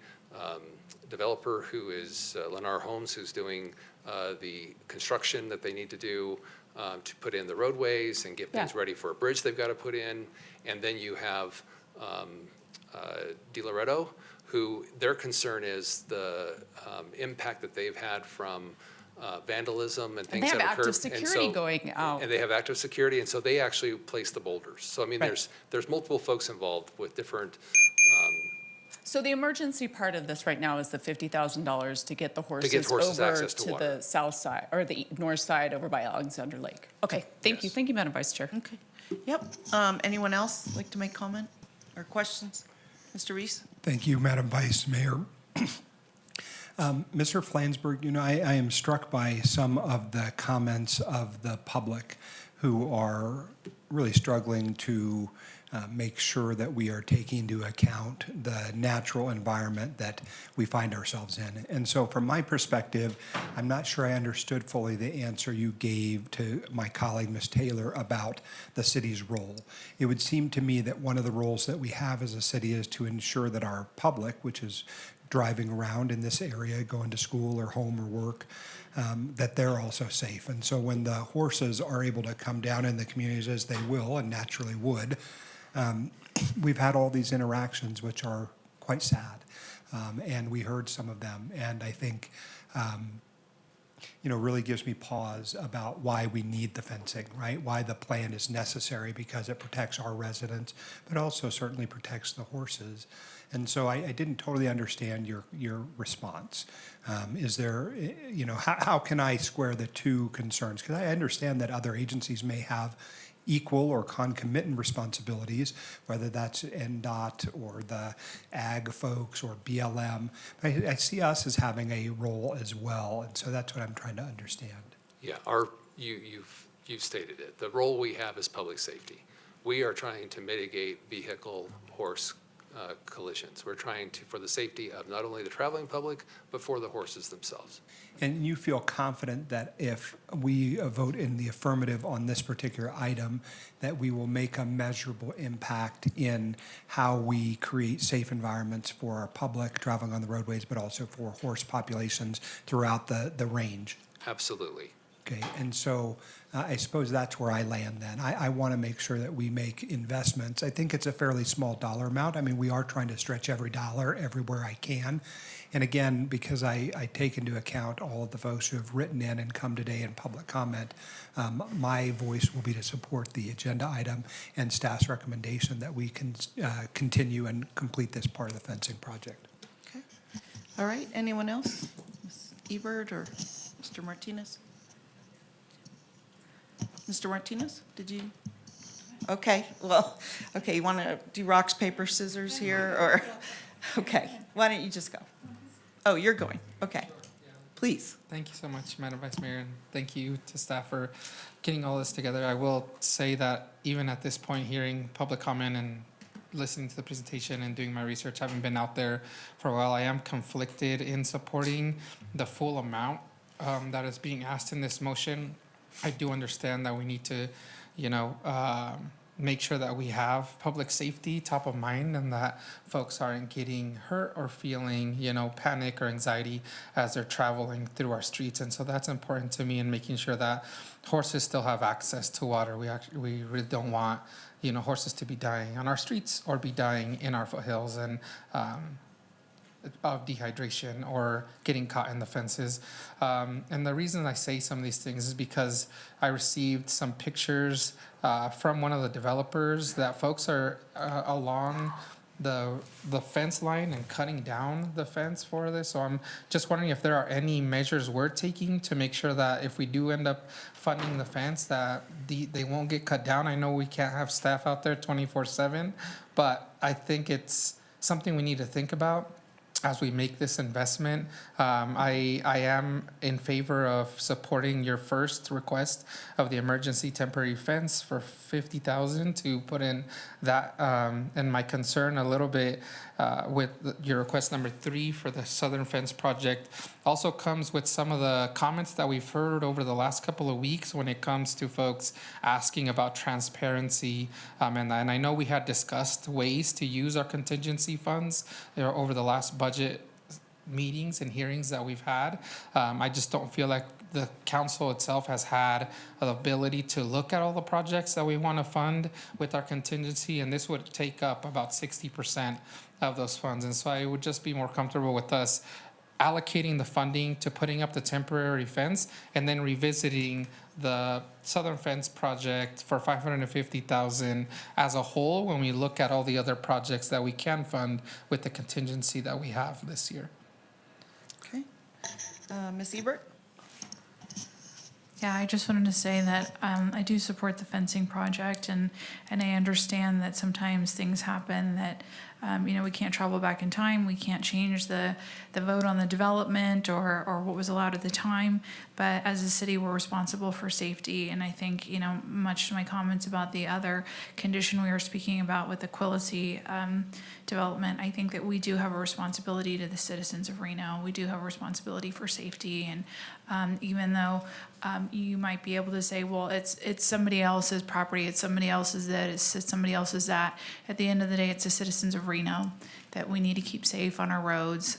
developer who is Lennar Homes, who's doing the construction that they need to do to put in the roadways and get things ready for a bridge they've got to put in. And then you have De Loretto, who their concern is the impact that they've had from vandalism and things that occur. They have active security going out. And they have active security, and so they actually place the boulders. So I mean, there's multiple folks involved with different. So the emergency part of this right now is the $50,000 to get the horses over access to water. the south side, or the north side over by Alexander Lake. Okay, thank you. Thank you, Madam Vice Chair. Okay. Yep. Anyone else like to make comment or questions? Mr. Reese? Thank you, Madam Vice Mayor. Mr. Flansburgh, you know, I am struck by some of the comments of the public who are really struggling to make sure that we are taking into account the natural environment that we find ourselves in. And so from my perspective, I'm not sure I understood fully the answer you gave to my colleague, Ms. Taylor, about the city's role. It would seem to me that one of the roles that we have as a city is to ensure that our public, which is driving around in this area, going to school or home or work, that they're also safe. And so when the horses are able to come down in the communities, as they will and naturally would, we've had all these interactions which are quite sad, and we heard some of them, and I think really gives me pause about why we need the fencing, right? Why the plan is necessary, because it protects our residents, but also certainly protects the horses. And so I didn't totally understand your response. Is there, how can I square the two concerns? Because I understand that other agencies may have equal or concomitant responsibilities, whether that's NDOT or the ag folks or BLM. But I see us as having a role as well, and so that's what I'm trying to understand. Yeah, you've stated it. The role we have is public safety. We are trying to mitigate vehicle, horse collisions. We're trying to, for the safety of not only the traveling public, but for the horses themselves. And you feel confident that if we vote in the affirmative on this particular item, that we will make a measurable impact in how we create safe environments for our public traveling on the roadways, but also for horse populations throughout the range? Absolutely. Okay, and so I suppose that's where I land then. I want to make sure that we make investments. I think it's a fairly small dollar amount. I mean, we are trying to stretch every dollar everywhere I can. And again, because I take into account all of the folks who have written in and come today in public comment, my voice will be to support the agenda item and staff's recommendation that we can continue and complete this part of the fencing project. Okay. All right, anyone else? Ms. Ebert or Mr. Martinez? Mr. Martinez, did you? Okay, well, okay, you want to do rocks, paper, scissors here, or? Okay, why don't you just go? Oh, you're going, okay. Please. Thank you so much, Madam Vice Mayor, and thank you to staff for getting all this together. I will say that even at this point, hearing public comment and listening to the presentation and doing my research, having been out there for a while, I am conflicted in supporting the full amount that is being asked in this motion. I do understand that we need to, make sure that we have public safety top of mind and that folks aren't getting hurt or feeling, panic or anxiety as they're traveling through our streets. And so that's important to me in making sure that horses still have access to water. We really don't want, horses to be dying on our streets or be dying in our foothills and of dehydration or getting caught in the fences. And the reason I say some of these things is because I received some pictures from one of the developers that folks are along the fence line and cutting down the fence for this. So I'm just wondering if there are any measures we're taking to make sure that if we do end up funding the fence, that they won't get cut down. I know we can't have staff out there 24/7, but I think it's something we need to think about as we make this investment. I am in favor of supporting your first request of the emergency temporary fence for $50,000 to put in that. And my concern a little bit with your request number 3 for the Southern Fence project also comes with some of the comments that we've heard over the last couple of weeks when it comes to folks asking about transparency. And I know we had discussed ways to use our contingency funds over the last budget meetings and hearings that we've had. I just don't feel like the council itself has had the ability to look at all the projects that we want to fund with our contingency, and this would take up about 60% of those funds. And so I would just be more comfortable with us allocating the funding to putting up the temporary fence and then revisiting the Southern Fence project for $550,000 as a whole when we look at all the other projects that we can fund with the contingency that we have this year. Okay. Ms. Ebert? Yeah, I just wanted to say that I do support the fencing project, and I understand that sometimes things happen that, we can't travel back in time. We can't change the vote on the development or what was allowed at the time. But as a city, we're responsible for safety. And I think, much to my comments about the other condition we were speaking about with the Quillisi development, I think that we do have a responsibility to the citizens of Reno. We do have a responsibility for safety. And even though you might be able to say, well, it's somebody else's property, it's somebody else's this, it's somebody else's that. At the end of the day, it's the citizens of Reno that we need to keep safe on our roads.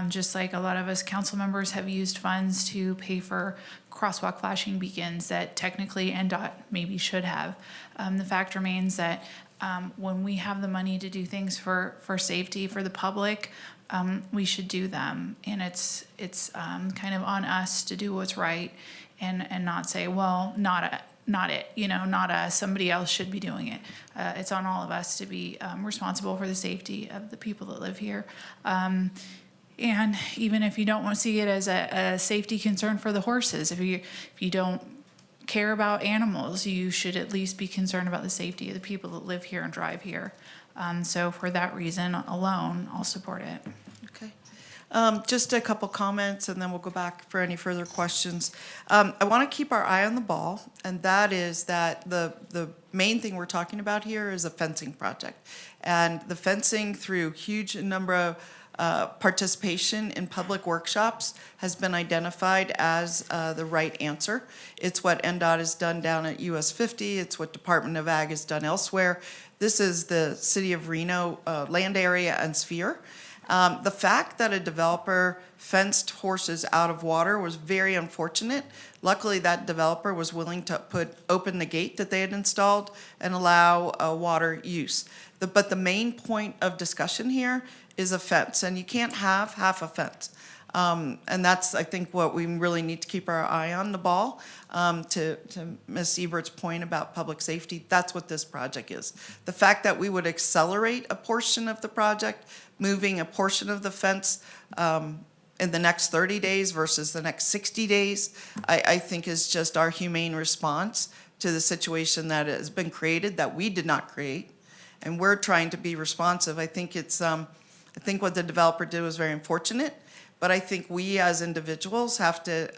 Just like a lot of us council members have used funds to pay for crosswalk flashing beacons that technically NDOT maybe should have. The fact remains that when we have the money to do things for safety for the public, we should do them. And it's kind of on us to do what's right and not say, well, not us, somebody else should be doing it. It's on all of us to be responsible for the safety of the people that live here. And even if you don't want to see it as a safety concern for the horses, if you don't care about animals, you should at least be concerned about the safety of the people that live here and drive here. So for that reason alone, I'll support it. Okay. Just a couple comments, and then we'll go back for any further questions. I want to keep our eye on the ball, and that is that the main thing we're talking about here is a fencing project. And the fencing, through huge number of participation in public workshops, has been identified as the right answer. It's what NDOT has done down at US 50. It's what Department of Ag has done elsewhere. This is the City of Reno land area and sphere. The fact that a developer fenced horses out of water was very unfortunate. Luckily, that developer was willing to open the gate that they had installed and allow water use. But the main point of discussion here is a fence, and you can't have half a fence. And that's, I think, what we really need to keep our eye on the ball. To Ms. Ebert's point about public safety, that's what this project is. The fact that we would accelerate a portion of the project, moving a portion of the fence in the next 30 days versus the next 60 days, I think is just our humane response to the situation that has been created that we did not create. And we're trying to be responsive. I think I think what the developer did was very unfortunate, but I think we as individuals have to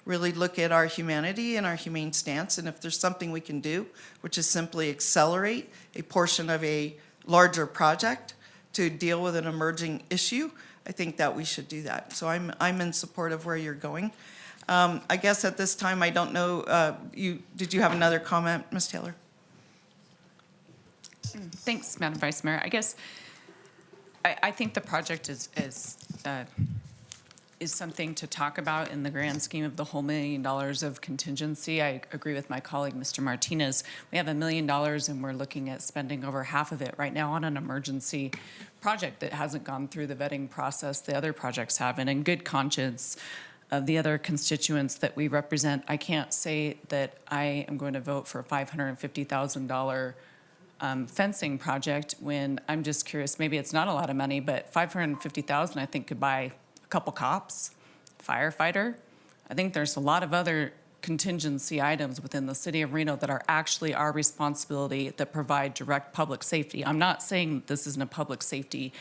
really look at our humanity and our humane stance, and if there's something we can do, which is simply accelerate a portion of a larger project to deal with an emerging issue, I think that we should do that. So I'm in support of where you're going. I guess at this time, I don't know, did you have another comment, Ms. Taylor? Thanks, Madam Vice Mayor. I guess I think the project is something to talk about in the grand scheme of the whole $1 million of contingency. I agree with my colleague, Mr. Martinez. We have $1 million and we're looking at spending over half of it right now on an emergency project that hasn't gone through the vetting process the other projects have. And in good conscience of the other constituents that we represent, I can't say that I am going to vote for a $550,000 fencing project when I'm just curious, maybe it's not a lot of money, but $550,000 I think could buy a couple cops, firefighter. I think there's a lot of other contingency items within the city of Reno that are actually our responsibility that provide direct public safety. I'm not saying this isn't a public safety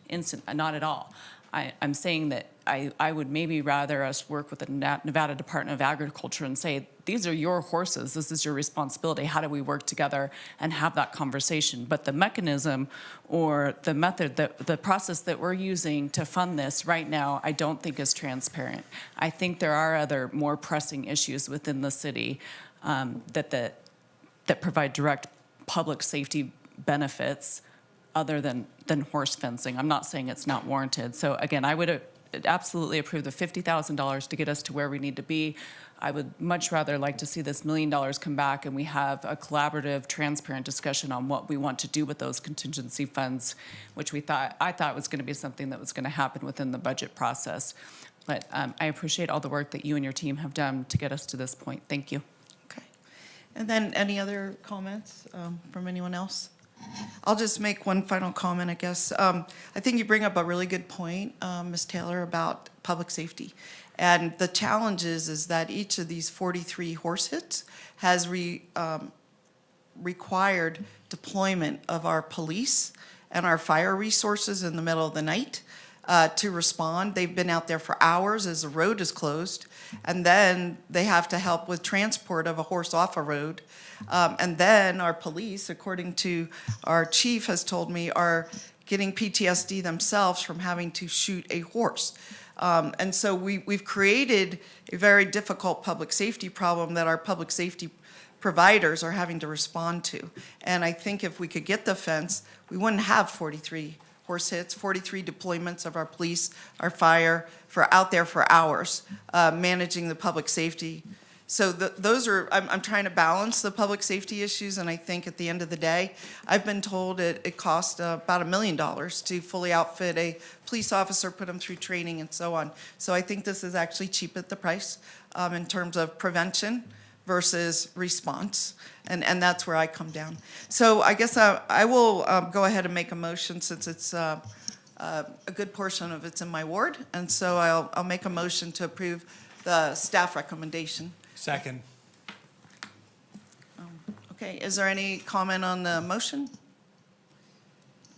incident, not at all. I'm saying that I would maybe rather us work with the Nevada Department of Agriculture and say, these are your horses, this is your responsibility, how do we work together and have that conversation? But the mechanism or the method, the process that we're using to fund this right now, I don't think is transparent. I think there are other more pressing issues within the city that provide direct public safety benefits other than horse fencing. I'm not saying it's not warranted. So again, I would absolutely approve the $50,000 to get us to where we need to be. I would much rather like to see this $1 million come back and we have a collaborative, transparent discussion on what we want to do with those contingency funds, which I thought was going to be something that was going to happen within the budget process. But I appreciate all the work that you and your team have done to get us to this point. Thank you. Okay. And then any other comments from anyone else? I'll just make one final comment, I guess. I think you bring up a really good point, Ms. Taylor, about public safety. And the challenge is that each of these 43 horse hits has required deployment of our police and our fire resources in the middle of the night to respond. They've been out there for hours as the road is closed, and then they have to help with transport of a horse off a road. And then our police, according to our chief has told me, are getting PTSD themselves from having to shoot a horse. And so we've created a very difficult public safety problem that our public safety providers are having to respond to. And I think if we could get the fence, we wouldn't have 43 horse hits, 43 deployments of our police, our fire, for out there for hours, managing the public safety. So those are, I'm trying to balance the public safety issues, and I think at the end of the day, I've been told it cost about $1 million to fully outfit a police officer, put them through training and so on. So I think this is actually cheap at the price in terms of prevention versus response, and that's where I come down. So I guess I will go ahead and make a motion since it's a good portion of it's in my ward, and so I'll make a motion to approve the staff recommendation. Second. Okay, is there any comment on the motion?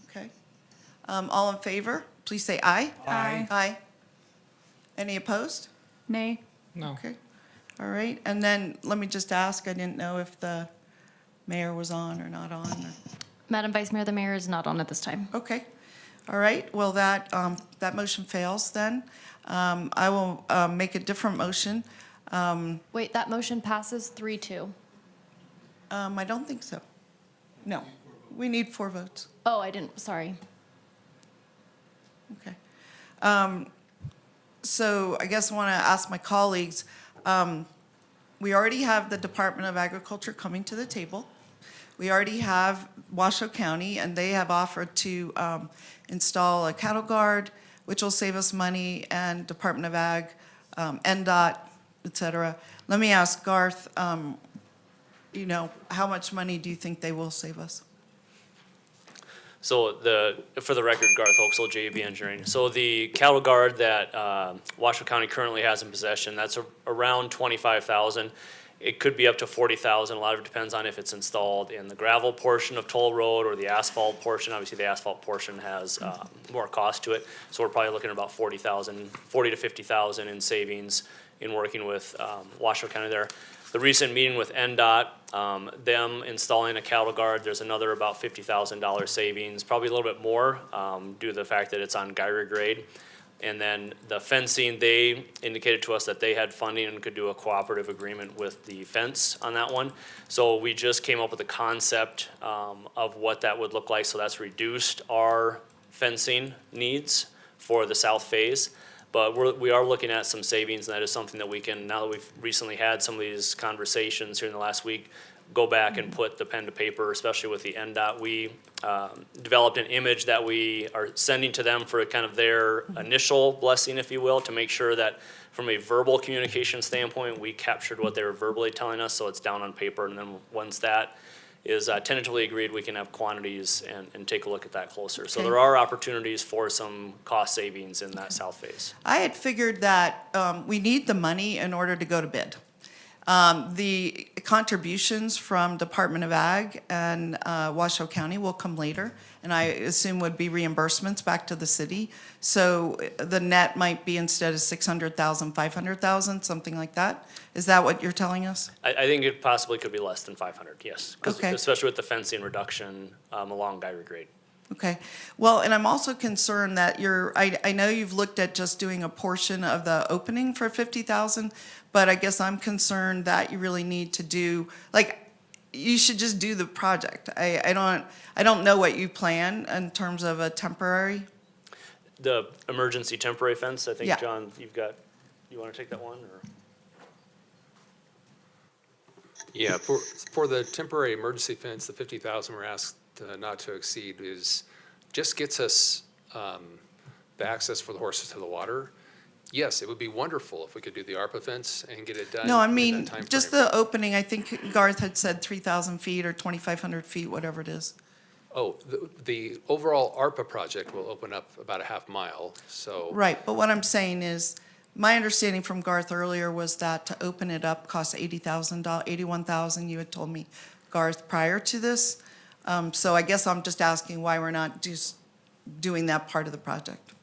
Okay. All in favor, please say aye. Aye. Aye. Any opposed? Nay. No. Okay, all right, and then let me just ask, I didn't know if the mayor was on or not on, or, Madam Vice Mayor, the mayor is not on at this time. okay. All right, well, that motion fails then. I will make a different motion. Wait, that motion passes 3-2. I don't think so. No, we need 4 votes. Oh, I didn't, sorry. Okay. So I guess I want to ask my colleagues, we already have the Department of Agriculture coming to the table. We already have Washoe County, and they have offered to install a cattle guard, which will save us money, and Department of Ag, NDOT, et cetera. Let me ask Garth, you know, how much money do you think they will save us? So for the record, Garth Oaksall, JUB Engineering. So the cattle guard that Washoe County currently has in possession, that's around $25,000. It could be up to $40,000. A lot of it depends on if it's installed in the gravel portion of Toll Road or the asphalt portion. Obviously, the asphalt portion has more cost to it. So we're probably looking at about $40,000 to $50,000 in savings in working with Washoe County there. The recent meeting with NDOT, them installing a cattle guard, there's another about $50,000 savings, probably a little bit more due to the fact that it's on gyro grade. And then the fencing, they indicated to us that they had funding and could do a cooperative agreement with the fence on that one. So we just came up with a concept of what that would look like. So that's reduced our fencing needs for the south phase. But we are looking at some savings, and that is something that we can, now that we've recently had some of these conversations here in the last week, go back and put the pen to paper, especially with the NDOT. We developed an image that we are sending to them for kind of their initial blessing, if you will, to make sure that from a verbal communication standpoint, we captured what they were verbally telling us, so it's down on paper. And then once that is tentatively agreed, we can have quantities and take a look at that closer. So Okay. there are opportunities for some cost savings in that south phase. I had figured that we need the money in order to go to bid. The contributions from Department of Ag and Washoe County will come later, and I assume would be reimbursements back to the city. So the net might be, instead of 600,000, 500,000, something like that. Is that what you're telling us? I think it possibly could be less than 500, yes. 'Cause Okay. especially with the fencing reduction along gyro grade. Okay, well, and I'm also concerned that I know you've looked at just doing a portion of the opening for 50,000, but I guess I'm concerned that you really need to do, like, you should just do the project. I don't know what you plan in terms of a temporary. The emergency temporary fence, I think, Yeah. John, you want to take that one, or? Yeah, for the temporary emergency fence, the 50,000 we're asked not to exceed just gets us the access for the horses to the water. Yes, it would be wonderful if we could do the ARPA fence and get it done. No, I in that mean, time just frame. the opening, I think Garth had said 3,000 feet or 2,500 feet, whatever it is. Oh, the overall ARPA project will open up about a half mile, so. Right, but what I'm saying is, my understanding from Garth earlier was that to open it up costs $80,000, 81,000, you had told me, Garth, prior to this. So I guess I'm just asking why we're not just doing that part of the project.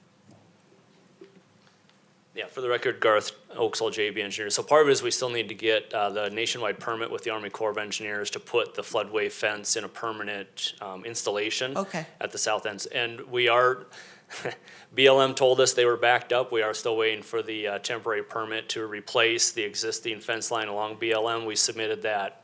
Yeah, for the record, Garth Oaksall, JB Engineers. So part of it is we still need to get the nationwide permit with the Army Corps of Engineers to put the floodway fence in a permanent installation Okay. at the south ends. And we are, BLM told us they were backed up. We are still waiting for the temporary permit to replace the existing fence line along BLM. We submitted that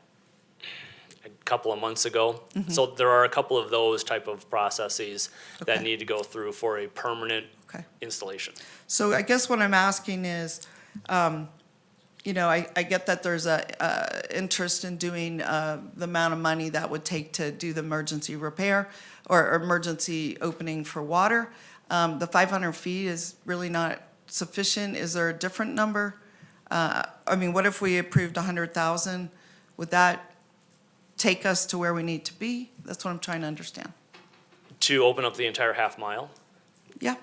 a couple of months ago. So there are a couple of those type of processes that Okay. need to go through for a permanent Okay. installation. So I guess what I'm asking is, you know, I get that there's a interest in doing the amount of money that would take to do the emergency repair or emergency opening for water. The 500 feet is really not sufficient. Is there a different number? I mean, what if we approved 100,000? Would that take us to where we need to be? That's what I'm trying to understand. To open up the entire half mile? Yeah.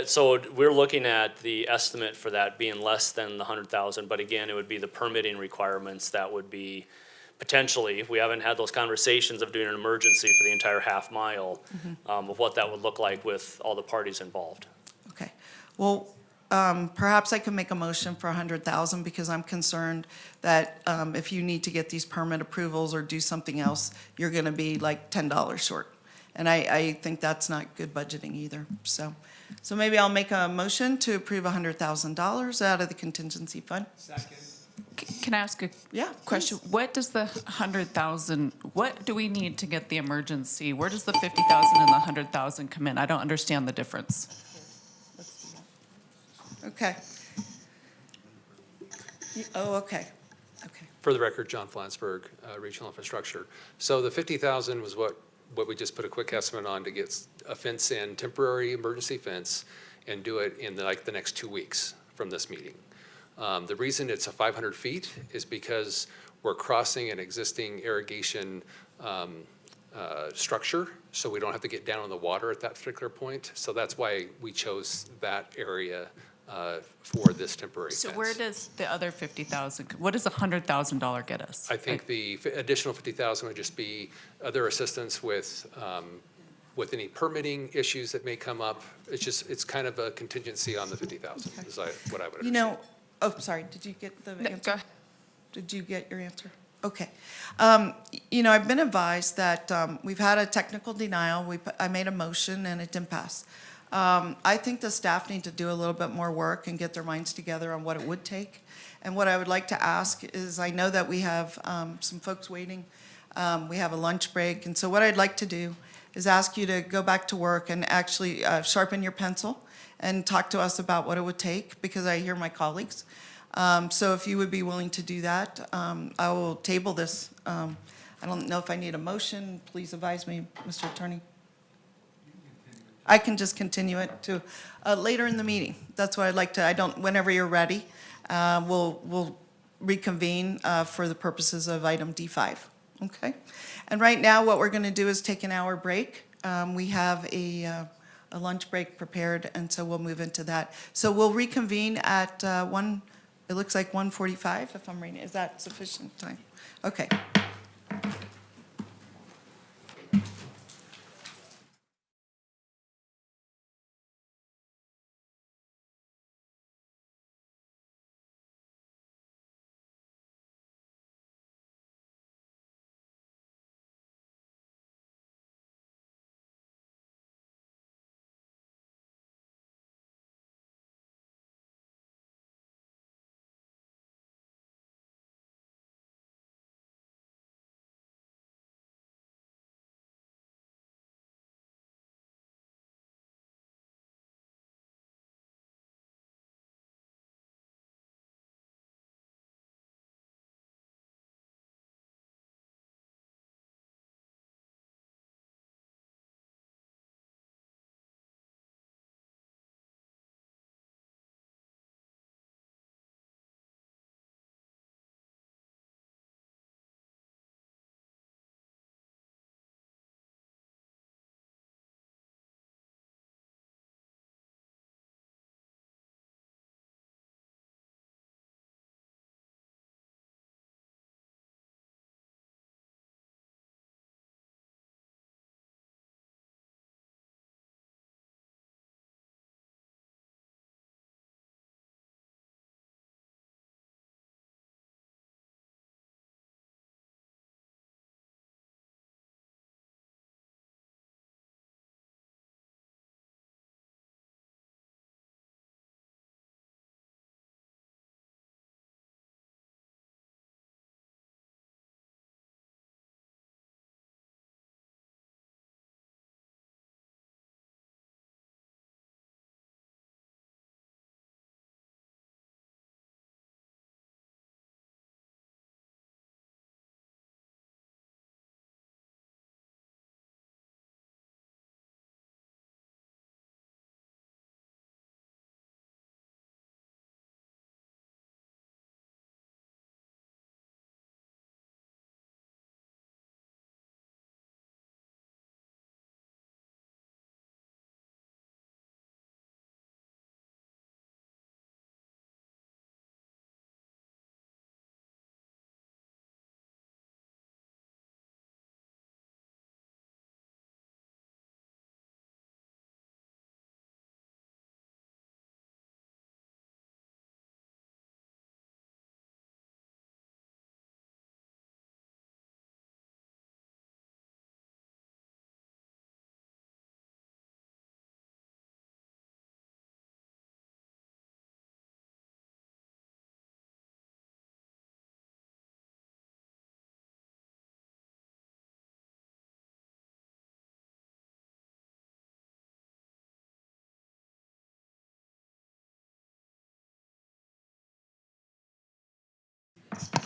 So we're looking at the estimate for that being less than the 100,000, but again, it would be the permitting requirements that would be potentially, we haven't had those conversations of doing an emergency for the entire half mile, of what that would look like with all the parties involved. Well, perhaps I can make a motion for 100,000 because I'm concerned that if you need to get these permit approvals or do something else, you're going to be like $10 short. And I think that's not good budgeting either. So maybe I'll make a motion to approve $100,000 out of the contingency fund. Can I ask a question? What does the 100,000, what do we need to get the emergency? Where does the 50,000 and the 100,000 come in? I don't understand the difference. Okay. Oh, okay. Okay. For the record, John Flansburgh, Regional Infrastructure. So the 50,000 was what we just put a quick estimate on to get a fence in, temporary emergency fence, and do it in the next 2 weeks from this meeting. The reason it's a 500 feet is because we're crossing an existing irrigation structure, so we don't have to get down in the water at that particular point. So that's why we chose that area for this temporary So fence. where does the other 50,000, what does $100,000 get us? I think the additional 50,000 would just be other assistance with any permitting issues that may come up. It's kind of a contingency on the 50,000 is what I would understand. You know, oh, sorry, did you get the No, answer? go ahead. Did you get your answer? Okay. You know, I've been advised that we've had a technical denial. I made a motion and it didn't pass. I think the staff need to do a little bit more work and get their minds together on what it would take. And what I would like to ask is, I know that we have some folks waiting. We have a lunch break. And so what I'd like to do is ask you to go back to work and actually sharpen your pencil and talk to us about what it would take, because I hear my colleagues. So if you would be willing to do that, I will table this. I don't know if I need a motion. Please advise me, Mr. Attorney. I can just continue it to later in the meeting. That's what I'd like to, whenever you're ready, we'll reconvene for the purposes of item D5, okay? And right now, what we're gonna do is take an hour break. We have a lunch break prepared, and so we'll move into that. So we'll reconvene at it looks like 1:45, if I'm reading. Is that sufficient time? Okay.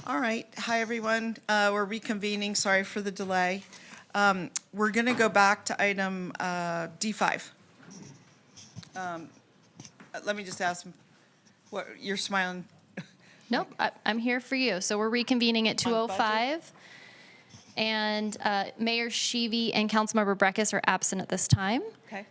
All right. Hi, everyone. We're reconvening. Sorry for the delay. We're going to go back to item D5. Let me just ask, what, you're smiling? Nope, I'm here for you. So we're reconvening at On budget? 2:05. And Mayor Sheevy and Councilmember Breckus are absent at this time. Okay.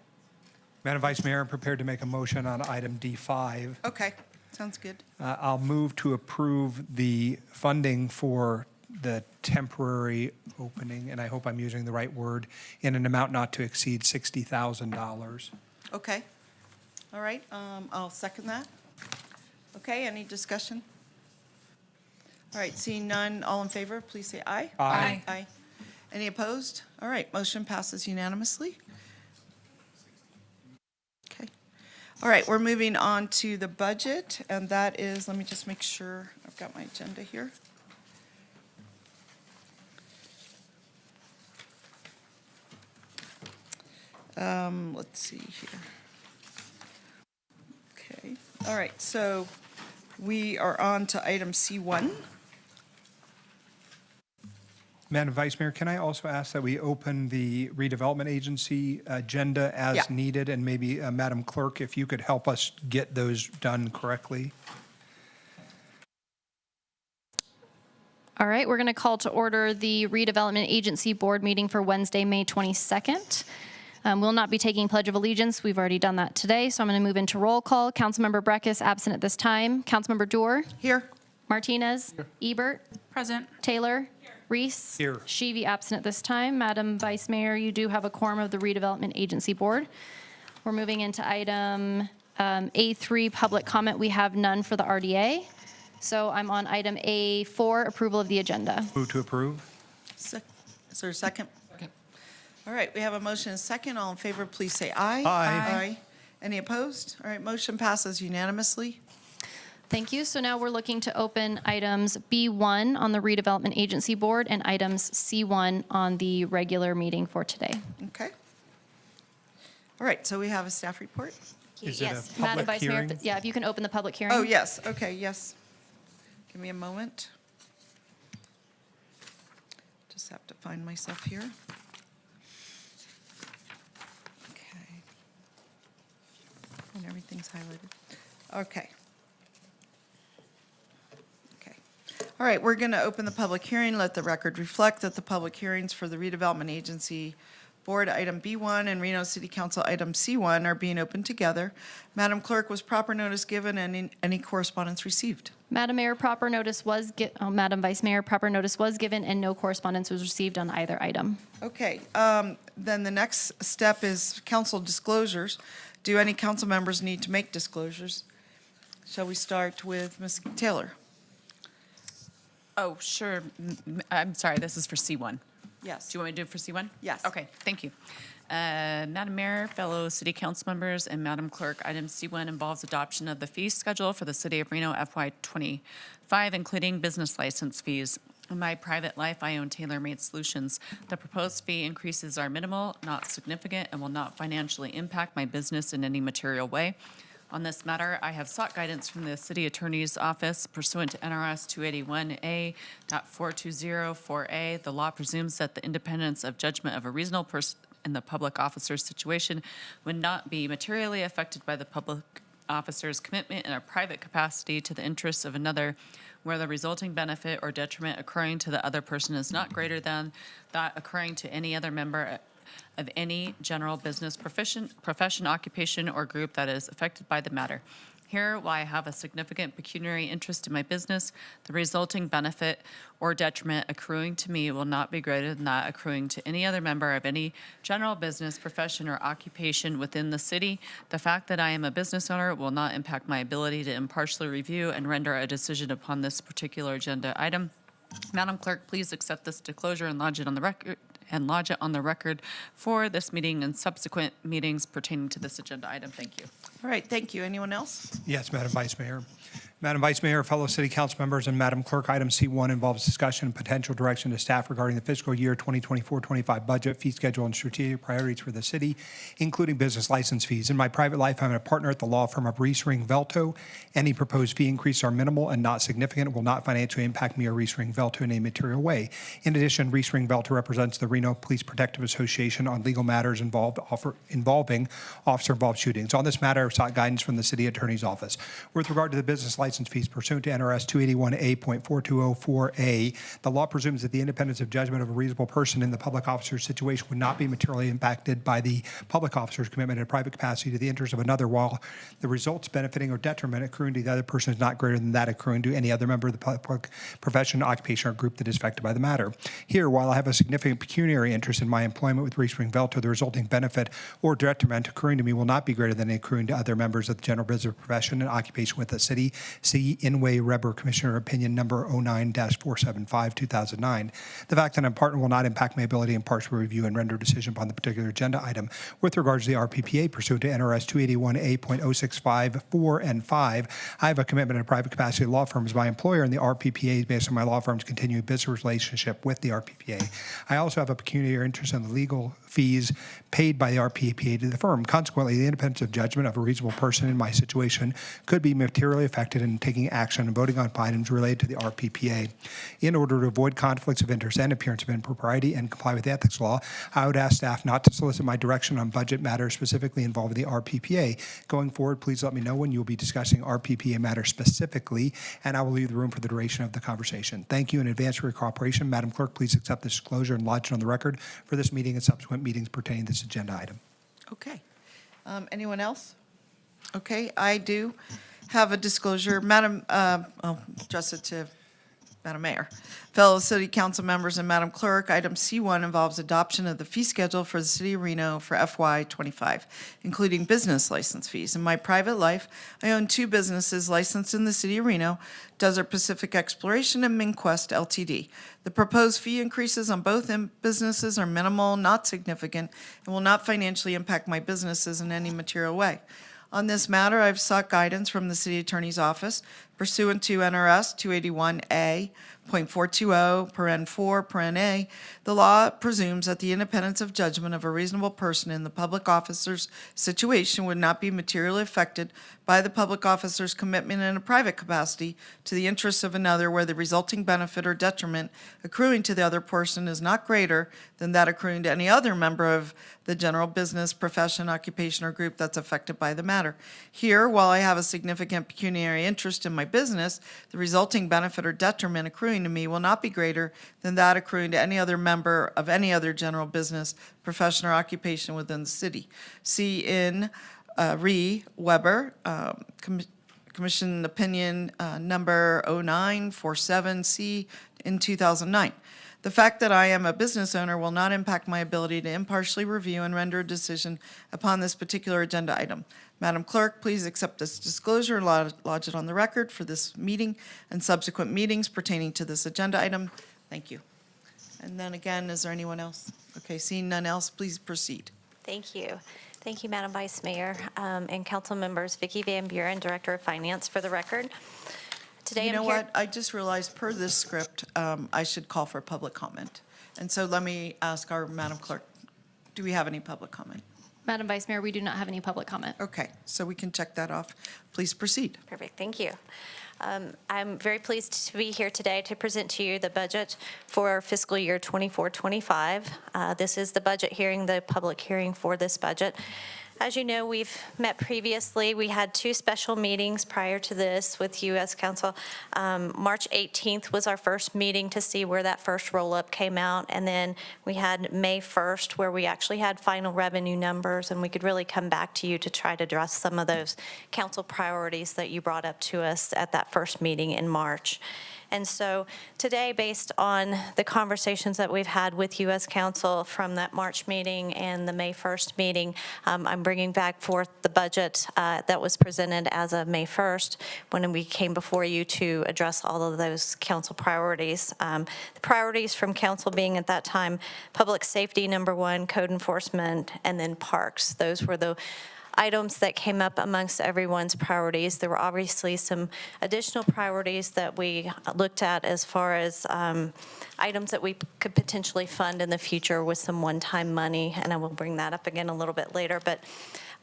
Madam Vice Mayor, I'm prepared to make a motion on item D5. Okay, sounds good. I'll move to approve the funding for the temporary opening, and I hope I'm using the right word, in an amount not to exceed $60,000. Okay. All right, I'll second that. Okay, any discussion? All right, seeing none, all in favor, please say aye. Aye. Aye. Any opposed? All right, motion passes unanimously. Okay. All right, we're moving on to the budget, and that is, let me just make sure I've got my agenda here. Let's see here. Okay, all right, so we are on to item C1. Madam Vice Mayor, can I also ask that we open the redevelopment agency agenda Yeah. as needed? And maybe, Madam Clerk, if you could help us get those done correctly? All right, we're going to call to order the redevelopment agency board meeting for Wednesday, May 22nd. We'll not be taking Pledge of Allegiance. We've already done that today, so I'm going to move into roll call. Councilmember Breckus absent at this time. Councilmember Dorr. Here. Martinez. Ebert. Present. Taylor. Reese. Here. Sheevy absent at this time. Madam Vice Mayor, you do have a quorum of the redevelopment agency board. We're moving into item A3, public comment. We have none for the RDA. So I'm on item A4, approval of the agenda. Move to approve? Is there a second? Second. All right, we have a motion and a second. All in favor, please say aye. Aye. Any opposed? All right, motion passes unanimously. Thank you. So now we're looking to open items B1 on the redevelopment agency board and items C1 on the regular meeting for today. Okay. All right, so we have a staff report. Is it a Yes, Madam public Vice Mayor, hearing? yeah, if you can open the public hearing. Oh, yes, okay, yes. Give me a moment. Just have to find myself here. Okay. And everything's highlighted. Okay. Okay. All right, we're going to open the public hearing. Let the record reflect that the public hearings for the redevelopment agency Board Item B1 and Reno City Council Item C1 are being opened together. Madam Clerk, was proper notice given and any correspondence received? Madam Mayor, proper notice was, Madam Vice Mayor, proper notice was given and no correspondence was received on either item. Okay, then the next step is council disclosures. Do any council members need to make disclosures? Shall we start with Ms. Taylor? Oh, sure. I'm sorry, this is for C1. Yes. Do you want me to do it for C1? Yes. Okay, thank you. Madam Mayor, fellow city council members, and Madam Clerk, item C1 involves adoption of the fee schedule for the City of Reno FY25, including business license fees. In my private life, I own Tailor-Made Solutions. The proposed fee increases are minimal, not significant, and will not financially impact my business in any material way. On this matter, I have sought guidance from the City Attorney's Office pursuant to NRS 281A.4204A. The law presumes that the independence of judgment of a reasonable person in the public officer's situation would not be materially affected by the public officer's commitment in a private capacity to the interests of another, where the resulting benefit or detriment occurring to the other person is not greater than that occurring to any other member of any general business profession, occupation, or group that is affected by the matter. Here, while I have a significant pecuniary interest in my business, the resulting benefit or detriment accruing to me will not be greater than that accruing to any other member of any general business, profession, or occupation within the city. The fact that I am a business owner will not impact my ability to impartially review and render a decision upon this particular agenda item. Madam Clerk, please accept this disclosure and lodge it on the record for this meeting and subsequent meetings pertaining to this agenda item. Thank you. All right, thank you. Anyone else? Yes, Madam Vice Mayor. Madam Vice Mayor, fellow City Council members, and Madam Clerk, item C1 involves discussion and potential direction to staff regarding the fiscal year 2024-25 budget, fee schedule, and strategic priorities for the city, including business license fees. In my private life, I'm a partner at the law firm of Reese Ring Velto. Any proposed fee increases are minimal and not significant, will not financially impact me or Reese Ring Velto in a material way. In addition, Reese Ring Velto represents the Reno Police Protective Association on legal matters involving officer-involved shootings. On this matter, I've sought guidance from the City Attorney's Office. With regard to the business license fees pursuant to NRS 281A.4204A, the law presumes that the independence of judgment of a reasonable person in the public officer's situation would not be materially impacted by the public officer's commitment in a private capacity to the interests of another, while the results benefiting or detriment accruing to the other person is not greater than that accruing to any other member of the public profession, occupation, or group that is affected by the matter. Here, while I have a significant pecuniary interest in my employment with Reese Ring Velto, the resulting benefit or detriment accruing to me will not be greater than accruing to other members of the general business profession and occupation with the city. See Inway Reber Commissioner Opinion Number 09-475, 2009. The fact that I'm a partner will not impact my ability to impartially review and render a decision upon the particular agenda item. With regards to the RPPA pursuant to NRS 281A.065, 4 and 5, I have a commitment in a private capacity law firm as my employer, and the RPPA is based on my law firm's continuing business relationship with the RPPA. I also have a pecuniary interest in the legal fees paid by the RPPA to the firm. Consequently, the independence of judgment of a reasonable person in my situation could be materially affected in taking action and voting on items related to the RPPA. In order to avoid conflicts of interest and appearance of impropriety and comply with the ethics law, I would ask staff not to solicit my direction on budget matters specifically involving the RPPA. Going forward, please let me know when you will be discussing RPPA matters specifically, and I will leave the room for the duration of the conversation. Thank you in advance for your cooperation. Madam Clerk, please accept this disclosure and lodge it on the record for this meeting and subsequent meetings pertaining to this agenda item. Okay. Anyone else? Okay, I do have a disclosure. I'll address it to Madam Mayor. Fellow City Council members and Madam Clerk, item C1 involves adoption of the fee schedule for the City of Reno for FY25, including business license fees. In my private life, I own two businesses licensed in the City of Reno, Desert Pacific Exploration and MinQuest Ltd. The proposed fee increases on both businesses are minimal, not significant, and will not financially impact my businesses in any material way. On this matter, I've sought guidance from the City Attorney's Office pursuant to NRS 281A.420, paren 4, paren A. The law presumes that the independence of judgment of a reasonable person in the public officer's situation would not be materially affected by the public officer's commitment in a private capacity to the interests of another, where the resulting benefit or detriment accruing to the other person is not greater than that accruing to any other member of the general business, profession, occupation, or group that's affected by the matter. Here, while I have a significant pecuniary interest in my business, the resulting benefit or detriment accruing to me will not be greater than that accruing to any other member of any other general business, profession, or occupation within the city. See in Weber, Commission Opinion Number 0947C in 2009. The fact that I am a business owner will not impact my ability to impartially review and render a decision upon this particular agenda item. Madam Clerk, please accept this disclosure and lodge it on the record for this meeting and subsequent meetings pertaining to this agenda item. Thank you. And then again, is there anyone else? Okay, seeing none else, please proceed. Thank you. Thank you, Madam Vice Mayor, and council members. Vicki Van Buren, Director of Finance, for the record. Today You I'm know here. what? I just realized per this script, I should call for public comment. And so let me ask our Madam Clerk, do we have any public comment? Madam Vice Mayor, we do not have any public comment. Okay, so we can check that off. Please proceed. Perfect, thank you. I'm very pleased to be here today to present to you the budget for fiscal year 24-25. This is the budget hearing, the public hearing for this budget. As you know, we've met previously. We had two special meetings prior to this with you as council. March 18th was our first meeting to see where that first roll-up came out. And then we had May 1st where we actually had final revenue numbers, and we could really come back to you to try to address some of those council priorities that you brought up to us at that first meeting in March. And so today, based on the conversations that we've had with you as council from that March meeting and the May 1st meeting, I'm bringing back forth the budget that was presented as of May 1st when we came before you to address all of those council priorities. The priorities from council being at that time, public safety, number one, code enforcement, and then parks. Those were the items that came up amongst everyone's priorities. There were obviously some additional priorities that we looked at as far as items that we could potentially fund in the future with some one-time money, and I will bring that up again a little bit later. But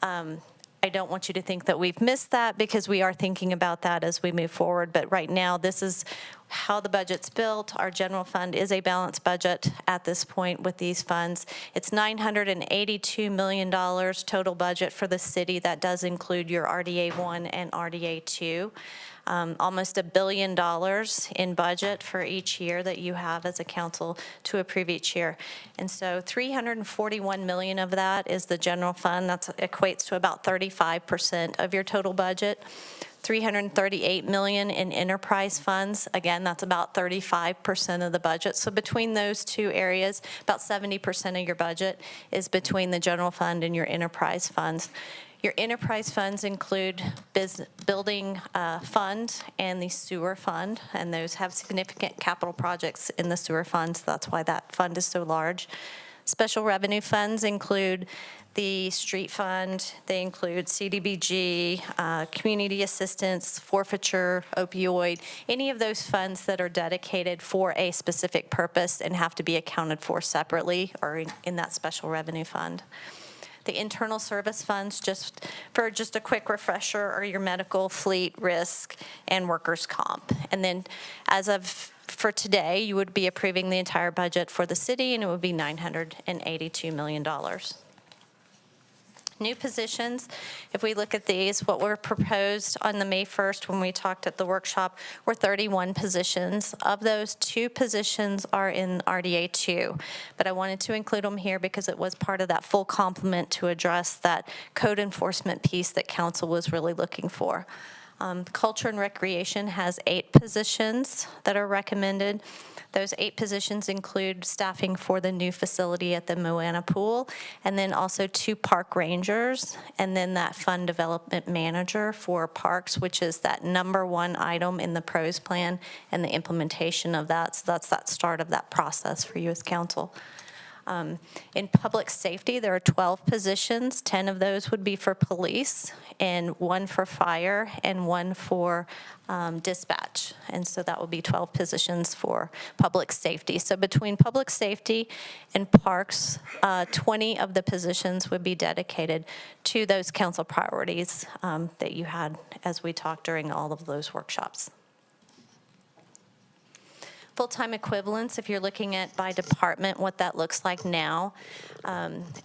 I don't want you to think that we've missed that, because we are thinking about that as we move forward. But right now, this is how the budget's built. Our general fund is a balanced budget at this point with these funds. It's $982 million total budget for the city. That does include your RDA 1 and RDA 2. Almost $1 billion in budget for each year that you have as a council to approve each year. And so $341 million of that is the general fund. That equates to about 35% of your total budget. $338 million in enterprise funds. Again, that's about 35% of the budget. So between those two areas, about 70% of your budget is between the general fund and your enterprise funds. Your enterprise funds include building fund and the sewer fund, and those have significant capital projects in the sewer funds. That's why that fund is so large. Special revenue funds include the street fund. They include CDBG, community assistance, forfeiture, opioid, any of those funds that are dedicated for a specific purpose and have to be accounted for separately or in that special revenue fund. The internal service funds, just a quick refresher, are your medical, fleet, risk, and workers' comp. And then for today, you would be approving the entire budget for the city, and it would be $982 million. New positions, if we look at these, what were proposed on the May 1st when we talked at the workshop were 31 positions. Of those, 2 positions are in RDA 2, but I wanted to include them here because it was part of that full complement to address that code enforcement piece that council was really looking for. Culture and Recreation has 8 positions that are recommended. Those 8 positions include staffing for the new facility at the Moana Pool, and then also 2 park rangers, and then that fund development manager for parks, which is that #1 item in the PROS plan and the implementation of that. So that's that start of that process for you as council. In public safety, there are 12 positions. 10 of those would be for police, and 1 for fire, and 1 for dispatch. And so that would be 12 positions for public safety. So between public safety and parks, 20 of the positions would be dedicated to those council priorities that you had as we talked during all of those workshops. Full-time equivalents, if you're looking at by department what that looks like now,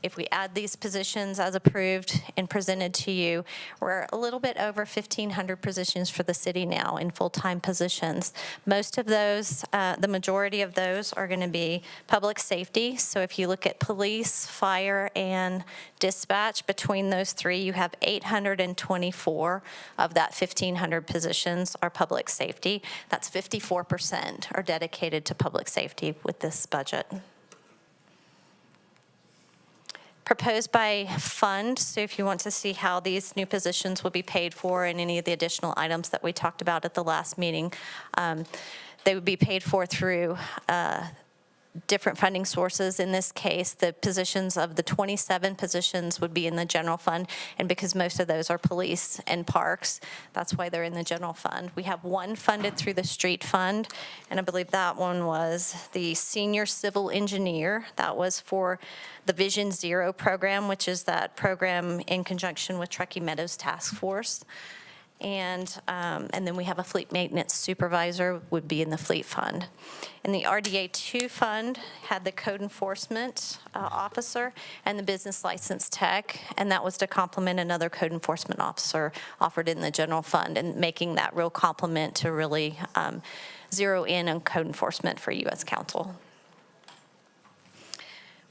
if we add these positions as approved and presented to you, we're a little bit over 1,500 positions for the city now in full-time positions. Most of those, the majority of those are going to be public safety. So if you look at police, fire, and dispatch, between those 3, you have 824 of that 1,500 positions are public safety. That's 54% are dedicated to public safety with this budget. Proposed by fund, so if you want to see how these new positions will be paid for and any of the additional items that we talked about at the last meeting, they would be paid for through different funding sources. In this case, the positions of the 27 positions would be in the general fund, and because most of those are police and parks, that's why they're in the general fund. We have 1 funded through the street fund, and I believe that one was the senior civil engineer. That was for the Vision Zero program, which is that program in conjunction with Truckee Meadows Task Force. And then we have a fleet maintenance supervisor would be in the fleet fund. And the RDA 2 fund had the code enforcement officer and the business license tech, and that was to complement another code enforcement officer offered in the general fund, and making that real complement to really zero in on code enforcement for you as council.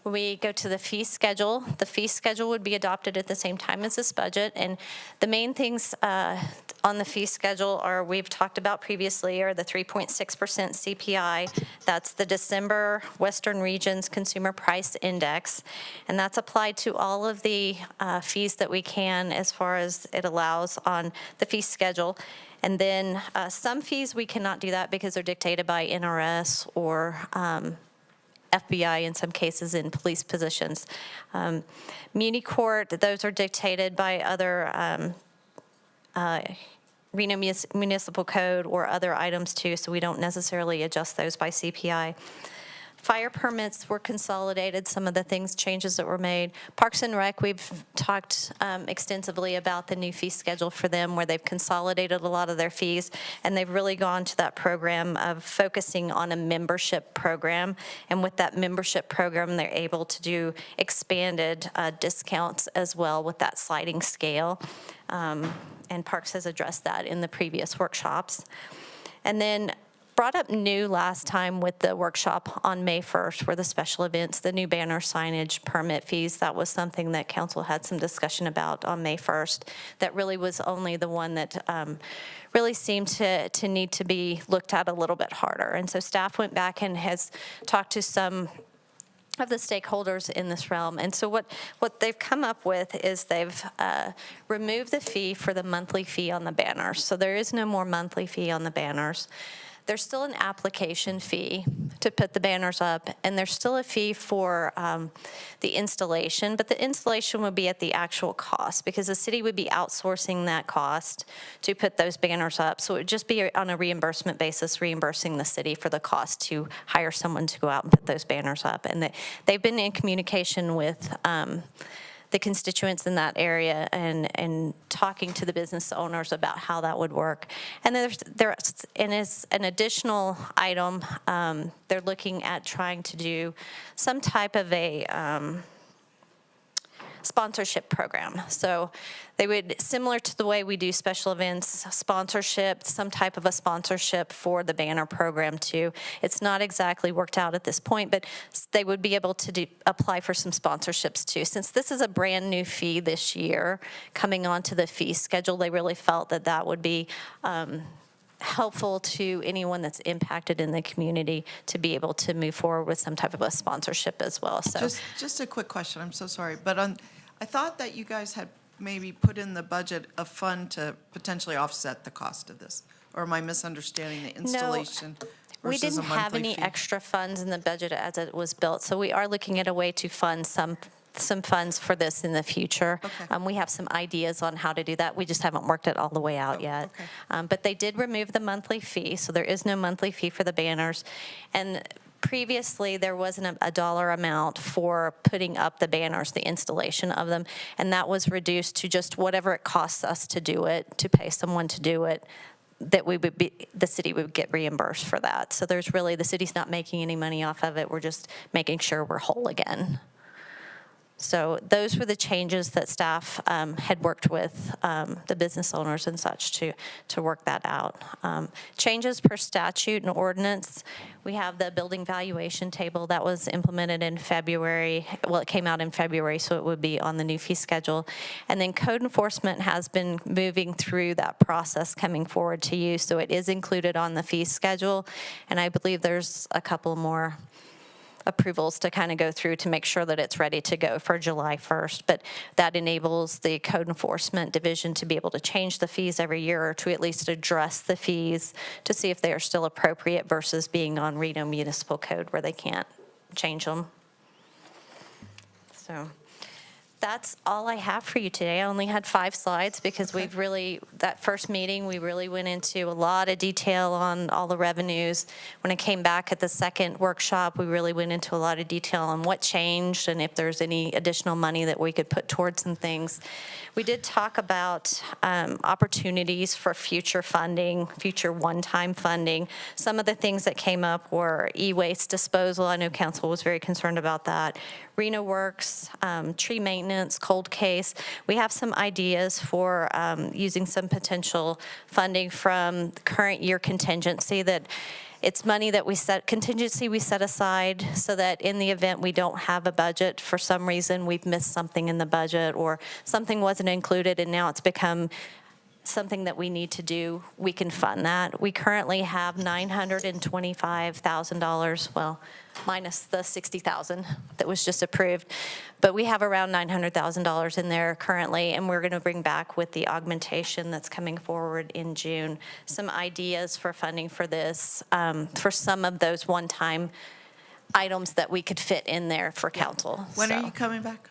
When we go to the fee schedule would be adopted at the same time as this budget. And the main things on the fee schedule we've talked about previously, are the 3.6% CPI. That's the December Western Regions Consumer Price Index. And that's applied to all of the fees that we can as far as it allows on the fee schedule. And then some fees we cannot do that because they're dictated by NRS or FBI in some cases in police positions. Muni court, those are dictated by other Reno Municipal Code or other items too, so we don't necessarily adjust those by CPI. Fire permits were consolidated, some of the changes that were made. Parks and Rec, we've talked extensively about the new fee schedule for them where they've consolidated a lot of their fees, and they've really gone to that program of focusing on a membership program. And with that membership program, they're able to do expanded discounts as well with that sliding scale. And Parks has addressed that in the previous workshops. And then brought up new last time with the workshop on May 1st were the special events, the new banner signage permit fees. That was something that council had some discussion about on May 1st. That really was only the one that really seemed to need to be looked at a little bit harder. And so staff went back and has talked to some of the stakeholders in this realm. And so what they've come up with is they've removed the fee for the monthly fee on the banners. So there is no more monthly fee on the banners. There's still an application fee to put the banners up, and there's still a fee for the installation, but the installation would be at the actual cost because the city would be outsourcing that cost to put those banners up. So it would just be on a reimbursement basis, reimbursing the city for the cost to hire someone to go out and put those banners up. And they've been in communication with the constituents in that area and talking to the business owners about how that would work. And and as an additional item, they're looking at trying to do some type of a sponsorship program. So they would, similar to the way we do special events, sponsorship, some type of a sponsorship for the banner program too. It's not exactly worked out at this point, but they would be able to apply for some sponsorships too. Since this is a brand new fee this year coming onto the fee schedule, they really felt that that would be helpful to anyone that's impacted in the community to be able to move forward with some type of a sponsorship as well. So Just a quick question, I'm so sorry, but I thought that you guys had maybe put in the budget a fund to potentially offset the cost of this, or am I misunderstanding the installation we versus a didn't have monthly any fee? extra funds in the budget as it was built, so we are looking at a way to fund some funds for this in the future. Okay. We have some ideas on how to do that. We just haven't worked it all the way out yet. Okay. But they did remove the monthly fee, so there is no monthly fee for the banners. And previously, there wasn't a dollar amount for putting up the banners, the installation of them, and that was reduced to just whatever it costs us to do it, to pay someone to do it, that the city would get reimbursed for that. So the city's not making any money off of it. We're just making sure we're whole again. So those were the changes that staff had worked with the business owners and such to work that out. Changes per statute and ordinance. We have the building valuation table that was implemented in February. Well, it came out in February, so it would be on the new fee schedule. And then code enforcement has been moving through that process coming forward to you. So it is included on the fee schedule. And I believe there's a couple more approvals to kind of go through to make sure that it's ready to go for July 1st. But that enables the code enforcement division to be able to change the fees every year or to at least address the fees to see if they are still appropriate versus being on Reno Municipal Code where they can't change them. So that's all I have for you today. I only had 5 slides because that first meeting, we really went into a lot of detail on all the revenues. When I came back at the second workshop, we really went into a lot of detail on what changed and if there's any additional money that we could put towards some things. We did talk about opportunities for future funding, future one-time funding. Some of the things that came up were e-waste disposal. I know council was very concerned about that. Reno Works, tree maintenance, cold case. We have some ideas for using some potential funding from the current year contingency that it's money that we set aside so that in the event we don't have a budget, for some reason we've missed something in the budget or something wasn't included and now it's become something that we need to do, we can fund that. We currently have $925,000, well, minus the $60,000 that was just approved, but we have around $900,000 in there currently, and we're going to bring back with the augmentation that's coming forward in June some ideas for funding for this, for some of those one-time items that we could fit in there for council. When are So you coming back?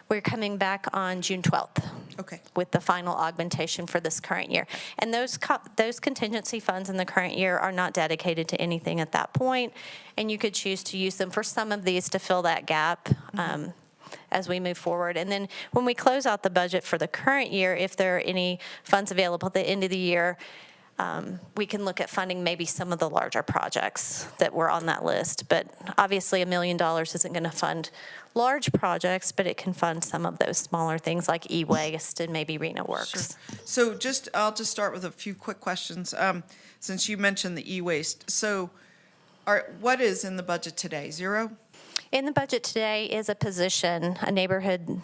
We're coming back on June 12th. Okay. With the final augmentation for this current year. And those contingency funds in the current year are not dedicated to anything at that point, and you could choose to use them for some of these to fill that gap as we move forward. And then when we close out the budget for the current year, if there are any funds available at the end of the year, we can look at funding maybe some of the larger projects that were on that list. But obviously, $1 million isn't going to fund large projects, but it can fund some of those smaller things like e-waste and maybe Reno Works. So I'll just start with a few quick questions, since you mentioned the e-waste. So what is in the budget today? Zero? In the budget today is a position, a neighborhood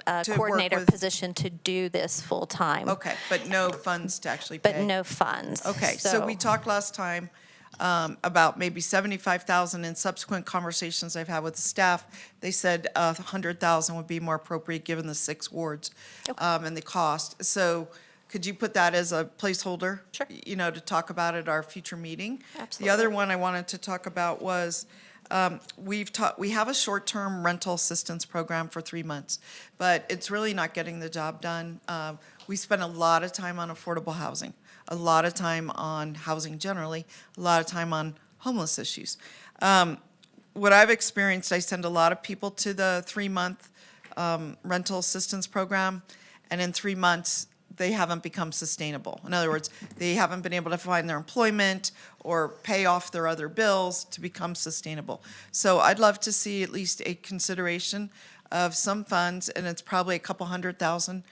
To work coordinator with- position to do this full-time. Okay, but no funds to actually pay? But no funds. Okay, so we talked last time about maybe 75,000. In subsequent conversations I've had with the staff, they said 100,000 would be more appropriate given the 6 wards and the cost. So could you put that as a placeholder? Sure. You know, to talk about at our future meeting? Absolutely. The other one I wanted to talk about was we have a short-term rental assistance program for 3 months, but it's really not getting the job done. We spend a lot of time on affordable housing, a lot of time on housing generally, a lot of time on homeless issues. What I've experienced, I send a lot of people to the 3-month rental assistance program, and in 3 months, they haven't become sustainable. In other words, they haven't been able to find their employment or pay off their other bills to become sustainable. So I'd love to see at least a consideration of some funds, and it's probably a couple $100,000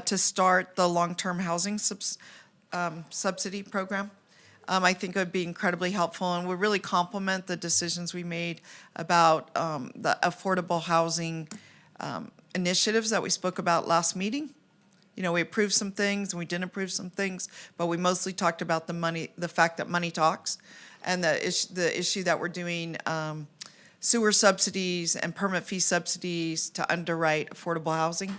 to start the long-term housing subsidy program. I think it would be incredibly helpful and would really complement the decisions we made about the affordable housing initiatives that we spoke about last meeting. You know, we approved some things and we didn't approve some things, but we mostly talked about the fact that money talks, and the issue that we're doing sewer subsidies and permit fee subsidies to underwrite affordable housing.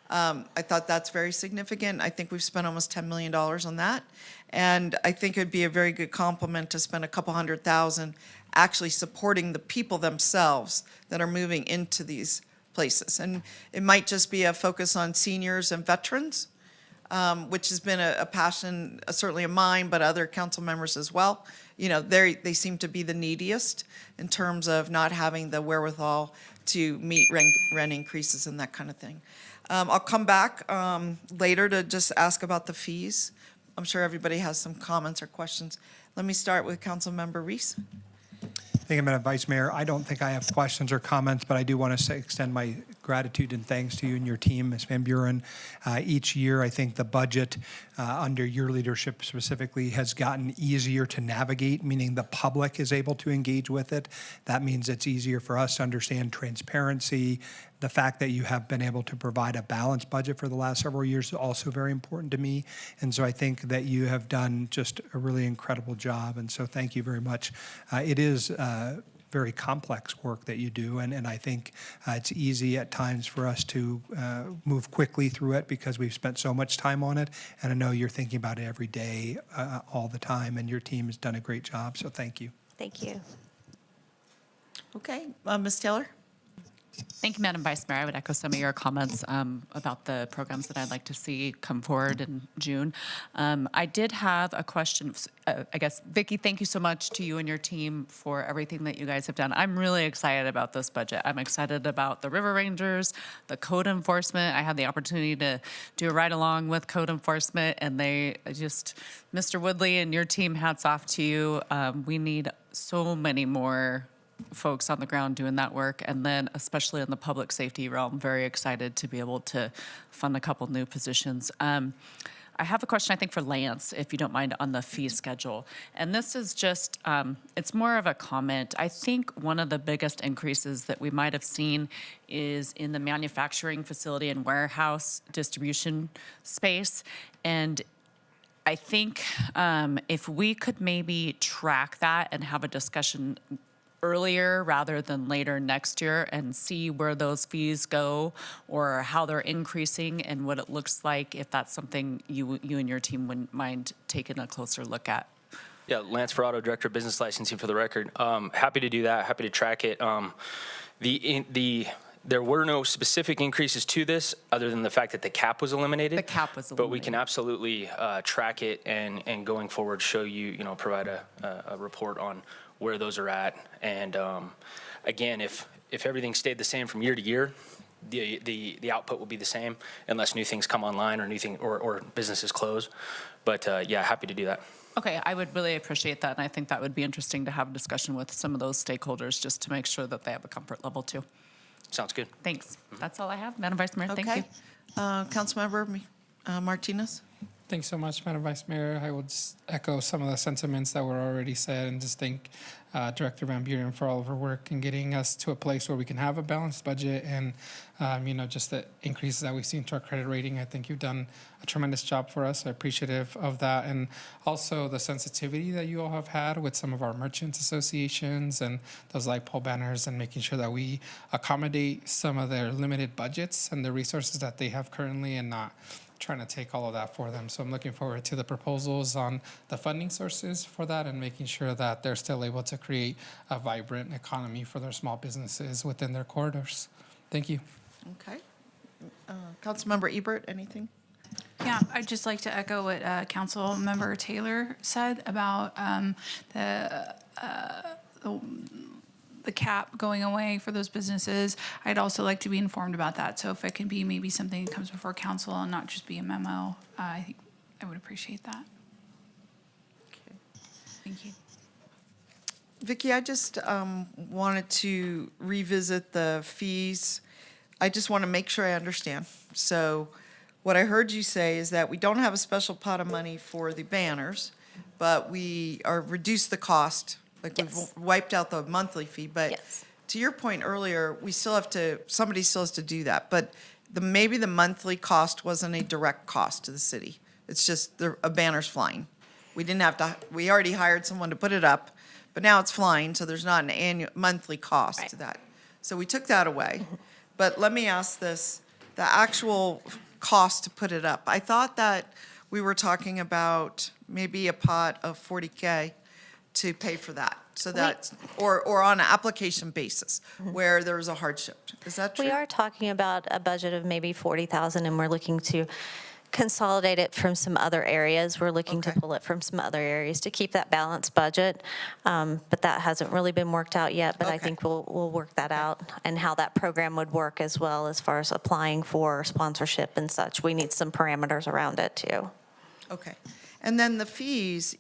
I thought that's very significant. I think we've spent almost $10 million on that. And I think it'd be a very good compliment to spend a couple $100,000 actually supporting the people themselves that are moving into these places. And it might just be a focus on seniors and veterans, which has been a passion, certainly of mine, but other council members as well. You know, they seem to be the neediest in terms of not having the wherewithal to meet rent increases and that kind of thing. I'll come back later to just ask about the fees. I'm sure everybody has some comments or questions. Let me start with Councilmember Reese. Thank you, Madam Vice Mayor. I don't think I have questions or comments, but I do want to extend my gratitude and thanks to you and your team, Ms. Van Buren. Each year, I think the budget under your leadership specifically has gotten easier to navigate, meaning the public is able to engage with it. That means it's easier for us to understand transparency. The fact that you have been able to provide a balanced budget for the last several years is also very important to me. And so I think that you have done just a really incredible job. And so thank you very much. It is very complex work that you do. And I think it's easy at times for us to move quickly through it because we've spent so much time on it. And I know you're thinking about it every day, all the time, and your team has done a great job. So thank you. Thank you. Okay, Ms. Taylor? Thank you, Madam Vice Mayor. I would echo some of your comments about the programs that I'd like to see come forward in June. I did have a question. I guess, Vicki, thank you so much to you and your team for everything that you guys have done. I'm really excited about this budget. I'm excited about the River Rangers, the code enforcement. I had the opportunity to do a ride-along with code enforcement, and they just, Mr. Woodley and your team, hats off to you. We need so many more folks on the ground doing that work, and then especially in the public safety realm, very excited to be able to fund a couple new positions. I have a question, I think, for Lance, if you don't mind, on the fee schedule. And this is just, it's more of a comment. I think one of the biggest increases that we might have seen is in the manufacturing facility and warehouse distribution space. And I think if we could maybe track that and have a discussion earlier rather than later next year and see where those fees go or how they're increasing and what it looks like, if that's something you and your team wouldn't mind taking a closer look at. Yeah, Lance Ferrato, Director of Business Licensing for the record. Happy to do that, happy to track it. There were no specific increases to this other than the fact that the cap was eliminated. The cap was But we can eliminated. absolutely track it and going forward show you, provide a report on where those are at. And again, if everything stayed the same from year to year, the output will be the same unless new things come online or businesses close. But yeah, happy to do that. Okay, I would really appreciate that, and I think that would be interesting to have a discussion with some of those stakeholders just to make sure that they have a comfort level too. Sounds good. Thanks. That's all I have, Madam Vice Mayor. Thank you. Okay. Councilmember Martinez? Thanks so much, Madam Vice Mayor. I will just echo some of the sentiments that were already said and just thank Director Van Buren for all of her work in getting us to a place where we can have a balanced budget and, just the increases that we've seen to our credit rating. I think you've done a tremendous job for us. I'm appreciative of that. And also the sensitivity that you all have had with some of our merchants associations and those light pole banners and making sure that we accommodate some of their limited budgets and the resources that they have currently and not trying to take all of that for them. So I'm looking forward to the proposals on the funding sources for that and making sure that they're still able to create a vibrant economy for their small businesses within their corridors. Thank you. Okay. Councilmember Ebert, anything? Yeah, I'd just like to echo what Councilmember Taylor said about the cap going away for those businesses. I'd also like to be informed about that. So if it can be maybe something that comes before council and not just be a memo, I think I would appreciate that. Thank you. Vicki, I just wanted to revisit the fees. I just want to make sure I understand. So what I heard you say is that we don't have a special pot of money for the banners, but we are reduced the cost. Like we've wiped out the monthly fee, but to your point earlier, somebody still has to do that. But maybe the monthly cost wasn't a direct cost to the city. It's just a banner's flying. We already hired someone to put it up, but now it's flying, so there's not an monthly cost to that. So we took that away. But let me ask this, the actual cost to put it up. I thought that we were talking about maybe a pot of $40K to pay for that. So that's, or on an application basis where there was a hardship. Is that true? We are talking about a budget of maybe 40,000, and we're looking to consolidate it from some other areas. We're looking to pull it from some other areas to keep that balanced budget. But that hasn't really been worked out yet, but I think we'll work that out and how that program would work as well as far as applying for sponsorship and such. We need some parameters around it too. Okay. And then the fees,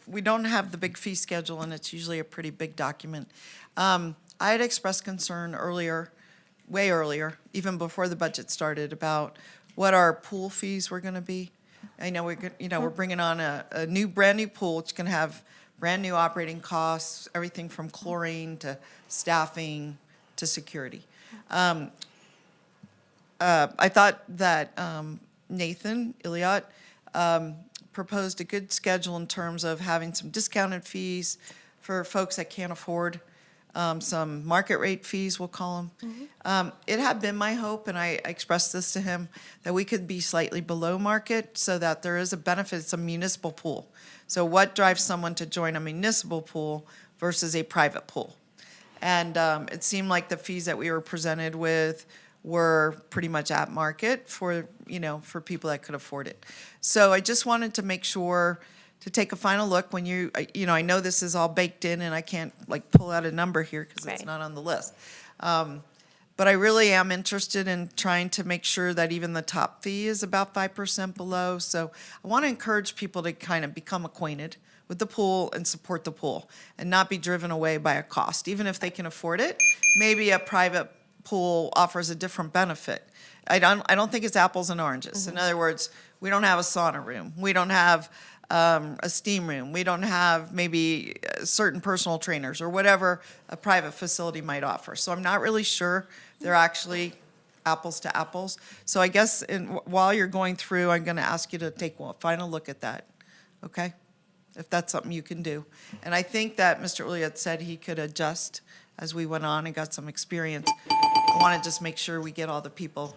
we don't have the big fee schedule, and it's usually a pretty big document. I had expressed concern earlier, way earlier, even before the budget started, about what our pool fees were going to be. I know we're bringing on a brand new pool, which can have brand new operating costs, everything from chlorine to staffing to security. I thought that Nathan Iliot proposed a good schedule in terms of having some discounted fees for folks that can't afford some market rate fees, we'll call them. It had been my hope, and I expressed this to him, that we could be slightly below market so that there is a benefit. It's a municipal pool. So what drives someone to join a municipal pool versus a private pool? And it seemed like the fees that we were presented with were pretty much at market for people that could afford it. So I just wanted to make sure to take a final look when I know this is all baked in and I can't pull out a number here because it's not on the list. But I really am interested in trying to make sure that even the top fee is about 5% below. So I want to encourage people to kind of become acquainted with the pool and support the pool and not be driven away by a cost. Even if they can afford it, maybe a private pool offers a different benefit. I don't think it's apples and oranges. In other words, we don't have a sauna room. We don't have a steam room. We don't have maybe certain personal trainers or whatever a private facility might offer. So I'm not really sure they're actually apples to apples. So I guess while you're going through, I'm going to ask you to take one final look at that, okay? If that's something you can do. And I think that Mr. Uliot said he could adjust as we went on and got some experience. I want to just make sure we get all the people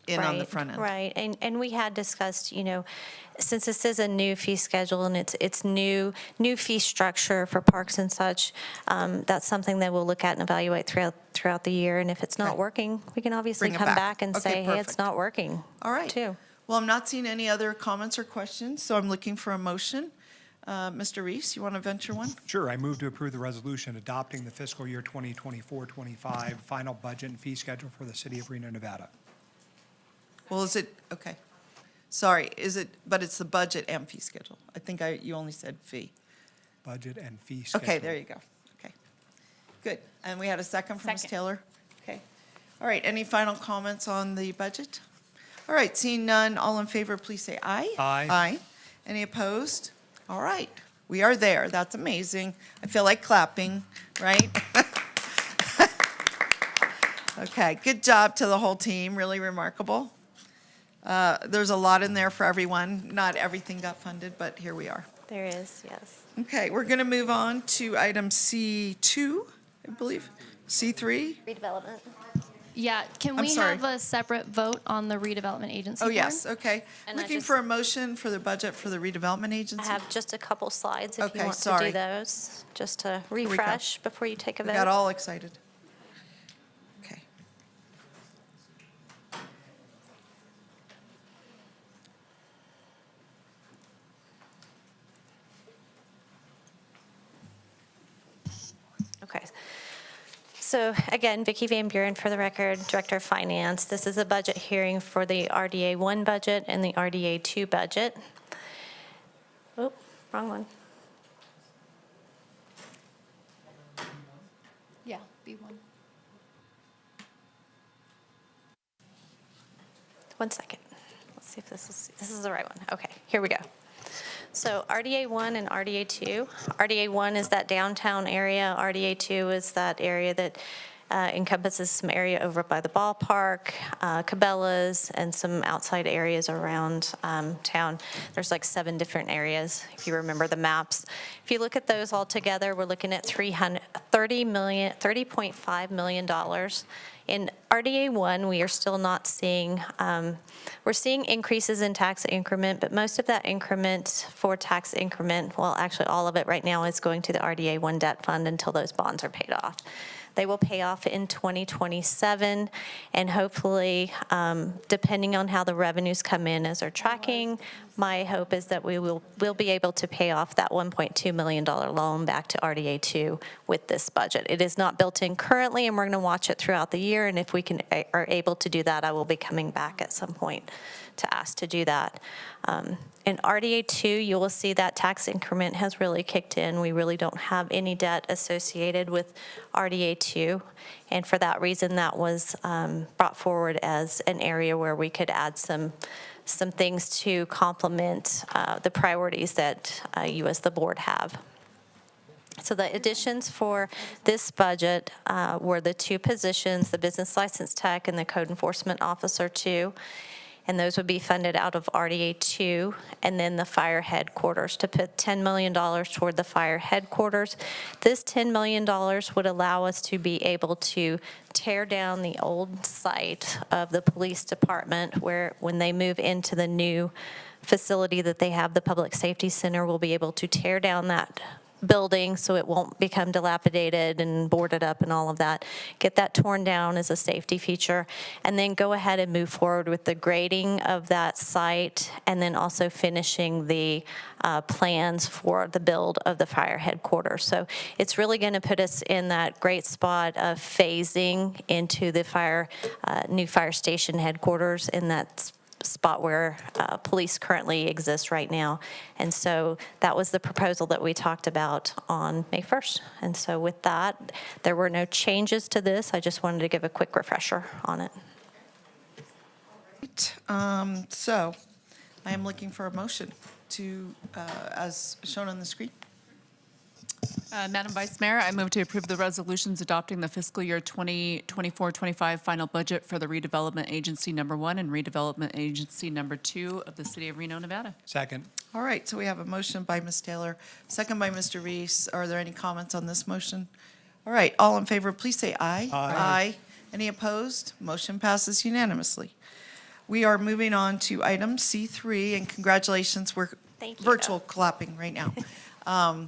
in on the Right, front end. Right, and we had discussed, since this is a new fee schedule and it's new fee structure for parks and such, that's something that we'll look at and evaluate throughout the year. And if it's not Okay. working, we can obviously Bring it come back. back and Okay, say, hey, it's perfect. not working. All right. Too. Well, I'm not seeing any other comments or questions, so I'm looking for a motion. Mr. Reese, you want to venture one? Sure, I move to approve the resolution adopting the fiscal year 2024-25 final budget and fee schedule for the city of Reno, Nevada. Well, is it, okay. Sorry, but it's the budget and fee schedule. I think you only said fee. Budget and fee schedule. Okay, there you go. Okay. Good. And we had a second from Ms. Taylor? Okay. All right, any final comments on the budget? All right, seeing none, all in favor, please say aye. Aye. Aye. Any opposed? All right, we are there. That's amazing. I feel like clapping, right? Okay, good job to the whole team, really remarkable. There's a lot in there for everyone. Not everything got funded, but here we are. There is, yes. Okay, we're going to move on to item C2, I believe. C3? Redevelopment. Yeah, can I'm we sorry. have a separate vote on the redevelopment agency? Oh, board? yes, okay. And I Looking just- for a motion for the budget for the redevelopment I agency. have just a couple slides if Okay, you want to sorry. do those, just to we go. refresh before you take a We vote. got all excited. Okay. Okay. So again, Vicki Van Buren for the record, Director of Finance. This is a budget hearing for the RDA 1 budget and the RDA 2 budget. Oh, wrong one. Yeah, B1. One second. Let's see if this is the right one. Okay, here we go. So RDA 1 and RDA 2. RDA 1 is that downtown area. RDA 2 is that area that encompasses some area over by the ballpark, Cabela's, and some outside areas around town. There's like 7 different areas, if you remember the maps. If you look at those all together, we're looking at $30.5 million. In RDA 1, we are still not seeing, we're seeing increases in tax increment, but most of that increment for tax increment, well, actually all of it right now is going to the RDA 1 debt fund until those bonds are paid off. They will pay off in 2027, and hopefully, depending on how the revenues come in as they're tracking, my hope is that we'll be able to pay off that $1.2 million loan back to RDA 2 with this budget. It is not built in currently, and we're going to watch it throughout the year, and if we are able to do that, I will be coming back at some point to ask to do that. In RDA 2, you will see that tax increment has really kicked in. We really don't have any debt associated with RDA 2, and for that reason, that was brought forward as an area where we could add some things to complement the priorities that you as the board have. So the additions for this budget were the 2 positions, the business license tech and the code enforcement officer 2. And those would be funded out of RDA 2, and then the fire headquarters, to put $10 million toward the fire headquarters. This $10 million would allow us to be able to tear down the old site of the police department, where when they move into the new facility that they have, the Public Safety Center, we'll be able to tear down that building so it won't become dilapidated and boarded up and all of that. Get that torn down as a safety feature, and then go ahead and move forward with the grading of that site, and then also finishing the plans for the build of the fire headquarters. So it's really going to put us in that great spot of phasing into the new fire station headquarters in that spot where police currently exist right now. And so that was the proposal that we talked about on May 1st. And so with that, there were no changes to this. I just wanted to give a quick refresher on it. So I am looking for a motion to, as shown on the screen. Madam Vice Mayor, I move to approve the resolutions adopting the fiscal year 2024-25 final budget for the Redevelopment Agency Number 1 and Redevelopment Agency Number 2 of the City of Reno, Nevada. Second. All right, so we have a motion by Ms. Taylor, second by Mr. Reese. Are there any comments on this motion? All right, all in favor, please say aye. Aye. Any opposed? Motion passes unanimously. We are moving on to item C3, and congratulations, we're Thank you. virtual clapping right now.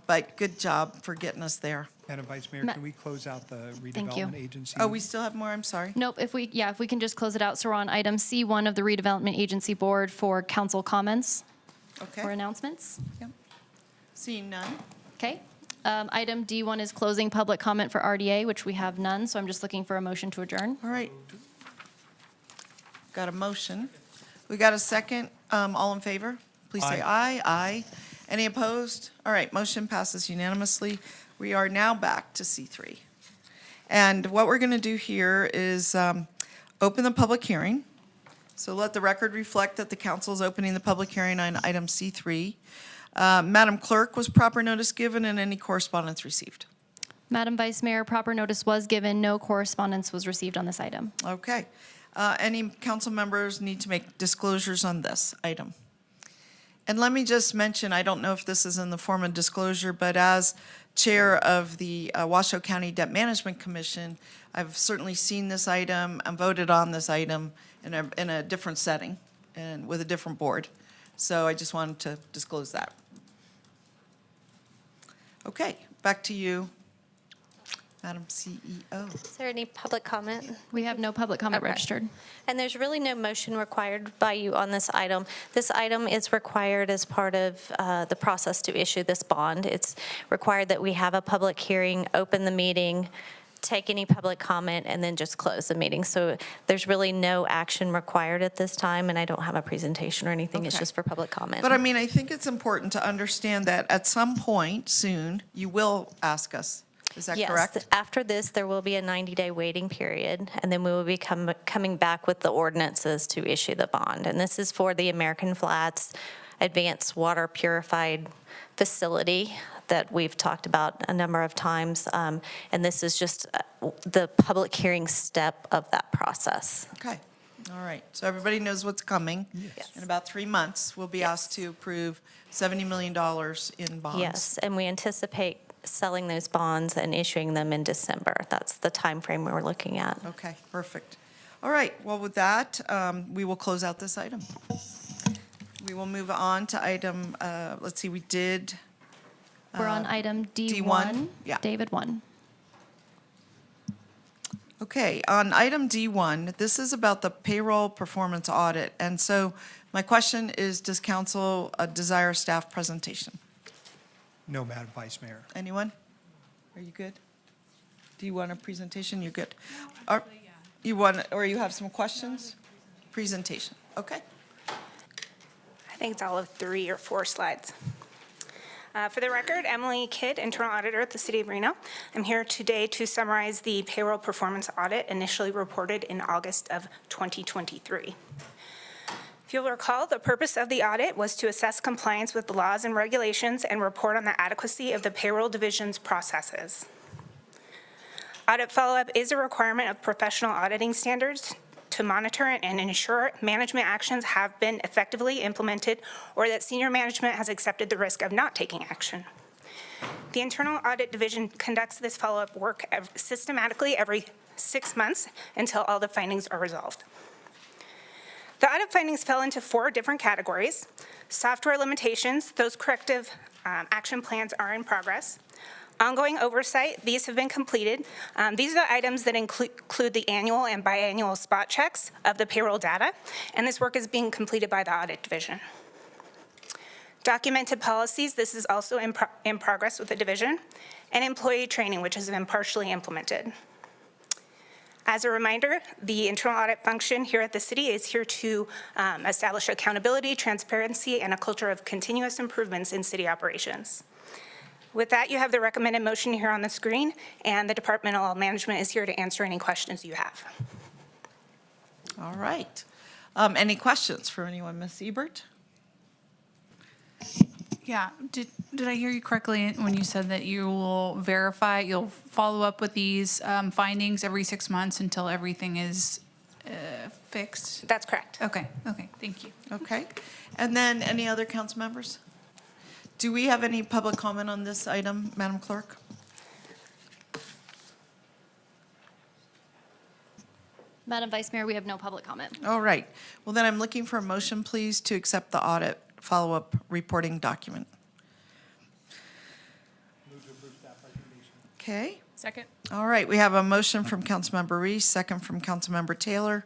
But good job for getting us there. Madam Vice Mayor, Ma- can we close out the Thank you. redevelopment agency? Oh, we still have more, I'm sorry. Nope, if we can just close it out. So we're on item C1 of the redevelopment agency board for council comments or Okay, announcements. seeing none. Okay. Item D1 is closing public comment for RDA, which we have none, so I'm just looking for a motion to adjourn. All right. Got a motion. We got a second. All in favor? Please say aye. Aye. Any opposed? All right, motion passes unanimously. We are now back to C3. And what we're going to do here is open the public hearing. So let the record reflect that the council is opening the public hearing on item C3. Madam Clerk, was proper notice given and any correspondence received? Madam Vice Mayor, proper notice was given. No correspondence was received on this item. Okay. Any council members need to make disclosures on this item? And let me just mention, I don't know if this is in the form of disclosure, but as Chair of the Washoe County Debt Management Commission, I've certainly seen this item and voted on this item in a different setting and with a different board. So I just wanted to disclose that. Okay, back to you, Madam CEO. Is there any public comment? We have no public comment Okay. registered. And there's really no motion required by you on this item. This item is required as part of the process to issue this bond. It's required that we have a public hearing, open the meeting, take any public comment, and then just close the meeting. So there's really no action required at this time, and I don't have a presentation or anything. It's Okay. just for public comment. But I mean, I think it's important to understand that at some point soon, you will ask us. Is that correct? Yes, after this, there will be a 90-day waiting period, and then we will be coming back with the ordinances to issue the bond. And this is for the American Flats Advanced Water Purified Facility that we've talked about a number of times. And this is just the public hearing step of that process. Okay, all right. So everybody knows what's coming. Yes. In about 3 months, we'll be asked to approve $70 million in bonds. Yes, and we anticipate selling those bonds and issuing them in December. That's the time frame we're looking at. Okay, perfect. All right, well, with that, we will close out this item. We will move on to item, let's see, we did. We're on item D1. D1? Yeah. David 1. Okay, on item D1, this is about the payroll performance audit. And so my question is, does council desire a staff presentation? No, Madam Vice Mayor. Anyone? Are you good? Do you want a presentation? You're good? You want, or you have some questions? Presentation, okay. I think it's all of 3 or 4 slides. For the record, Emily Kidd, Internal Auditor at the City of Reno. I'm here today to summarize the payroll performance audit initially reported in August of 2023. If you'll recall, the purpose of the audit was to assess compliance with the laws and regulations and report on the adequacy of the payroll division's processes. Audit follow-up is a requirement of professional auditing standards to monitor and ensure management actions have been effectively implemented or that senior management has accepted the risk of not taking action. The Internal Audit Division conducts this follow-up work systematically every 6 months until all the findings are resolved. The audit findings fell into 4 different categories. Software limitations, those corrective action plans are in progress. Ongoing oversight, these have been completed. These are the items that include the annual and biannual spot checks of the payroll data, and this work is being completed by the Audit Division. Documented policies, this is also in progress with the division, and employee training, which has been partially implemented. As a reminder, the internal audit function here at the city is here to establish accountability, transparency, and a culture of continuous improvements in city operations. With that, you have the recommended motion here on the screen, and the departmental management is here to answer any questions you have. All right. Any questions for anyone, Ms. Ebert? Yeah, did I hear you correctly when you said that you will verify, you'll follow up with these findings every 6 months until everything is fixed? That's correct. Okay, thank you. Okay. And then any other council members? Do we have any public comment on this item, Madam Clerk? Madam Vice Mayor, we have no public comment. All right. Well, then I'm looking for a motion, please, to accept the audit follow-up reporting document. Okay. Second. All right, we have a motion from Councilmember Reese, second from Councilmember Taylor.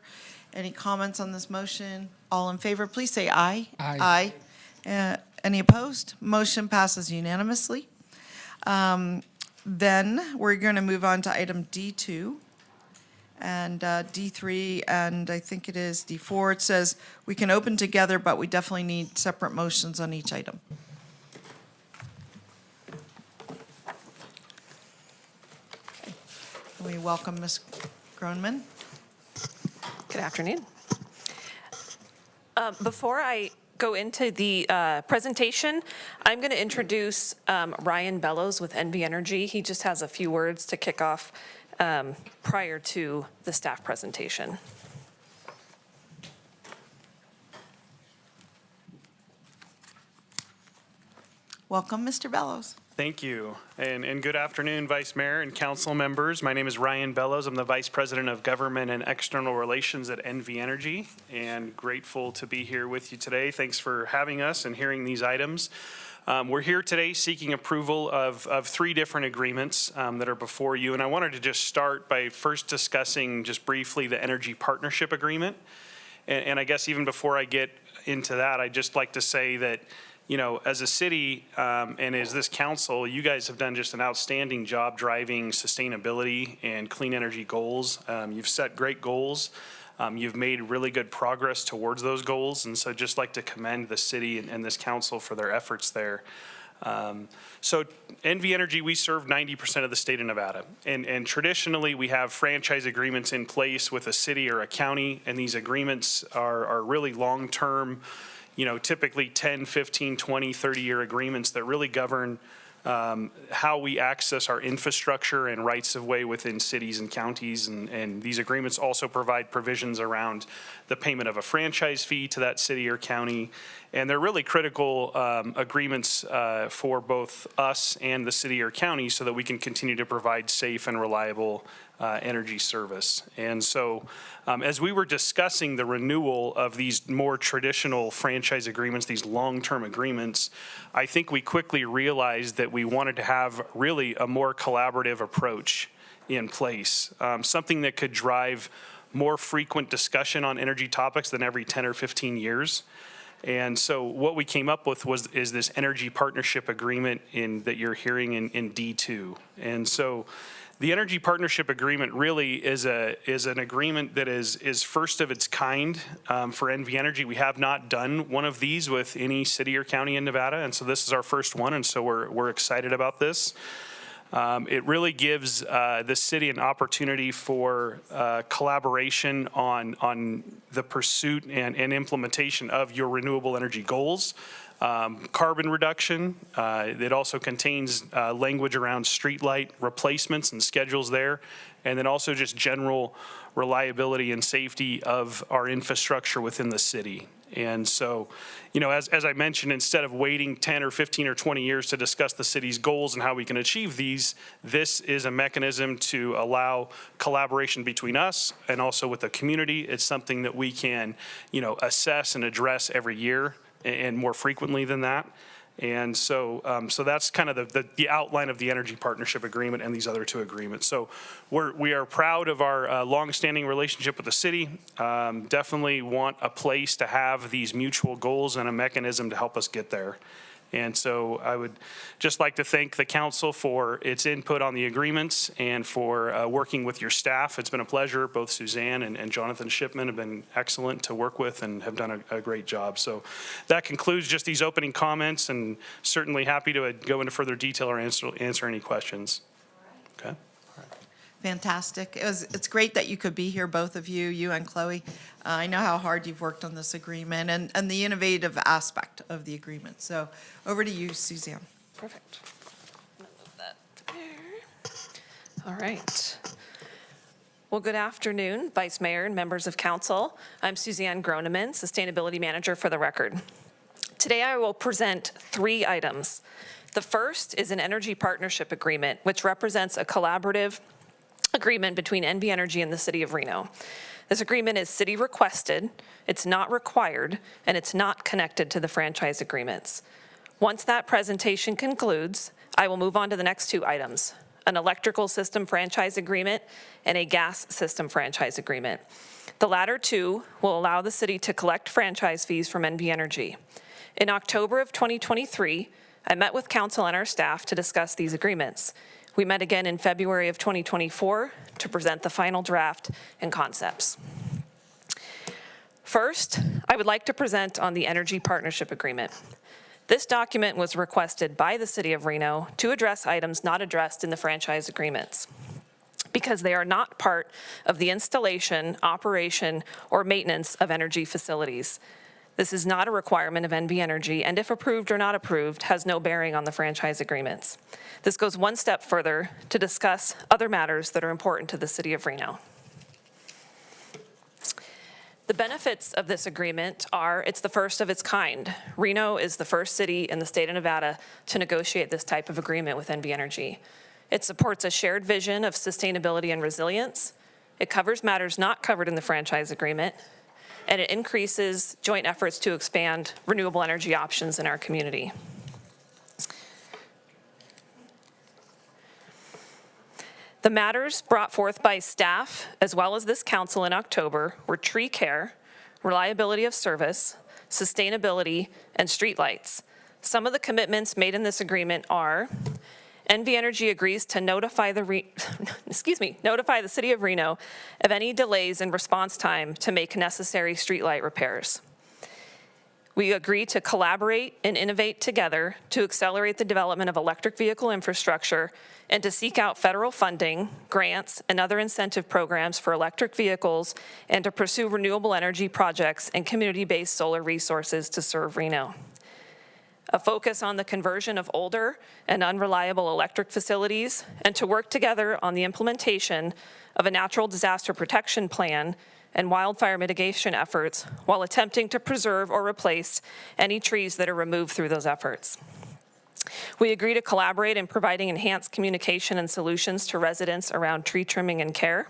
Any comments on this motion? All in favor, please say aye. Aye. Any opposed? Motion passes unanimously. Then we're going to move on to item D2 and D3, and I think it is D4. It says we can open together, but we definitely need separate motions on each item. We welcome Ms. Groneman. Good afternoon. Before I go into the presentation, I'm going to introduce Ryan Bellows with NV Energy. He just has a few words to kick off prior to the staff presentation. Welcome, Mr. Bellows. Thank you, and good afternoon, Vice Mayor and council members. My name is Ryan Bellows. I'm the Vice President of Government and External Relations at NV Energy, and grateful to be here with you today. Thanks for having us and hearing these items. We're here today seeking approval of 3 different agreements that are before you, and I wanted to just start by first discussing just briefly the Energy Partnership Agreement. And I guess even before I get into that, I'd just like to say that, you know, as a city and as this council, you guys have done just an outstanding job driving sustainability and clean energy goals. You've set great goals. You've made really good progress towards those goals. And so just like to commend the city and this council for their efforts there. So NV Energy, we serve 90% of the state of Nevada. And traditionally, we have franchise agreements in place with a city or a county. And these agreements are really long-term, you know, typically 10, 15, 20, 30-year agreements that really govern how we access our infrastructure and rights of way within cities and counties. And these agreements also provide provisions around the payment of a franchise fee to that city or county. And they're really critical agreements for both us and the city or county so that we can continue to provide safe and reliable energy service. And so as we were discussing the renewal of these more traditional franchise agreements, these long-term agreements, I think we quickly realized that we wanted to have really a more collaborative approach in place, something that could drive more frequent discussion on energy topics than every 10 or 15 years. And so what we came up with is this Energy Partnership Agreement that you're hearing in D2. And so the Energy Partnership Agreement really is an agreement that is first of its kind for NV Energy. We have not done one of these with any city or county in Nevada, and so this is our first one, and so we're excited about this. It really gives the city an opportunity for collaboration on the pursuit and implementation of your renewable energy goals. Carbon reduction. It also contains language around streetlight replacements and schedules there, and then also just general reliability and safety of our infrastructure within the city. And so, you know, as I mentioned, instead of waiting 10 or 15 or 20 years to discuss the city's goals and how we can achieve these, this is a mechanism to allow collaboration between us and also with the community. It's something that we can, you know, assess and address every year and more frequently than that. And so so that's kind of the outline of the Energy Partnership Agreement and these other 2 agreements. So we are proud of our longstanding relationship with the city. Definitely want a place to have these mutual goals and a mechanism to help us get there. And so I would just like to thank the council for its input on the agreements and for working with your staff. It's been a pleasure. Both Suzanne and Jonathan Shipman have been excellent to work with and have done a great job. So that concludes just these opening comments, and certainly happy to go into further detail or answer any questions. Okay. Fantastic. It's great that you could be here, both of you, you and Chloe. I know how hard you've worked on this agreement and the innovative aspect of the agreement. So over to you, Suzanne. Perfect. All right. Well, good afternoon, Vice Mayor and members of council. I'm Suzanne Groneman, Sustainability Manager for the record. Today I will present 3 items. The first is an Energy Partnership Agreement, which represents a collaborative agreement between NV Energy and the City of Reno. This agreement is city requested, it's not required, and it's not connected to the franchise agreements. Once that presentation concludes, I will move on to the next two items, an electrical system franchise agreement and a gas system franchise agreement. The latter two will allow the city to collect franchise fees from NV Energy. In October of 2023, I met with council and our staff to discuss these agreements. We met again in February of 2024 to present the final draft and concepts. First, I would like to present on the Energy Partnership Agreement. This document was requested by the City of Reno to address items not addressed in the franchise agreements because they are not part of the installation, operation, or maintenance of energy facilities. This is not a requirement of NV Energy, and if approved or not approved, has no bearing on the franchise agreements. This goes one step further to discuss other matters that are important to the City of Reno. The benefits of this agreement are it's the first of its kind. Reno is the first city in the state of Nevada to negotiate this type of agreement with NV Energy. It supports a shared vision of sustainability and resilience. It covers matters not covered in the franchise agreement, and it increases joint efforts to expand renewable energy options in our community. The matters brought forth by staff, as well as this council in October, were tree care, reliability of service, sustainability, and streetlights. Some of the commitments made in this agreement are NV Energy agrees to notify the City of Reno of any delays in response time to make necessary streetlight repairs. We agree to collaborate and innovate together to accelerate the development of electric vehicle infrastructure and to seek out federal funding, grants, and other incentive programs for electric vehicles and to pursue renewable energy projects and community-based solar resources to serve Reno. A focus on the conversion of older and unreliable electric facilities, and to work together on the implementation of a natural disaster protection plan and wildfire mitigation efforts while attempting to preserve or replace any trees that are removed through those efforts. We agree to collaborate in providing enhanced communication and solutions to residents around tree trimming and care.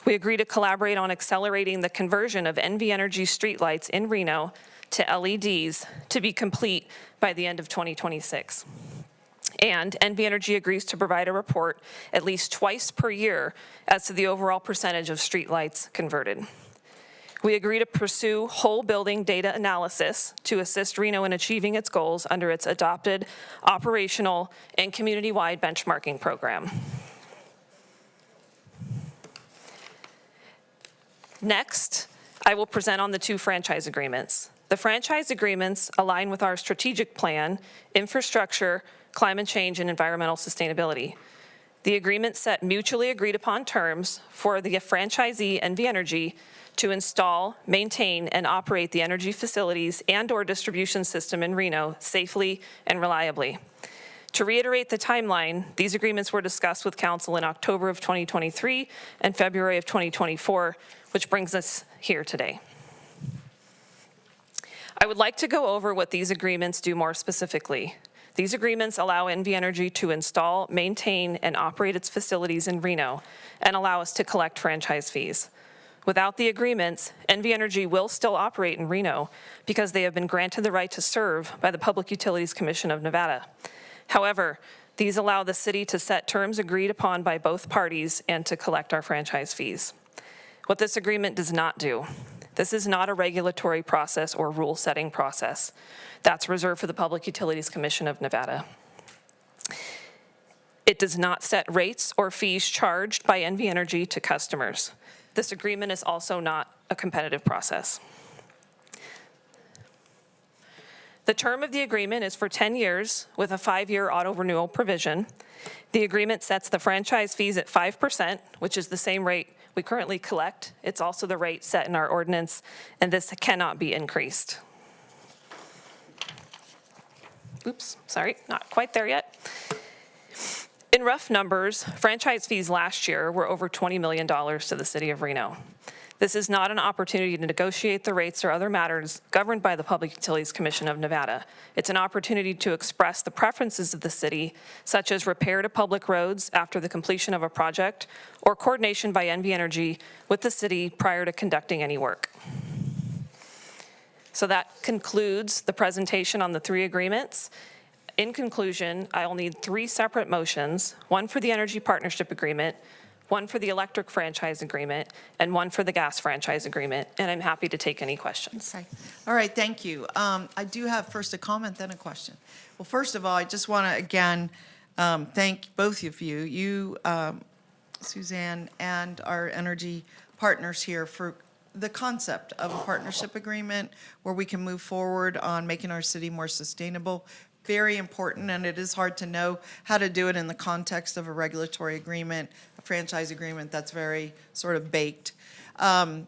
We agree to collaborate on accelerating the conversion of NV Energy streetlights in Reno to LEDs to be complete by the end of 2026. And NV Energy agrees to provide a report at least twice per year as to the overall percentage of streetlights converted. We agree to pursue whole building data analysis to assist Reno in achieving its goals under its adopted operational and community-wide benchmarking program. Next, I will present on the two franchise agreements. The franchise agreements align with our strategic plan, infrastructure, climate change, and environmental sustainability. The agreements set mutually agreed upon terms for the franchisee NV Energy to install, maintain, and operate the energy facilities and/or distribution system in Reno safely and reliably. To reiterate the timeline, these agreements were discussed with Council in October of 2023 and February of 2024, which brings us here today. I would like to go over what these agreements do more specifically. These agreements allow NV Energy to install, maintain, and operate its facilities in Reno and allow us to collect franchise fees. Without the agreements, NV Energy will still operate in Reno because they have been granted the right to serve by the Public Utilities Commission of Nevada. However, these allow the city to set terms agreed upon by both parties and to collect our franchise fees. What this agreement does not do, this is not a regulatory process or rule-setting process. That's reserved for the Public Utilities Commission of Nevada. It does not set rates or fees charged by NV Energy to customers. This agreement is also not a competitive process. The term of the agreement is for 10 years with a 5-year auto renewal provision. The agreement sets the franchise fees at 5%, which is the same rate we currently collect. It's also the rate set in our ordinance, and this cannot be increased. Oops, sorry, not quite there yet. In rough numbers, franchise fees last year were over $20 million to the city of Reno. This is not an opportunity to negotiate the rates or other matters governed by the Public Utilities Commission of Nevada. It's an opportunity to express the preferences of the city, such as repair to public roads after the completion of a project, or coordination by NV Energy with the city prior to conducting any work. So that concludes the presentation on the 3 agreements. In conclusion, I'll need 3 separate motions, one for the Energy Partnership Agreement, one for the electric franchise agreement, and one for the gas franchise agreement, and I'm happy to take any questions. Okay. All right, thank you. I do have first a comment, then a question. Well, first of all, I just want to again thank both of you, Suzanne, and our energy partners here for the concept of a partnership agreement where we can move forward on making our city more sustainable. Very important, and it is hard to know how to do it in the context of a regulatory agreement, a franchise agreement that's very sort of baked. I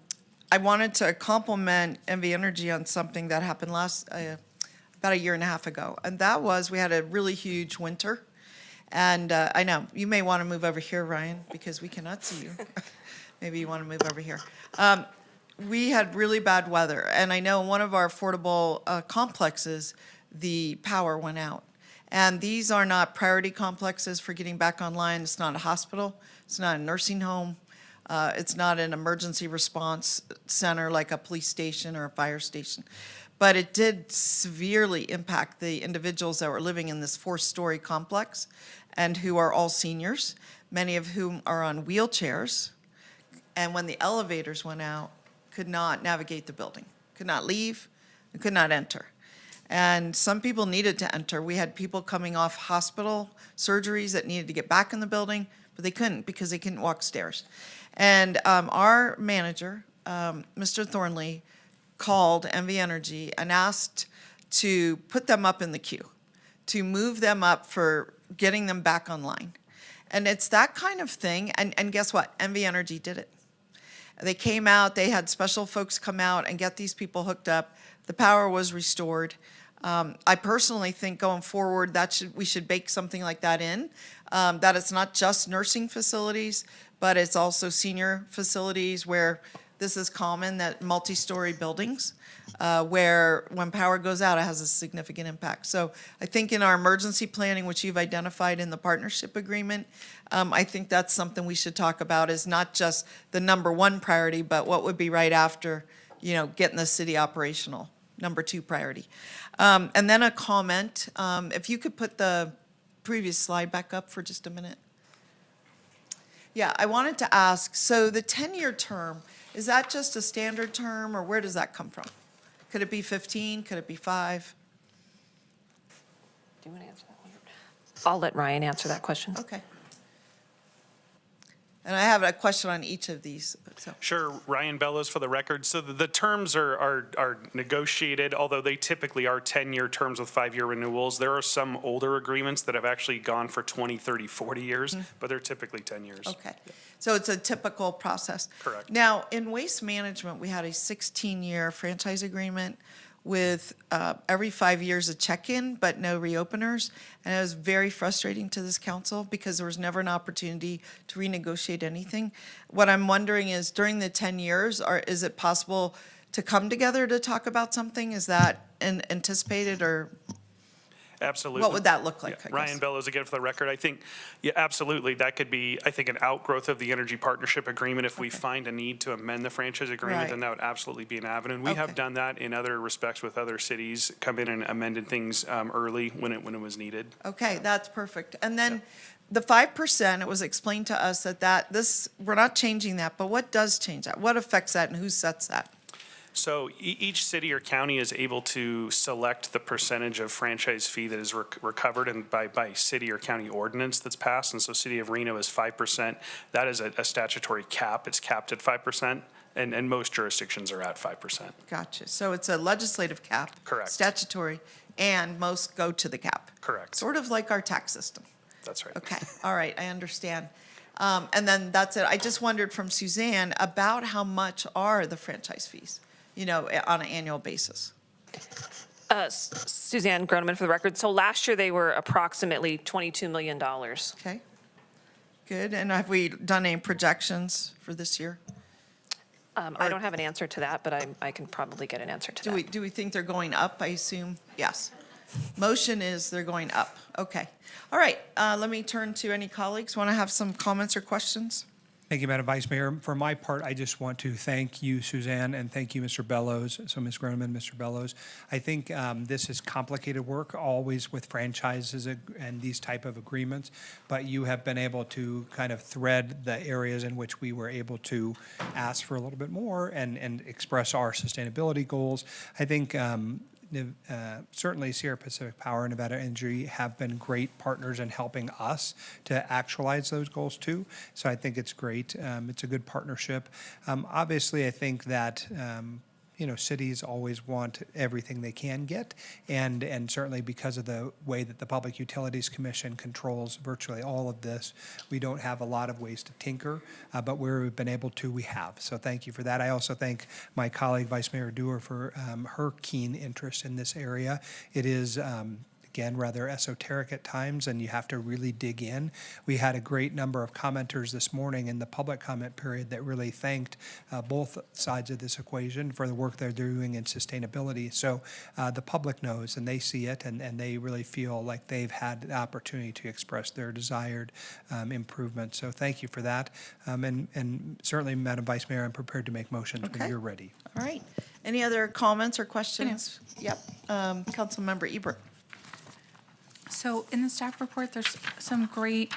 wanted to compliment NV Energy on something that happened about a year and a half ago, and that was we had a really huge winter. And I know, you may want to move over here, Ryan, because we cannot see you. Maybe you want to move over here. We had really bad weather, and I know in one of our affordable complexes, the power went out. And these are not priority complexes for getting back online. It's not a hospital. It's not a nursing home. It's not an emergency response center like a police station or a fire station. But it did severely impact the individuals that were living in this 4-story complex and who are all seniors, many of whom are on wheelchairs. And when the elevators went out, could not navigate the building, could not leave, and could not enter. And some people needed to enter. We had people coming off hospital surgeries that needed to get back in the building, but they couldn't because they couldn't walk stairs. And our manager, Mr. Thornley, called NV Energy and asked to put them up in the queue, to move them up for getting them back online. And it's that kind of thing. And guess what? NV Energy did it. They came out, they had special folks come out and get these people hooked up. The power was restored. I personally think going forward we should bake something like that in, that it's not just nursing facilities, but it's also senior facilities where this is common, that multi-story buildings, where when power goes out, it has a significant impact. So I think in our emergency planning, which you've identified in the partnership agreement, I think that's something we should talk about is not just the number 1 priority, but what would be right after, getting the city operational, number 2 priority. And then a comment, if you could put the previous slide back up for just a minute. Yeah, I wanted to ask, so the 10-year term, is that just a standard term, or where does that come from? Could it be 15? Could it be 5? Do you want to answer that one? I'll let Ryan answer that question. Okay. And I have a question on each of these. So. Sure, Ryan Bellows for the record. So the terms are negotiated, although they typically are 10-year terms with 5-year renewals. There are some older agreements that have actually gone for 20, 30, 40 years, but they're typically 10 years. Okay. So it's a typical process. Correct. Now, in waste management, we had a 16-year franchise agreement with every 5 years a check-in, but no reopeners. And it was very frustrating to this council because there was never an opportunity to renegotiate anything. What I'm wondering is during the 10 years, is it possible to come together to talk about something? Is that anticipated or? Absolutely. What would that look like? Yeah. Ryan Bellows again for the record. I think, yeah, absolutely. That could be, I think, an outgrowth of the energy partnership agreement. If we find a need to amend the franchise agreement, then that would absolutely be an avenue. And we have done that in other respects with other cities, come in and amended things early when it was needed. Okay, that's perfect. And then the 5%, it was explained to us that we're not changing that, but what does change that? What affects that and who sets that? So each city or county is able to select the percentage of franchise fee that is recovered and by city or county ordinance that's passed. And so City of Reno is 5%. That is a statutory cap. It's capped at 5%. And most jurisdictions are at 5%. Gotcha. So it's a legislative cap. Correct. Statutory, and most go to the cap. Correct. Sort of like our tax system. That's right. Okay, all right, I understand. And then that's it. I just wondered from Suzanne about how much are the franchise fees, on an annual basis? Suzanne Groneman for the record. So last year they were approximately $22 million. Okay. good. And have we done any projections for this year? I don't have an answer to that, but I can probably get an answer to that. Do we think they're going up, I assume? Yes. Motion is they're going up. Okay. All right, let me turn to any colleagues. Want to have some comments or questions? Thank you, Madam Vice Mayor. For my part, I just want to thank you, Suzanne, and thank you, Mr. Bellows. So Ms. Groneman, Mr. Bellows. I think this is complicated work, always with franchises and these type of agreements, but you have been able to kind of thread the areas in which we were able to ask for a little bit more and express our sustainability goals. I think certainly Sierra Pacific Power and Nevada Energy have been great partners in helping us to actualize those goals too. So I think it's great. It's a good partnership. Obviously, I think that cities always want everything they can get, and certainly because of the way that the Public Utilities Commission controls virtually all of this, we don't have a lot of ways to tinker, but where we've been able to, we have. So thank you for that. I also thank my colleague, Vice Mayor Dewar, for her keen interest in this area. It is again, rather esoteric at times, and you have to really dig in. We had a great number of commenters this morning in the public comment period that really thanked both sides of this equation for the work they're doing in sustainability. So the public knows, and they see it, and they really feel like they've had the opportunity to express their desired improvement. So thank you for that. And certainly, Madam Vice Mayor, I'm prepared to make motions when you're ready. All right. Any other comments or questions? Yep. Councilmember Ebert. So in the staff report, there's some great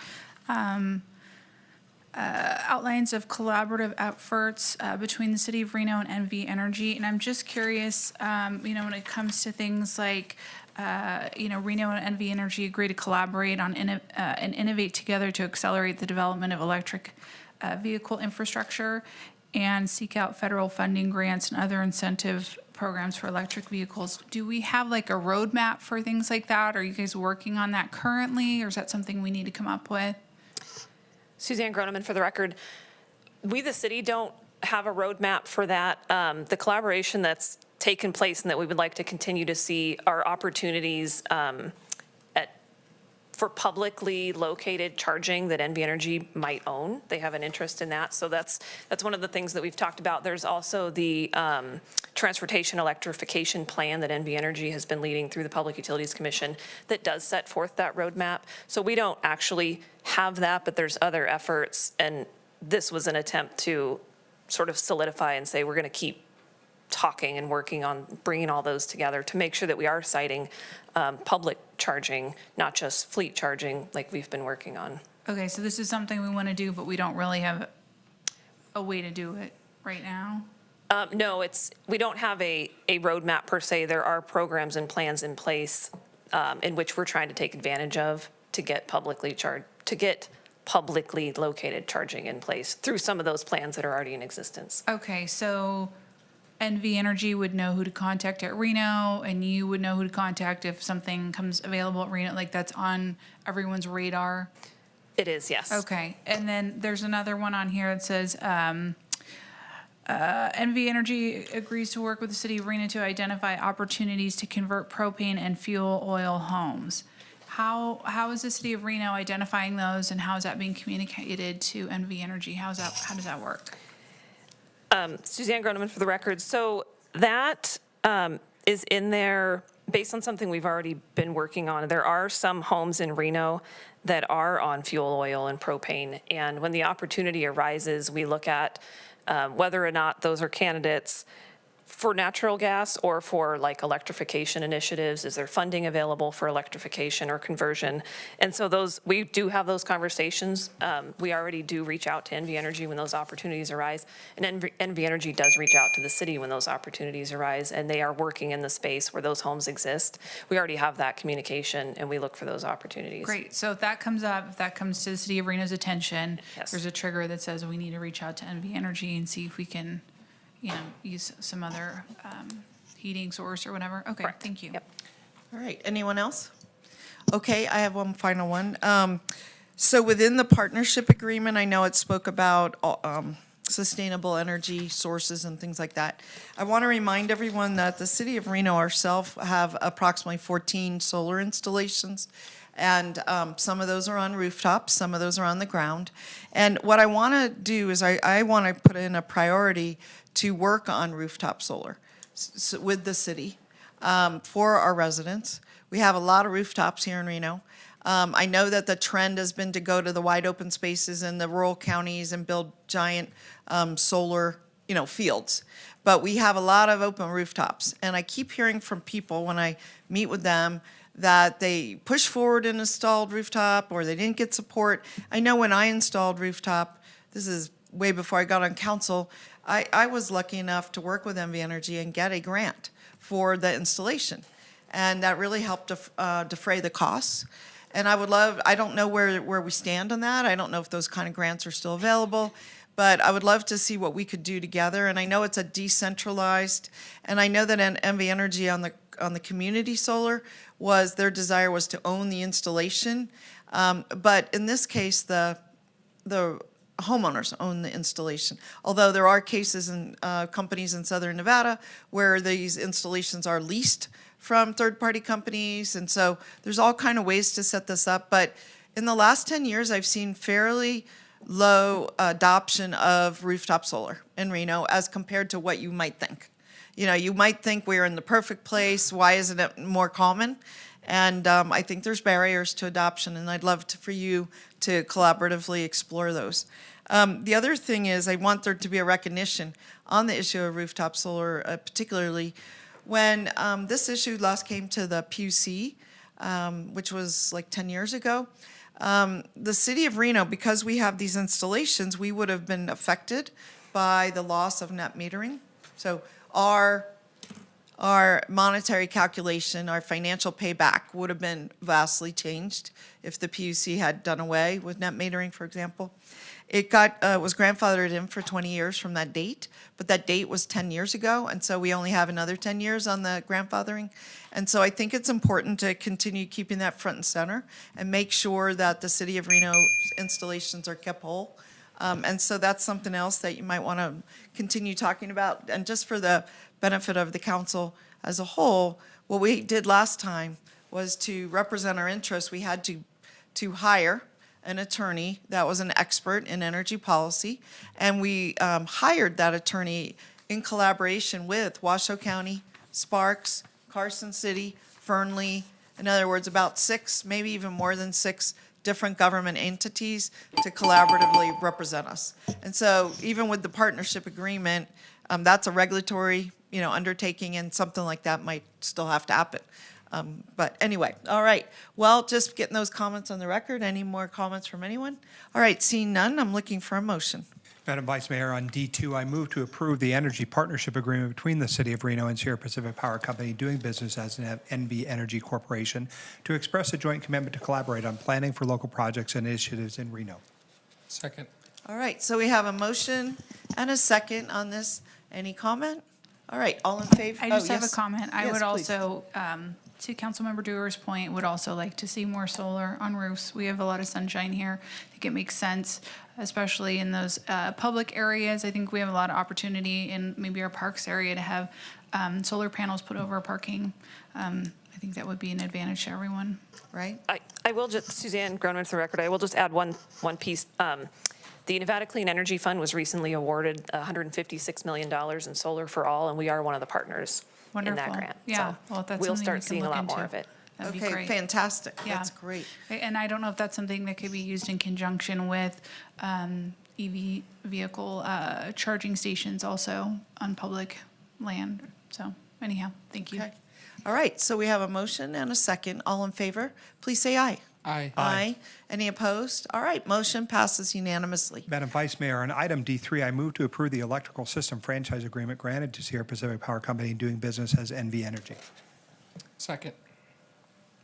outlines of collaborative efforts between the City of Reno and NV Energy. And I'm just curious, when it comes to things like, Reno and NV Energy agree to collaborate on and innovate together to accelerate the development of electric vehicle infrastructure and seek out federal funding grants and other incentive programs for electric vehicles. Do we have like a roadmap for things like that? Are you guys working on that currently, or is that something we need to come up with? Suzanne Groneman, for the record. We, the city, don't have a roadmap for that. The collaboration that's taken place and that we would like to continue to see are opportunities for publicly located charging that NV Energy might own. They have an interest in that. So that's one of the things that we've talked about. There's also the transportation electrification plan that NV Energy has been leading through the Public Utilities Commission that does set forth that roadmap. So we don't actually have that, but there's other efforts. And this was an attempt to sort of solidify and say, we're going to keep talking and working on bringing all those together to make sure that we are citing public charging, not just fleet charging like we've been working on. Okay, so this is something we want to do, but we don't really have a way to do it right now? No, we don't have a roadmap per se. There are programs and plans in place in which we're trying to take advantage of to get publicly located charging in place through some of those plans that are already in existence. Okay, so NV Energy would know who to contact at Reno, and you would know who to contact if something comes available at Reno, like that's on everyone's radar? It is, yes. Okay, and then there's another one on here that says, NV Energy agrees to work with the City of Reno to identify opportunities to convert propane and fuel oil homes. How is the City of Reno identifying those, and how is that being communicated to NV Energy? How does that work? Suzanne Groneman, for the record. So that is in there based on something we've already been working on. There are some homes in Reno that are on fuel oil and propane. And when the opportunity arises, we look at whether or not those are candidates for natural gas or for like electrification initiatives. Is there funding available for electrification or conversion? And so we do have those conversations. We already do reach out to NV Energy when those opportunities arise. And NV Energy does reach out to the city when those opportunities arise, and they are working in the space where those homes exist. We already have that communication, and we look for those opportunities. Great, so if that comes up, if that comes to the City of Reno's attention, Yes. there's a trigger that says we need to reach out to NV Energy and see if we can use some other heating source or whatever. Okay, Correct. thank you. Yep. All right, anyone else? Okay, I have one final one. So within the partnership agreement, I know it spoke about sustainable energy sources and things like that. I want to remind everyone that the City of Reno ourselves have approximately 14 solar installations, And some of those are on rooftops, some of those are on the ground. And what I want to do is I want to put in a priority to work on rooftop solar with the city for our residents. We have a lot of rooftops here in Reno. I know that the trend has been to go to the wide open spaces in the rural counties and build giant solar, fields. But we have a lot of open rooftops. And I keep hearing from people when I meet with them that they push forward and installed rooftop or they didn't get support. I know when I installed rooftop, this is way before I got on council, I was lucky enough to work with NV Energy and get a grant for the installation. And that really helped defray the costs. And I don't know where we stand on that. I don't know if those kind of grants are still available, but I would love to see what we could do together. And I know it's a decentralized, and I know that NV Energy on the community solar their desire was to own the installation. But in this case, the homeowners own the installation. Although there are cases in companies in Southern Nevada where these installations are leased from third-party companies, and so there's all kind of ways to set this up. But in the last 10 years, I've seen fairly low adoption of rooftop solar in Reno as compared to what you might think. You might think we're in the perfect place. Why isn't it more common? And I think there's barriers to adoption, and I'd love for you to collaboratively explore those. The other thing is I want there to be a recognition on the issue of rooftop solar, particularly when this issue last came to the PUC, which was like 10 years ago. The city of Reno, because we have these installations, we would have been affected by the loss of net metering. So our monetary calculation, our financial payback would have been vastly changed if the PUC had done away with net metering, for example. It was grandfathered in for 20 years from that date, but that date was 10 years ago, and so we only have another 10 years on the grandfathering. And so I think it's important to continue keeping that front and center and make sure that the city of Reno installations are kept whole. And so that's something else that you might want to continue talking about. And just for the benefit of the council as a whole, what we did last time was to represent our interests. We had to hire an attorney that was an expert in energy policy, and we hired that attorney in collaboration with Washoe County, Sparks, Carson City, Fernley, in other words, about 6, maybe even more than 6 different government entities to collaboratively represent us. And so even with the partnership agreement, that's a regulatory, undertaking, and something like that might still have to happen. But anyway, all right. Well, just getting those comments on the record. Any more comments from anyone? All right, seeing none, I'm looking for a motion. Madam Vice Mayor, on D2, I move to approve the energy partnership agreement between the City of Reno and Sierra Pacific Power Company doing business as an NV Energy Corporation to express a joint commitment to collaborate on planning for local projects and initiatives in Reno. Second. All right, so we have a motion and a second on this. Any comment? All right, all in favor? I just have a yes. comment. I Yes, would please. also, to Councilmember Dewar's point, would also like to see more solar on roofs. We have a lot of sunshine here. I think it makes sense, especially in those public areas. I think we have a lot of opportunity in maybe our parks area to have solar panels put over parking. I think that would be an advantage to everyone. Right? I will just, Suzanne Groneman for the record, I will just add one piece. The Nevada Clean Energy Fund was recently awarded $156 million in solar for all, and we are one of the partners in that Wonderful. grant. Yeah, So well, that's we'll something we start can seeing a look lot more into. of it. That'd be Okay, great. fantastic. Yeah. That's great. And I don't know if that's something that could be used in conjunction with EV vehicle charging stations also on public land. So anyhow, thank you. Okay. All right, so we have a motion and a second. All in favor, please say aye. Aye. Aye. Any opposed? All right, motion passes unanimously. Madam Vice Mayor, on item D3, I move to approve the electrical system franchise agreement granted to Sierra Pacific Power Company doing business as NV Energy. Second.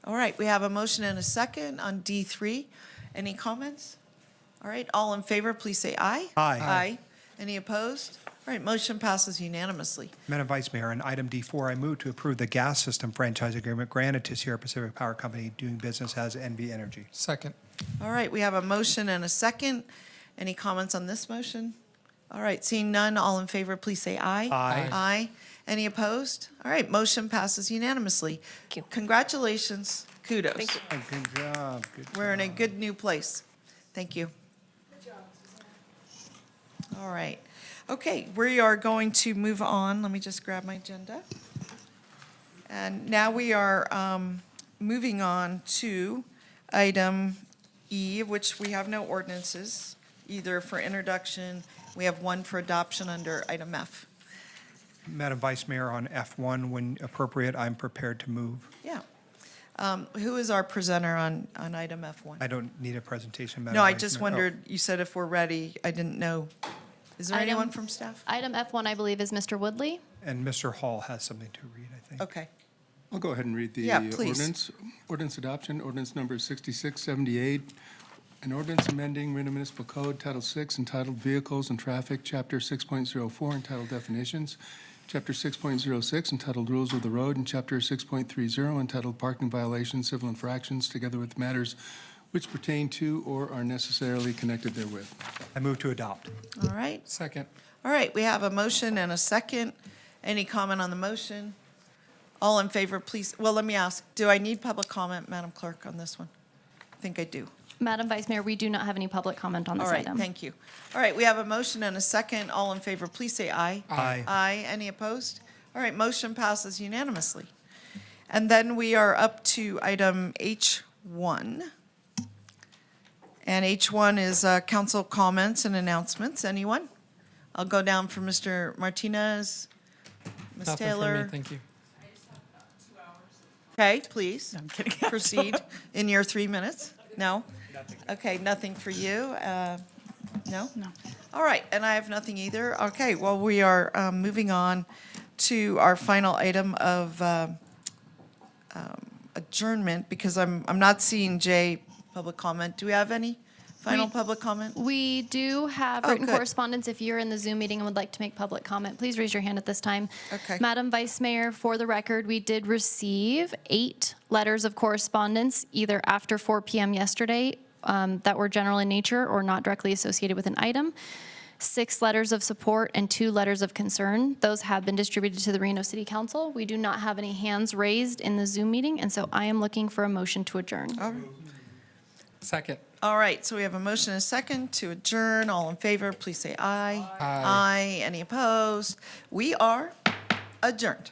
All right, we have a motion and a second on D3. Any comments? All right, all in favor, please say aye. Aye. Aye. Any opposed? All right, motion passes unanimously. Madam Vice Mayor, on item D4, I move to approve the gas system franchise agreement granted to Sierra Pacific Power Company doing business as NV Energy. Second. All right, we have a motion and a second. Any comments on this motion? All right, seeing none, all in favor, please say aye. Aye. Aye. Any opposed? All right, motion passes unanimously. Thank you. Congratulations. Kudos. Thank you. Good job. We're in a good new place. Thank you. All right. Okay, we are going to move on. Let me just grab my agenda. And now we are moving on to item E, which we have no ordinances, either for introduction. We have one for adoption under item F. Madam Vice Mayor, on F1, when appropriate, I'm prepared to move. Yeah. Who is our presenter on item F1? I don't need a presentation, Madam No, I Vice just Mayor. wondered, you said if we're ready, I didn't know. Is there Item- anyone from staff? Item F1, I believe, is Mr. Woodley. And Mr. Hall has something to read, I think. Okay. I'll go ahead and read the Yeah, please. ordinance. Ordinance adoption, ordinance number 6678, an ordinance amending Reno Municipal Code, Title 6, entitled Vehicles and Traffic, Chapter 6.04, entitled Definitions, Chapter 6.06, entitled Rules of the Road, and Chapter 6.30, entitled Parking Violations, Civil Infractions, together with matters which pertain to or are necessarily connected therewith. I move to adopt. All right. Second. All right, we have a motion and a second. Any comment on the motion? All in favor, please. Well, let me ask, do I need public comment, Madam Clerk, on this one? I think I do. Madam Vice Mayor, we do not have any public comment on this All right, item. thank you. All right, we have a motion and a second. All in favor, please say aye. Aye. Aye. Any opposed? All right, motion passes unanimously. And then we are up to item H1. And H1 is council comments and announcements. Anyone? I'll go down for Mr. Martinez, Ms. Nothing from me, Taylor. thank you. Okay, please. I'm kidding. Proceed in your 3 minutes. No? Okay, nothing for you. No? No. All right, and I have nothing either. Okay, well, we are moving on to our final item of adjournment because I'm not seeing Jay public comment. Do we have any final We- public comment? We do have Oh, written good. correspondence. If you're in the Zoom meeting and would like to make public comment, please raise your hand at this time. Okay. Madam Vice Mayor, for the record, we did receive 8 letters of correspondence, either after 4 p.m. yesterday, that were general in nature or not directly associated with an item. 6 letters of support and 2 letters of concern. Those have been distributed to the Reno City Council. We do not have any hands raised in the Zoom meeting, and so I am looking for a motion to adjourn. Second. All right, so we have a motion and a second to adjourn. All in favor, please say aye. Aye. Aye. Any opposed? We are adjourned.